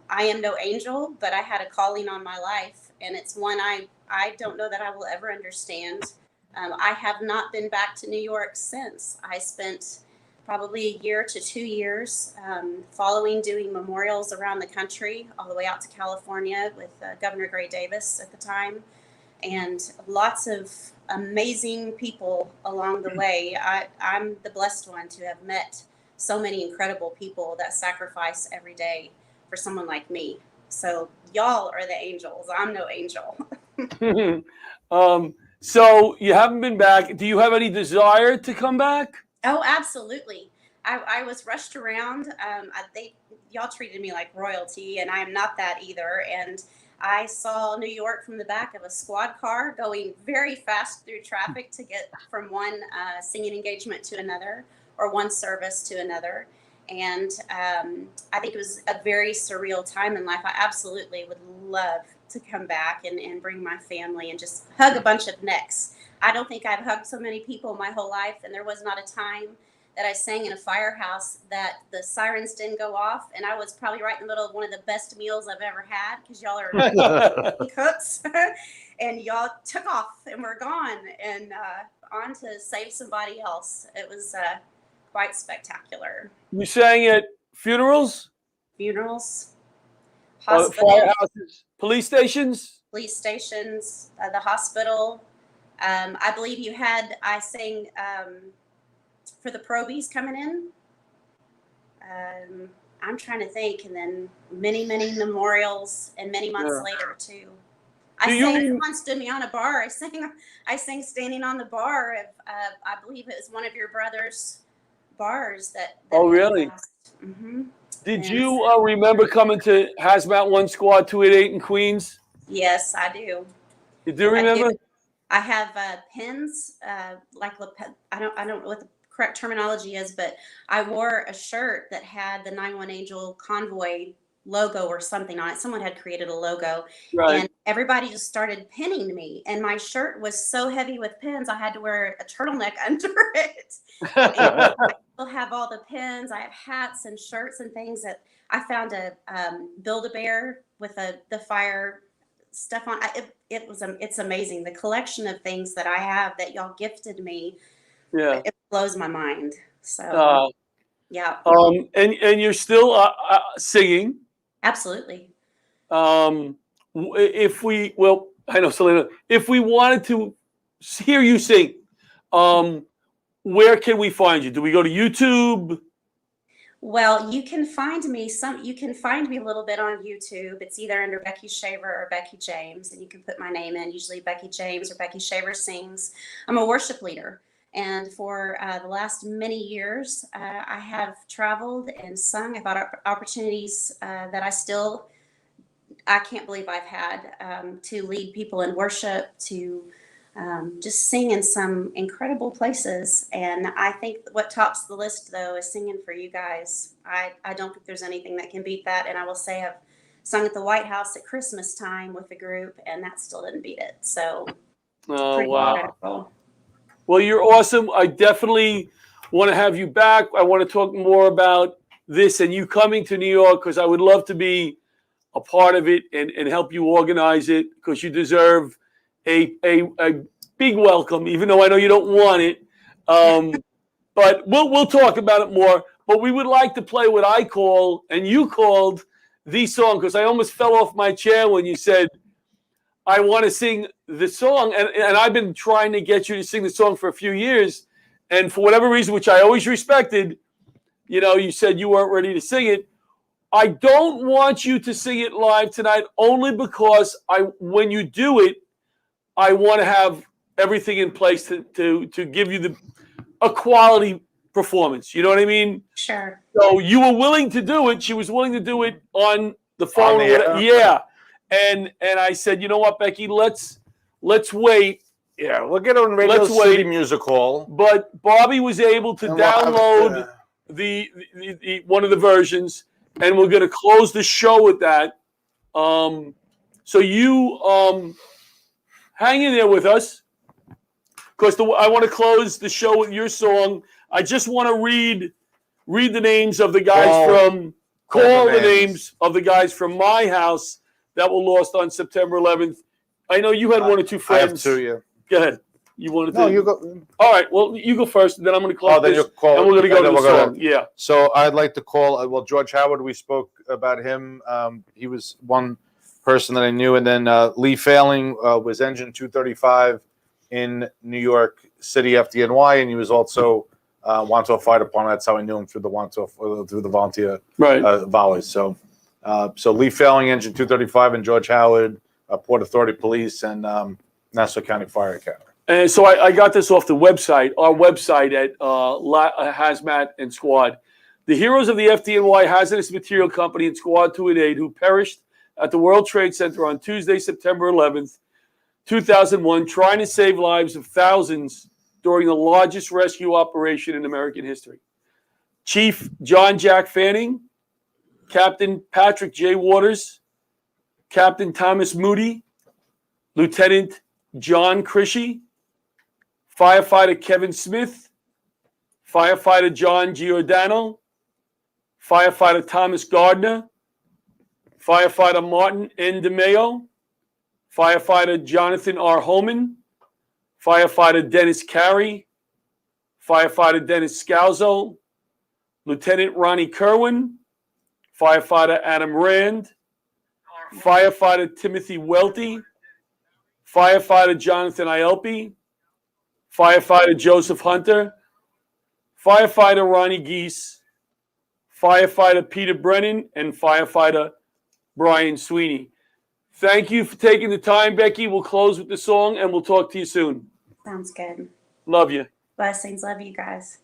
I am no angel, but I had a calling on my life, and it's one I don't know that I will ever understand. I have not been back to New York since. I spent probably a year to 2 years doing memorials around the country, all the way out to California with Governor Gray Davis at the time, and lots of amazing people along the way. I'm the blessed one to have met so many incredible people that sacrifice every day for someone like me. So y'all are the angels. I'm no angel. So you haven't been back. Do you have any desire to come back? Oh, absolutely. I was rushed around. Y'all treated me like royalty, and I'm not that either. And I saw New York from the back of a squad car going very fast through traffic to get from one singing engagement to another, or one service to another. And I think it was a very surreal time in life. I absolutely would love to come back and bring my family and just hug a bunch of necks. I don't think I've hugged so many people my whole life, and there was not a time that I sang in a firehouse that the sirens didn't go off, and I was probably right in the middle of one of the best meals I've ever had, because y'all are cooks, and y'all took off and were gone, and on to save somebody else. It was quite spectacular. You sang at funerals? Funerals, hospitals, firehouses, police stations? Police stations, the hospital. I believe I sang for the probies coming in. I'm trying to think, and then many memorials, and many months later too. Someone stood me on a bar. I sang standing on the bar of, I believe it was one of your brother's bars that Oh, really? Mm-hmm. Did you remember coming to Hazmat 1 Squad 288 in Queens? Yes, I do. You do remember? I have pins, I don't know what the correct terminology is, but I wore a shirt that had the 911 Angel Convoy logo or something on it. Someone had created a logo, right, and everybody just started pinning me. And my shirt was so heavy with pins, I had to wear a turtleneck under it. And I still have all the pins. I have hats and shirts and things that I found a Build-A-Bear with the fire stuff on. It's amazing, the collection of things that I have that y'all gifted me. Yeah, it blows my mind. So yeah. And you're still singing? Absolutely. I know, Selena, if we wanted to hear you sing, where can we find you? Do we go to YouTube? Well, you can find me a little bit on YouTube. It's either under Becky Shaver or Becky James, and you can put my name in, usually Becky James or Becky Shaver Sings. I'm a worship leader, and for the last many years, I have traveled and sung. I've had opportunities that I can't believe I've had to lead people in worship, to just sing in some incredible places. And I think what tops the list, though, is singing for you guys. I don't think there's anything that can beat that. And I will say I've sung at the White House at Christmas time with the group, and that still didn't beat it. So, wow. incredible. Well, you're awesome. I definitely want to have you back. I want to talk more about this and you coming to New York, because I would love to be a part of it and help you organize it, because you deserve a big welcome, even though I know you don't want it. But we'll talk about it more. But we would like to play what I call, and you called, the song, because I almost fell off my chair when you said, I want to sing the song. And I've been trying to get you to sing the song for a few years. And for whatever reason, which I always respected, you said you weren't ready to sing it. I don't want you to sing it live tonight, only because when you do it, I want to have everything in place to give you a quality performance. You know what I mean? Sure. So you were willing to do it. She was willing to do it on the phone. Yeah. And I said, you know what, Becky, let's wait. Yeah, we'll get on Radio City Music Hall. But Bobby was able to download the one of the versions, and we're going to close the show with that. So you hang in there with us, because I want to close the show with your song. I just want to read the names of the guys call the names of the guys from my house that were lost on September 11th. I know you had one or two friends. I have two, yeah. Go ahead. You wanted to? No, you go. All right. Well, you go first, and then I'm going to close Then this, you'll call, and we're going to go to the we'll song. Yeah. So I'd like to call. Well, George Howard. We spoke about him. He was one person that I knew, and then Lee Failing was Engine 235 in New York City FDNY, and he was also Wanto Fire Department. That's how I knew him through the volunteer volleys. So Lee Failing, Engine 235, and George Howard, Port Authority Police, and Nassau County Fire Academy. And so I got this off the website, our website at Hazmat and Squad. The heroes of the FDNY Hazardous Material Company and Squad 288 who perished at the World Trade Center on Tuesday, September 11th, 2001, trying to save lives of thousands during the largest rescue operation in American history. Chief John Jack Fanning, Captain Patrick J. Waters, Captain Thomas Moody, Lieutenant John Crishy, Firefighter Kevin Smith, Firefighter John Giordano, Firefighter Thomas Gardner, Firefighter Martin N. DeMeo, Firefighter Jonathan R. Holman, Firefighter Dennis Carey, Firefighter Dennis Scalzo, Lieutenant Ronnie Kerwin, Firefighter Adam Rand, Firefighter Timothy Welty, Firefighter Jonathan Ielpi, Firefighter Joseph Hunter, Firefighter Ronnie Geese, Firefighter Peter Brennan, and Firefighter Brian Sweeney. Thank you for taking the time, Becky. We'll close with the song, and we'll talk to you soon. Sounds good. Love you. Blessings. Love you guys.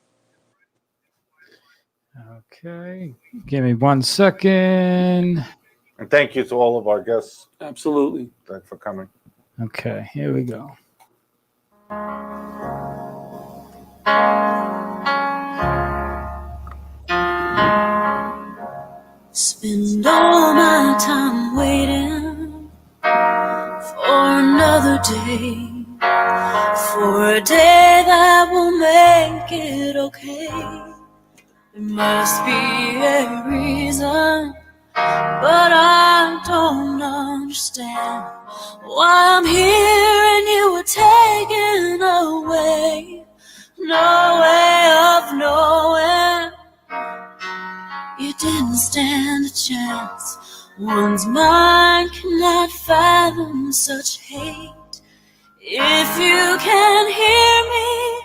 Okay. Give me 1 second. And thank you to all of our guests. Absolutely. Thanks for coming. Okay, here we go. Spend all my time waiting for another day, for a day that will make it okay. There must be a reason, but I don't understand why I'm here and you were taken away. No way of knowing. You didn't stand a chance. One's mind cannot fathom such hate. If you can hear me,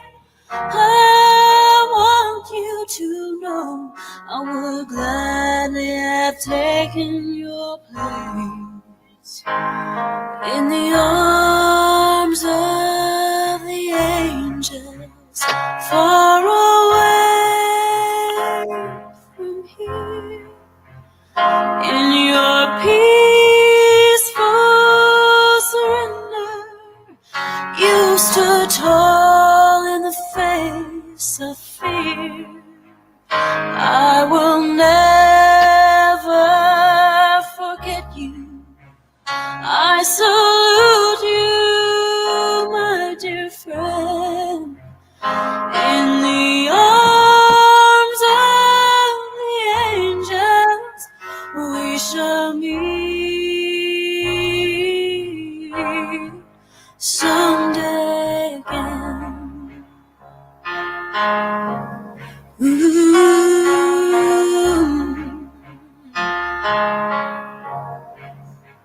I want you to know I would gladly have taken your place in the arms of the angels, far away from here. In your peaceful surrender, you stood tall in the face of fear. I will never forget you. I salute you, my dear friend. In the arms of the angels, we shall meet someday again. Ooh.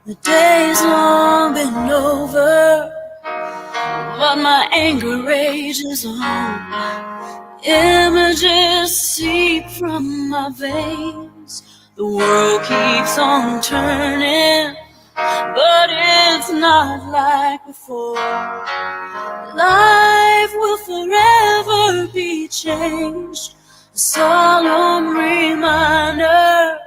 The day's long been over, but my anger rages on. Images seep from my veins. The world keeps on turning, but it's not like before. Life will forever be changed. A solemn reminder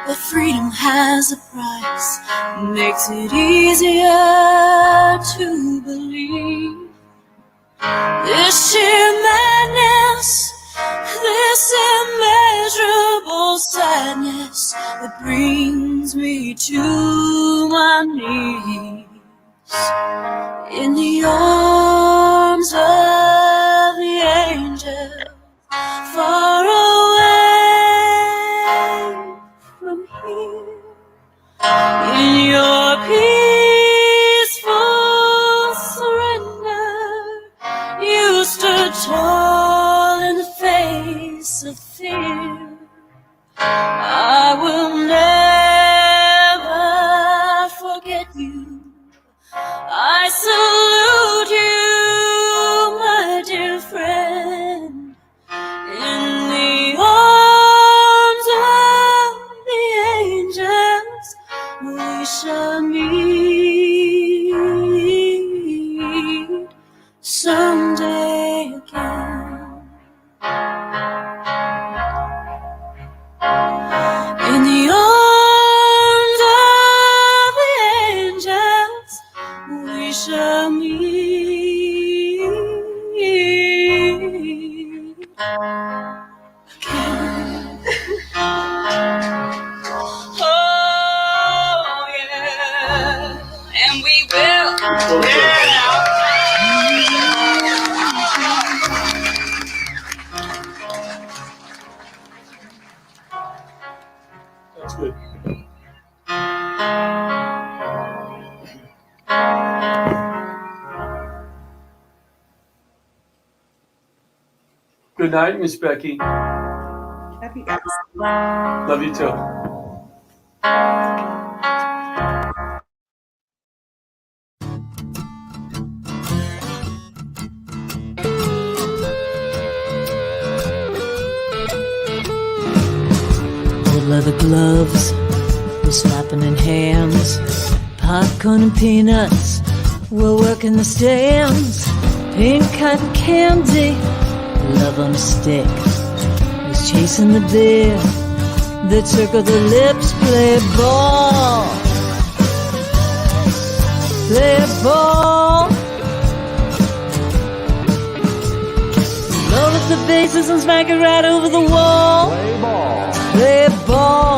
that freedom has a price. Makes it easier to believe. This sheer madness, this immeasurable sadness that brings me me to my knees in the arms of the angel, far away from here. In your peaceful surrender, you stood tall in the face of fear. I will never forget you. I salute you, my dear friend. In the arms of the angels, we shall meet someday again. In the arms of the angels, we shall meet again. Oh yeah, and we will. That's good. Good night, Miss Becky. Happy Love you too. Old leather gloves, we're slapping in hands. Popcorn and peanuts, we're working the stands. Pink cotton candy, love on a stick. Who's chasing the beer that circle the lips? Play ball, play ball. Load up the bases and smack it right over the wall. Play ball. Play ball.